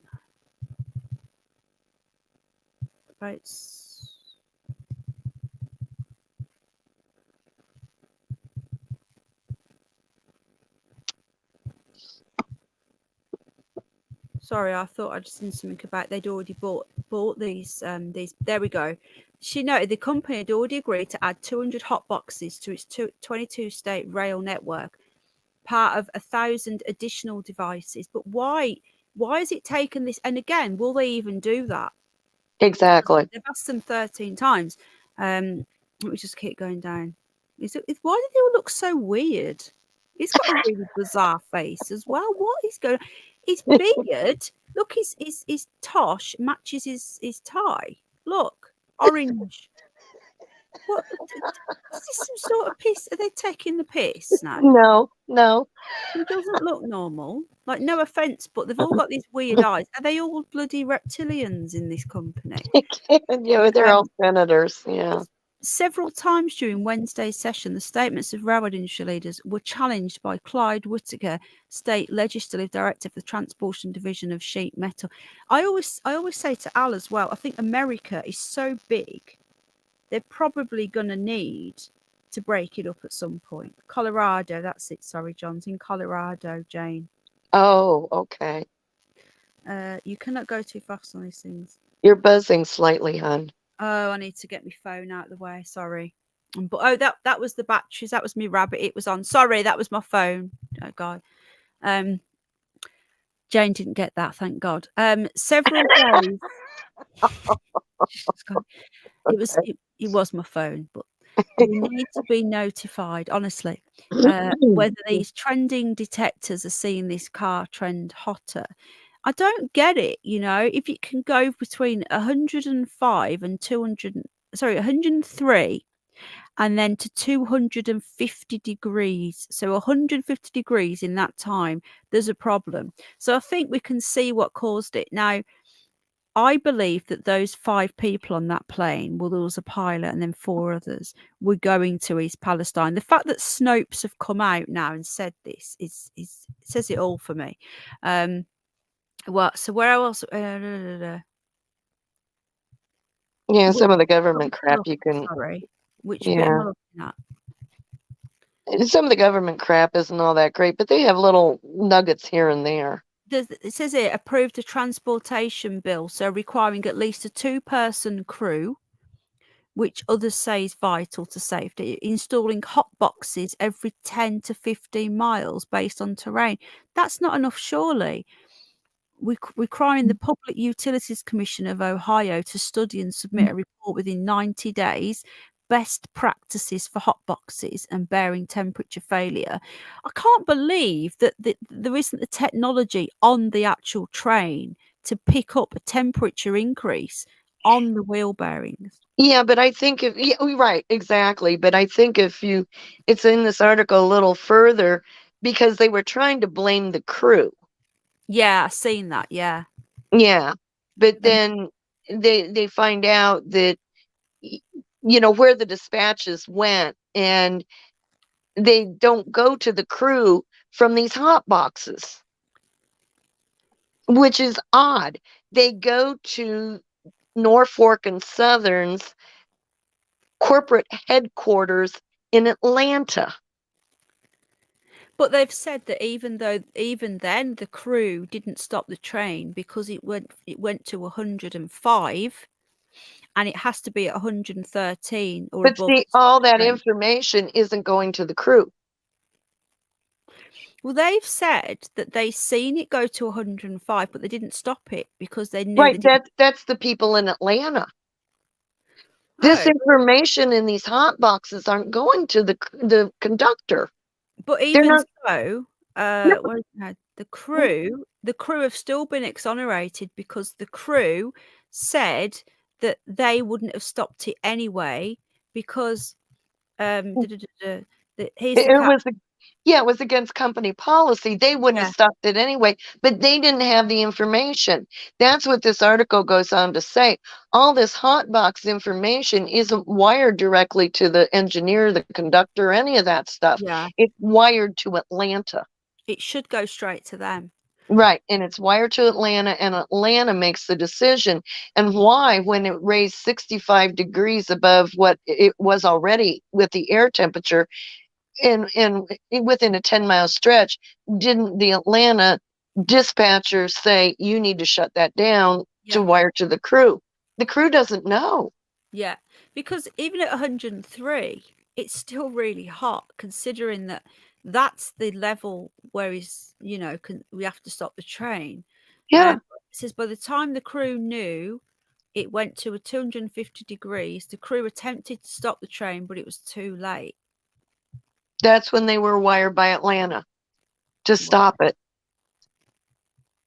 [SPEAKER 1] About. Sorry, I thought I'd seen something about they'd already bought these. There we go. She noted the company had already agreed to add 200 hot boxes to its 22-state rail network, part of 1,000 additional devices. But why? Why has it taken this? And again, will they even do that?
[SPEAKER 2] Exactly.
[SPEAKER 1] They've asked them 13 times. Let me just keep going down. Why do they all look so weird? He's got a really bizarre face as well. What is going on? His beard, look, his tosh matches his tie. Look, orange. What is this some sort of piss? Are they taking the piss now?
[SPEAKER 2] No.
[SPEAKER 1] He doesn't look normal. Like, no offense, but they've all got these weird eyes. Are they all bloody reptilians in this company?
[SPEAKER 2] Yeah, they're all senators. Yeah.
[SPEAKER 1] Several times during Wednesday's session, the statements of railroad industry leaders were challenged by Clyde Whittaker, State Legislative Director for the Transportation Division of Sheet Metal. I always say to Al as well, I think America is so big, they're probably going to need to break it up at some point. Colorado, that's it. Sorry, John's in Colorado, Jayne.
[SPEAKER 2] Oh, okay.
[SPEAKER 1] You cannot go too fast on these things.
[SPEAKER 2] You're buzzing slightly, hon.
[SPEAKER 1] Oh, I need to get my phone out of the way. Sorry. But that was the batteries. That was me rabbit. It was on. Sorry, that was my phone. Oh God. Jayne didn't get that, thank God. Several days. It was my phone, but we need to be notified, honestly, whether these trending detectors are seeing this car trend hotter. I don't get it, if it can go between 105 and 103 and then to 250 degrees. So 150 degrees in that time, there's a problem. So I think we can see what caused it. Now, I believe that those 5 people on that plane, well, there was a pilot and then 4 others, were going to East Palestine. The fact that Snopes have come out now and said this is says it all for me. So where else?
[SPEAKER 2] Yeah, some of the government crap you can.
[SPEAKER 1] Sorry, which bit am I looking at?
[SPEAKER 2] Some of the government crap isn't all that great, but they have little nuggets here and there.
[SPEAKER 1] It says here, approved a transportation bill, so requiring at least a 2-person crew, which others say is vital to safety, installing hot boxes every 10 to 15 miles based on terrain. That's not enough, surely. Requiring the Public Utilities Commission of Ohio to study and submit a report within 90 days, best practices for hot boxes and bearing temperature failure. I can't believe that there isn't the technology on the actual train to pick up a temperature increase on the wheel bearings.
[SPEAKER 2] Yeah, but I think right, exactly. But I think it's in this article a little further because they were trying to blame the crew.
[SPEAKER 1] Yeah, I've seen that. Yeah.
[SPEAKER 2] Yeah. But then they find out that, where the dispatches went, and they don't go to the crew from these hot boxes, which is odd. They go to Norfolk and Southern's corporate headquarters in Atlanta.
[SPEAKER 1] But they've said that even then the crew didn't stop the train because it went to 105 and it has to be at 113 or
[SPEAKER 2] But
[SPEAKER 1] above.
[SPEAKER 2] see, all that information isn't going to the crew.
[SPEAKER 1] Well, they've said that they've seen it go to 105, but they didn't stop it because they knew
[SPEAKER 2] Right, that's the people in Atlanta. This information in these hot boxes aren't going to the conductor.
[SPEAKER 1] But even so, the crew have still been exonerated because the crew said that they wouldn't have stopped it anyway because
[SPEAKER 2] it was against company policy. They wouldn't have stopped it anyway, but they didn't have the information. That's what this article goes on to say. All this hot box information isn't wired directly to the engineer, the conductor, any of that stuff.
[SPEAKER 1] Yeah.
[SPEAKER 2] It's wired to Atlanta.
[SPEAKER 1] It should go straight to them.
[SPEAKER 2] Right, and it's wired to Atlanta, and Atlanta makes the decision. And why, when it raised 65 degrees above what it was already with the air temperature, and within a 10-mile stretch, didn't the Atlanta dispatchers say you need to shut that down
[SPEAKER 1] Yeah.
[SPEAKER 2] to wire to the crew. The crew doesn't know.
[SPEAKER 1] Yeah, because even at 103, it's still really hot, considering that that's the level where we have to stop the train.
[SPEAKER 2] Yeah,
[SPEAKER 1] It says by the time the crew knew it went to a 250 degrees, the crew attempted to stop the train, but it was too late.
[SPEAKER 2] that's when they were wired by Atlanta to stop it.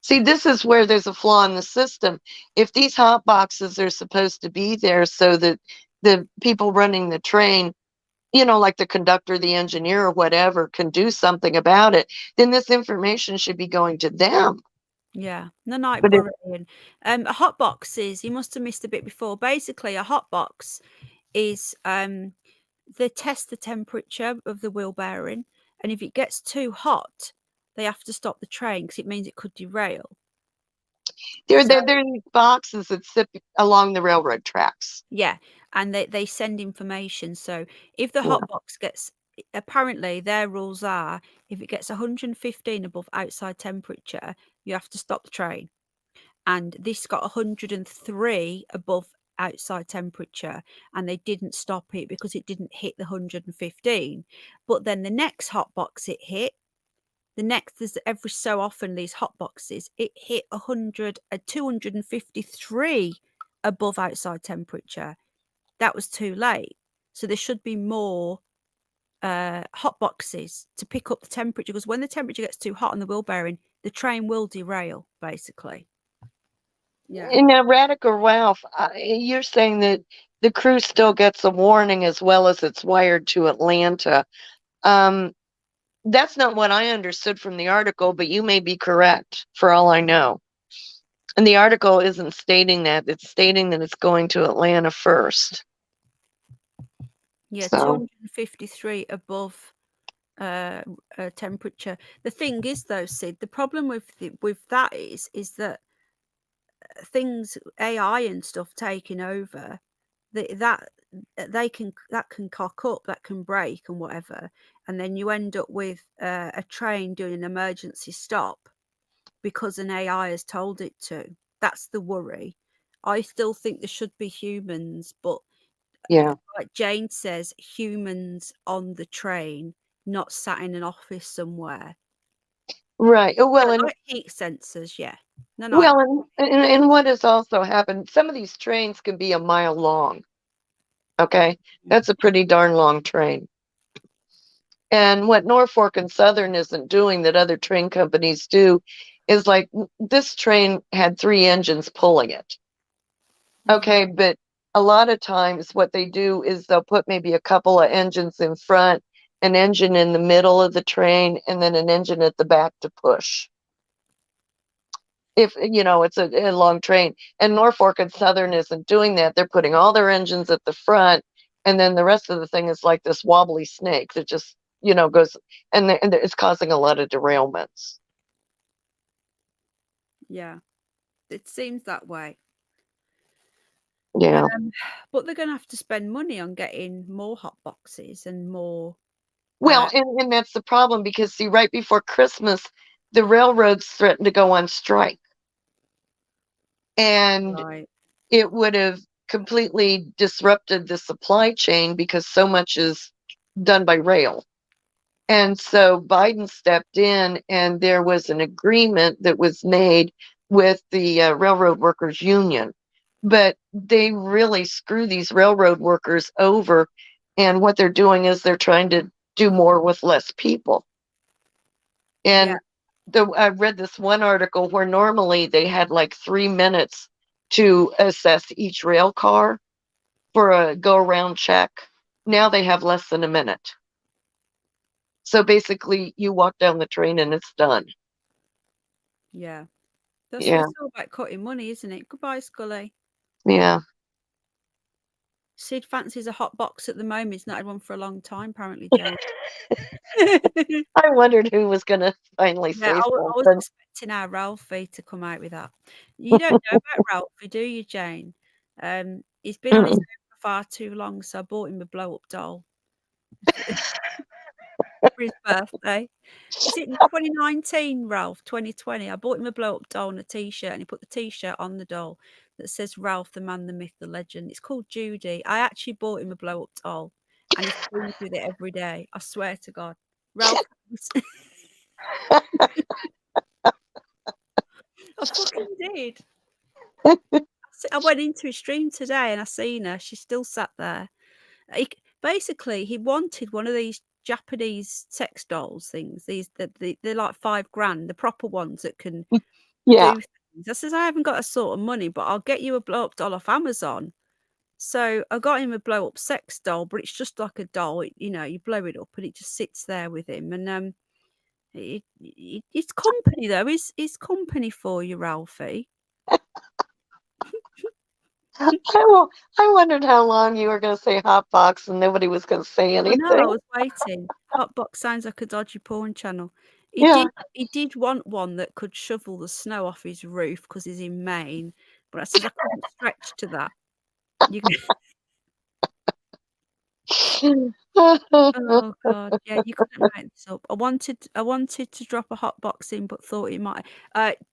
[SPEAKER 2] See, this is where there's a flaw in the system. If these hot boxes are supposed to be there so that the people running the train, like the conductor, the engineer, or whatever, can do something about it, then this information should be going to them.
[SPEAKER 1] Yeah, the night
[SPEAKER 2] But it,
[SPEAKER 1] worrying. A hot box is, you must have missed a bit before. Basically, a hot box is they test the temperature of the wheel bearing, and if it gets too hot, they have to stop the train because it means it could derail.
[SPEAKER 2] they're boxes that sit along the railroad tracks.
[SPEAKER 1] Yeah, and they send information. So if the hot box gets, apparently their rules are, if it gets 115 above outside temperature, you have to stop the train. And this got 103 above outside temperature, and they didn't stop it because it didn't hit the 115. But then the next hot box it hit, there's every so often these hot boxes, it hit 253 above outside temperature. That was too late. So there should be more hot boxes to pick up the temperature, because when the temperature gets too hot on the wheel bearing, the train will derail, basically. Yeah.
[SPEAKER 2] And now, Radical Ralph, you're saying that the crew still gets a warning as well as it's wired to Atlanta. That's not what I understood from the article, but you may be correct for all I know. And the article isn't stating that. It's stating that it's going to Atlanta first.
[SPEAKER 1] Yeah,
[SPEAKER 2] So,
[SPEAKER 1] 253 above temperature. The thing is, though, Sid, the problem with that is that things, AI and stuff taking over, that can cock up, that can break and whatever, and then you end up with a train doing an emergency stop because an AI has told it to. That's the worry. I still think there should be humans, but
[SPEAKER 2] yeah.
[SPEAKER 1] like Jayne says, humans on the train, not sat in an office somewhere.
[SPEAKER 2] Right. Well, and
[SPEAKER 1] Like heat sensors, yeah. No,
[SPEAKER 2] well, and what has also happened, some of these trains can be a mile long. Okay. That's a pretty darn long train. And what Norfolk and Southern isn't doing that other train companies do is, like, this train had 3 engines pulling it. Okay, but a lot of times what they do is they'll put maybe a couple of engines in front, an engine in the middle of the train, and then an engine at the back to push. If it's a long train. And Norfolk and Southern isn't doing that. They're putting all their engines at the front, and then the rest of the thing is like this wobbly snake that just goes, and it's causing a lot of derailments.
[SPEAKER 1] yeah, it seems that way.
[SPEAKER 2] Yeah.
[SPEAKER 1] But they're going to have to spend money on getting more hot boxes and more.
[SPEAKER 2] Well, and that's the problem, because, see, right before Christmas, the railroads threatened to go on strike. And
[SPEAKER 1] Right.
[SPEAKER 2] it would have completely disrupted the supply chain because so much is done by rail. And so Biden stepped in, and there was an agreement that was made with the Railroad Workers Union. But they really screw these railroad workers over. And what they're doing is they're trying to do more with less people. And I read this one article where normally they had like 3 minutes to assess each rail car for a go around check. Now they have less than a minute. So basically, you walk down the train and it's done.
[SPEAKER 1] Yeah. That's
[SPEAKER 2] Yeah.
[SPEAKER 1] what it's all about, cutting money, isn't it? Goodbye, Scully.
[SPEAKER 2] Yeah.
[SPEAKER 1] Sid fancies a hot box at the moment. He's not had one for a long time, apparently, Jayne.
[SPEAKER 2] I wondered who was going to finally
[SPEAKER 1] Yeah,
[SPEAKER 2] say
[SPEAKER 1] I was
[SPEAKER 2] something.
[SPEAKER 1] expecting our Ralphie to come out with that. You don't know about Ralphie, do you, Jayne? He's been on his own for far too long, so I bought him a blow-up doll. for his birthday. Is it 2019, Ralph? 2020? I bought him a blow-up doll and a T-shirt, and he put the T-shirt on the doll that says Ralph, the man, the myth, the legend. It's called Judy. I actually bought him a blow-up doll, and he screams with it every day. I swear to God. Ralph, I fucking did. I went into his stream today and I seen her. She's still sat there. Basically, he wanted one of these Japanese sex dolls things. They're like $5,000, the proper ones that can
[SPEAKER 2] Yeah.
[SPEAKER 1] do things. I says, I haven't got a sort of money, but I'll get you a blow up doll off Amazon. So I got him a blow up sex doll, but it's just like a doll. You blow it up and it just sits there with him. And it's company though. It's company for you, Ralphie.
[SPEAKER 2] I wondered how long you were going to say hot box and nobody was going to say
[SPEAKER 1] I
[SPEAKER 2] anything.
[SPEAKER 1] know, I was waiting. Hotbox sounds like a dodgy porn channel.
[SPEAKER 2] Yeah.
[SPEAKER 1] He did want one that could shovel the snow off his roof because he's in Maine. But I said I couldn't stretch to that. You can, oh God, yeah, you couldn't make this up. I wanted to drop a hot box in, but thought it might.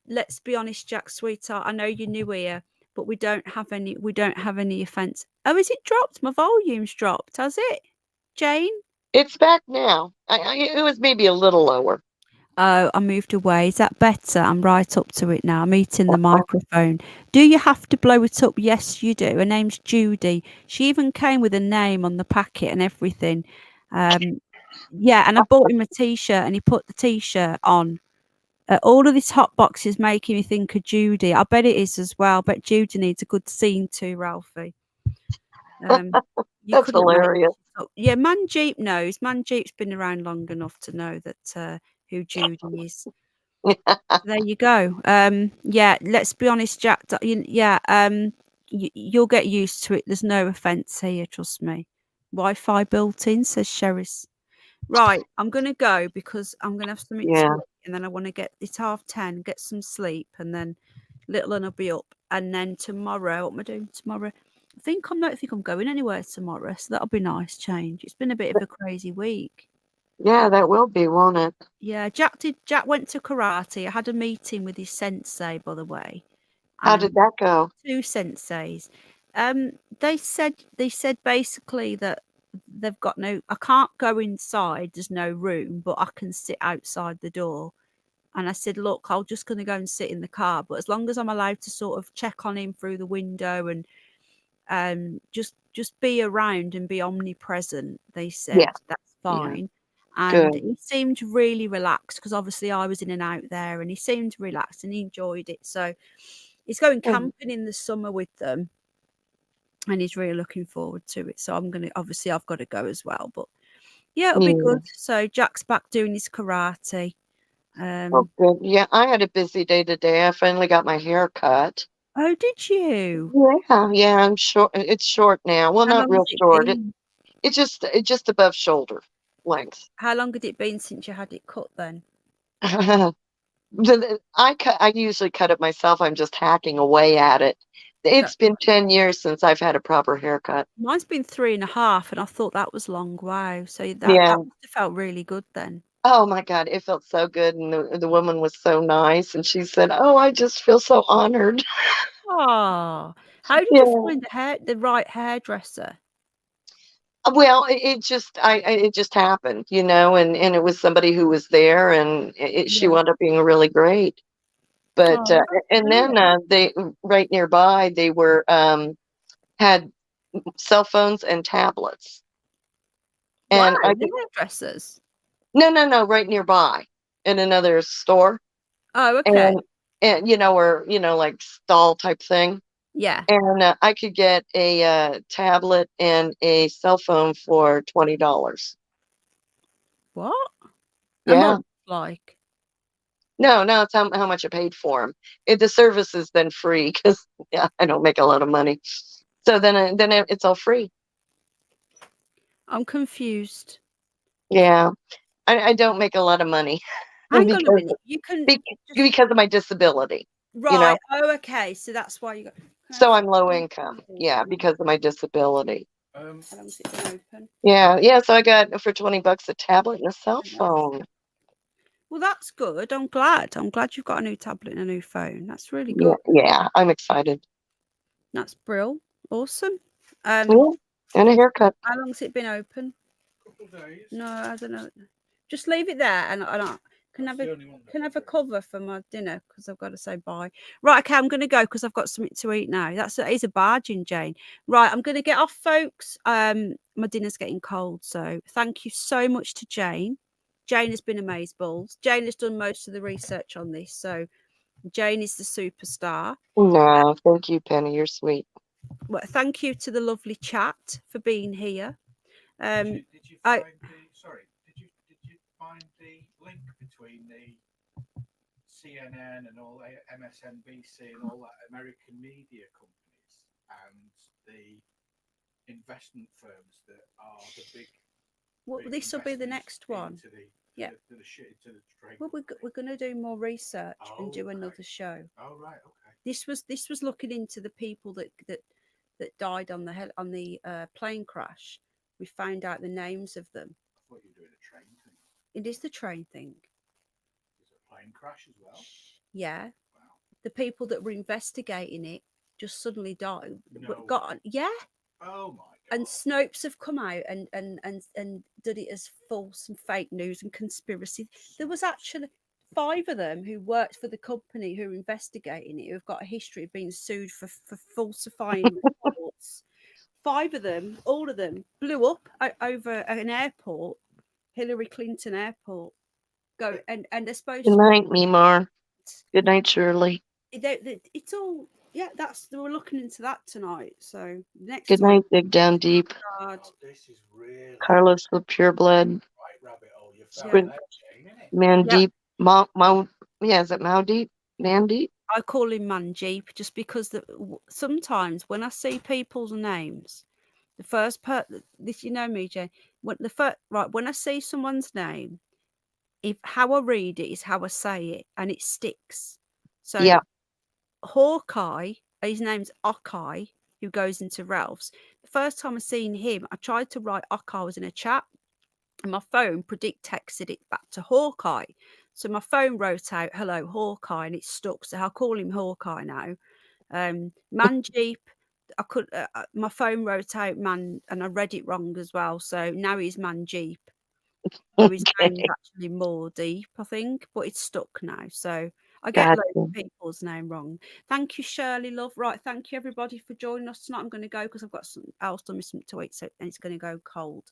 [SPEAKER 1] Let's be honest, Jack, sweetheart. I know you're new here, but we don't have any. We don't have any offence. Oh, is it dropped? My volume's dropped, has it, Jayne?
[SPEAKER 2] It's back now. It was maybe a little lower.
[SPEAKER 1] Oh, I moved away. Is that better? I'm right up to it now. I'm eating the microphone. Do you have to blow it up? Yes, you do. Her name's Judy. She even came with a name on the packet and everything. Yeah, and I bought him a T-shirt, and he put the T-shirt on. All of this hot box is making me think of Judy. I bet it is as well. But Judy needs a good scene too, Ralphie. You
[SPEAKER 2] That's
[SPEAKER 1] couldn't make
[SPEAKER 2] hilarious.
[SPEAKER 1] this up. Yeah, Man Jeep knows. Man Jeep's been around long enough to know that who Judy is. There you go. Yeah, let's be honest, Jack. You'll get used to it. There's no offence here, trust me. Wi-Fi built in, says Sherris. Right, I'm gonna go because I'm gonna have something to
[SPEAKER 2] Yeah.
[SPEAKER 1] eat, and then I want to get it's 10:30, get some sleep, and then little one will be up. And then tomorrow, what am I doing tomorrow? I don't think I'm going anywhere tomorrow, so that'll be nice change. It's been a bit of a crazy week.
[SPEAKER 2] Yeah, that will be, won't it?
[SPEAKER 1] Yeah, Jack went to karate. I had a meeting with his sensei, by the way.
[SPEAKER 2] How did that go?
[SPEAKER 1] 2 senseis. They said basically that they've got I can't go inside, there's no room, but I can sit outside the door. And I said, look, I'm just going to go and sit in the car, but as long as I'm allowed to sort of check on him through the window and just be around and be omnipresent, they said that's fine. And
[SPEAKER 2] Good.
[SPEAKER 1] he seemed really relaxed because obviously I was in and out there, and he seemed relaxed and he enjoyed it. So he's going camping in the summer with them, and he's really looking forward to it. So I've got to go as well. But yeah, it'll be good. So Jack's back doing his karate.
[SPEAKER 2] Oh, good. Yeah, I had a busy day today. I finally got my hair cut.
[SPEAKER 1] Oh, did you?
[SPEAKER 2] Yeah, I'm short. It's short now. Well,
[SPEAKER 1] How
[SPEAKER 2] not
[SPEAKER 1] long
[SPEAKER 2] real
[SPEAKER 1] has it
[SPEAKER 2] short.
[SPEAKER 1] been?
[SPEAKER 2] It's just above shoulder length.
[SPEAKER 1] How long had it been since you had it cut then?
[SPEAKER 2] I usually cut it myself. I'm just hacking away at it. It's been 10 years since I've had a proper haircut.
[SPEAKER 1] Mine's been 3.5, and I thought that was long. Wow. So that
[SPEAKER 2] Yeah.
[SPEAKER 1] must have felt really good then.
[SPEAKER 2] Oh my God, it felt so good. And the woman was so nice. And she said, "Oh, I just feel so honored."
[SPEAKER 1] Oh, how did
[SPEAKER 2] Yeah.
[SPEAKER 1] you find the right hairdresser?
[SPEAKER 2] Well, it just happened, and it was somebody who was there, and she
[SPEAKER 1] Yeah.
[SPEAKER 2] wound up being really great. But
[SPEAKER 1] Oh, that's
[SPEAKER 2] and then
[SPEAKER 1] brilliant.
[SPEAKER 2] they right nearby they were had cell phones and tablets,
[SPEAKER 1] Wow,
[SPEAKER 2] and I
[SPEAKER 1] the
[SPEAKER 2] could
[SPEAKER 1] hairdressers.
[SPEAKER 2] no right nearby in another store,
[SPEAKER 1] Oh, okay.
[SPEAKER 2] and or like stall type thing.
[SPEAKER 1] Yeah.
[SPEAKER 2] And I could get a tablet and a cell phone for $20.
[SPEAKER 1] What? A
[SPEAKER 2] Yeah.
[SPEAKER 1] month, like?
[SPEAKER 2] No, it's how much I paid for them. The service is then free because I don't make a lot of money. So then it's all free.
[SPEAKER 1] I'm confused.
[SPEAKER 2] Yeah, I don't make a lot of money
[SPEAKER 1] Hang
[SPEAKER 2] because
[SPEAKER 1] on a minute. You can
[SPEAKER 2] because of my disability.
[SPEAKER 1] right. Oh, okay. So that's why you got.
[SPEAKER 2] So I'm low income. Yeah, because of my disability.
[SPEAKER 1] How long's it been open?
[SPEAKER 2] Yeah. So I got for $20 a tablet and a cell phone.
[SPEAKER 1] Well, that's good. I'm glad. I'm glad you've got a new tablet and a new phone. That's really good.
[SPEAKER 2] Yeah. I'm excited.
[SPEAKER 1] That's brilliant. Awesome.
[SPEAKER 2] Yeah, and a haircut.
[SPEAKER 1] How long's it been open?
[SPEAKER 3] Couple of days.
[SPEAKER 1] No, I don't know. Just leave it there, and I can have a cover for my dinner because I've got to say bye. Right, okay, I'm going to go because I've got something to eat now. That is a bargain, Jayne. Right, I'm going to get off, folks. My dinner's getting cold, so thank you so much to Jayne. Jayne has been amazeballs. Jayne has done most of the research on this, so Jayne is the superstar.
[SPEAKER 2] No, thank you, Penny. You're sweet.
[SPEAKER 1] Well, thank you to the lovely chat for being here.
[SPEAKER 3] Did you find did you find the link between the CNN and all MSNBC and all that American media companies and the investment firms that are the big?
[SPEAKER 1] Well, this will be the next one. Yeah. Well, we're going to do more research and do another show.
[SPEAKER 3] Oh, right. Okay.
[SPEAKER 1] This was looking into the people that died on the plane crash. We found out the names of them.
[SPEAKER 3] I thought you were doing a train thing.
[SPEAKER 1] It is the train thing.
[SPEAKER 3] Is it a plane crash as well?
[SPEAKER 1] Yeah.
[SPEAKER 3] Wow.
[SPEAKER 1] The people that were investigating it just suddenly died.
[SPEAKER 3] No.
[SPEAKER 1] Yeah.
[SPEAKER 3] Oh my God.
[SPEAKER 1] And Snopes have come out and did it as false and fake news and conspiracy. There was actually 5 of them who worked for the company who are investigating it, who've got a history of being sued for falsifying reports. 5 of them, all of them, blew up over an airport, Hillary Clinton Airport. And they're supposed
[SPEAKER 2] Good
[SPEAKER 1] to.
[SPEAKER 2] night, Mimar. Good night, Shirley.
[SPEAKER 1] It's all, yeah, we're looking into that tonight. So next
[SPEAKER 2] Good night, Dig Down Deep.
[SPEAKER 3] This is really
[SPEAKER 2] Carlos the Pureblood.
[SPEAKER 3] right rabbit hole. You found
[SPEAKER 2] Sprint
[SPEAKER 3] that, Jayne, isn't it?
[SPEAKER 2] Man Deep. Is it Mao Deep? Man Deep?
[SPEAKER 1] I call him Manjeep just because sometimes when I see people's names, the first this, you know me, Jayne, when I see someone's name, how I read it is how I say it, and it sticks. So
[SPEAKER 2] Yeah.
[SPEAKER 1] Hawkeye, his name's Okai, who goes into Ralph's. The first time I seen him, I tried to write Okai, I was in a chat, and my phone predict texted it back to Hawkeye. So my phone wrote out "Hello Hawkeye" and it stuck. So I'll call him Hawkeye now. Manjeep, I could my phone wrote out Man, and I read it wrong as well. So now he's Manjeep. So his name is actually more deep, I think, but it's stuck now. So I get loads of people's name wrong. Thank you, Shirley, love. Right, thank you everybody for joining us tonight. I'm going to go because I've got something else to miss to eat, and it's going to go cold.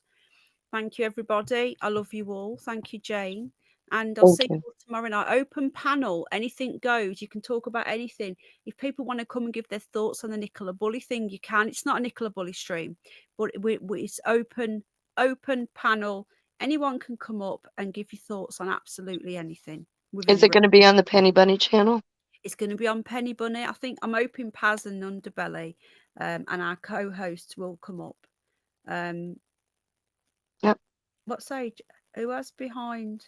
[SPEAKER 1] Thank you, everybody. I love you all. Thank you, Jayne. And I'll see you all tomorrow night. Open panel. Anything goes. You can talk about anything. If people want to come and give their thoughts on the Nicola Bully thing, you can. It's not a Nicola Bully stream, but it's open panel. Anyone can come up and give you thoughts on absolutely anything.
[SPEAKER 2] Is it going to be on the Penny Bunny channel?
[SPEAKER 1] It's going to be on Penny Bunny. I think I'm hoping Paz and Underbelly and our co-hosts will come up.
[SPEAKER 2] Yep.
[SPEAKER 1] What say? Who has behind?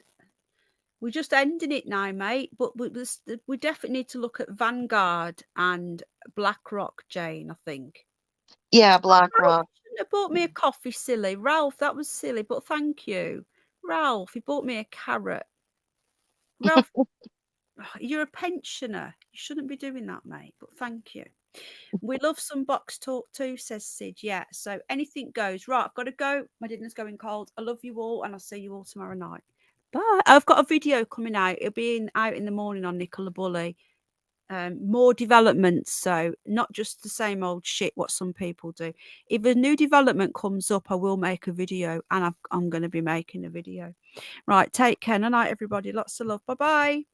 [SPEAKER 1] We're just ending it now, mate. But we definitely need to look at Vanguard and BlackRock, Jayne, I think.
[SPEAKER 2] Yeah, BlackRock.
[SPEAKER 1] You shouldn't have bought me a coffee, silly. Ralph, that was silly, but thank you. Ralph, he bought me a carrot. Ralph, you're a pensioner. You shouldn't be doing that, mate, but thank you. We love some box talk too, says Sid. Yeah, so anything goes. Right, I've got to go. My dinner's going cold. I love you all, and I'll see you all tomorrow night. Bye. I've got a video coming out. It'll be out in the morning on Nicola Bully. More developments, so not just the same old shit what some people do. If a new development comes up, I will make a video, and I'm going to be making a video. Right, take care. Good night, everybody. Lots of love. Bye-bye.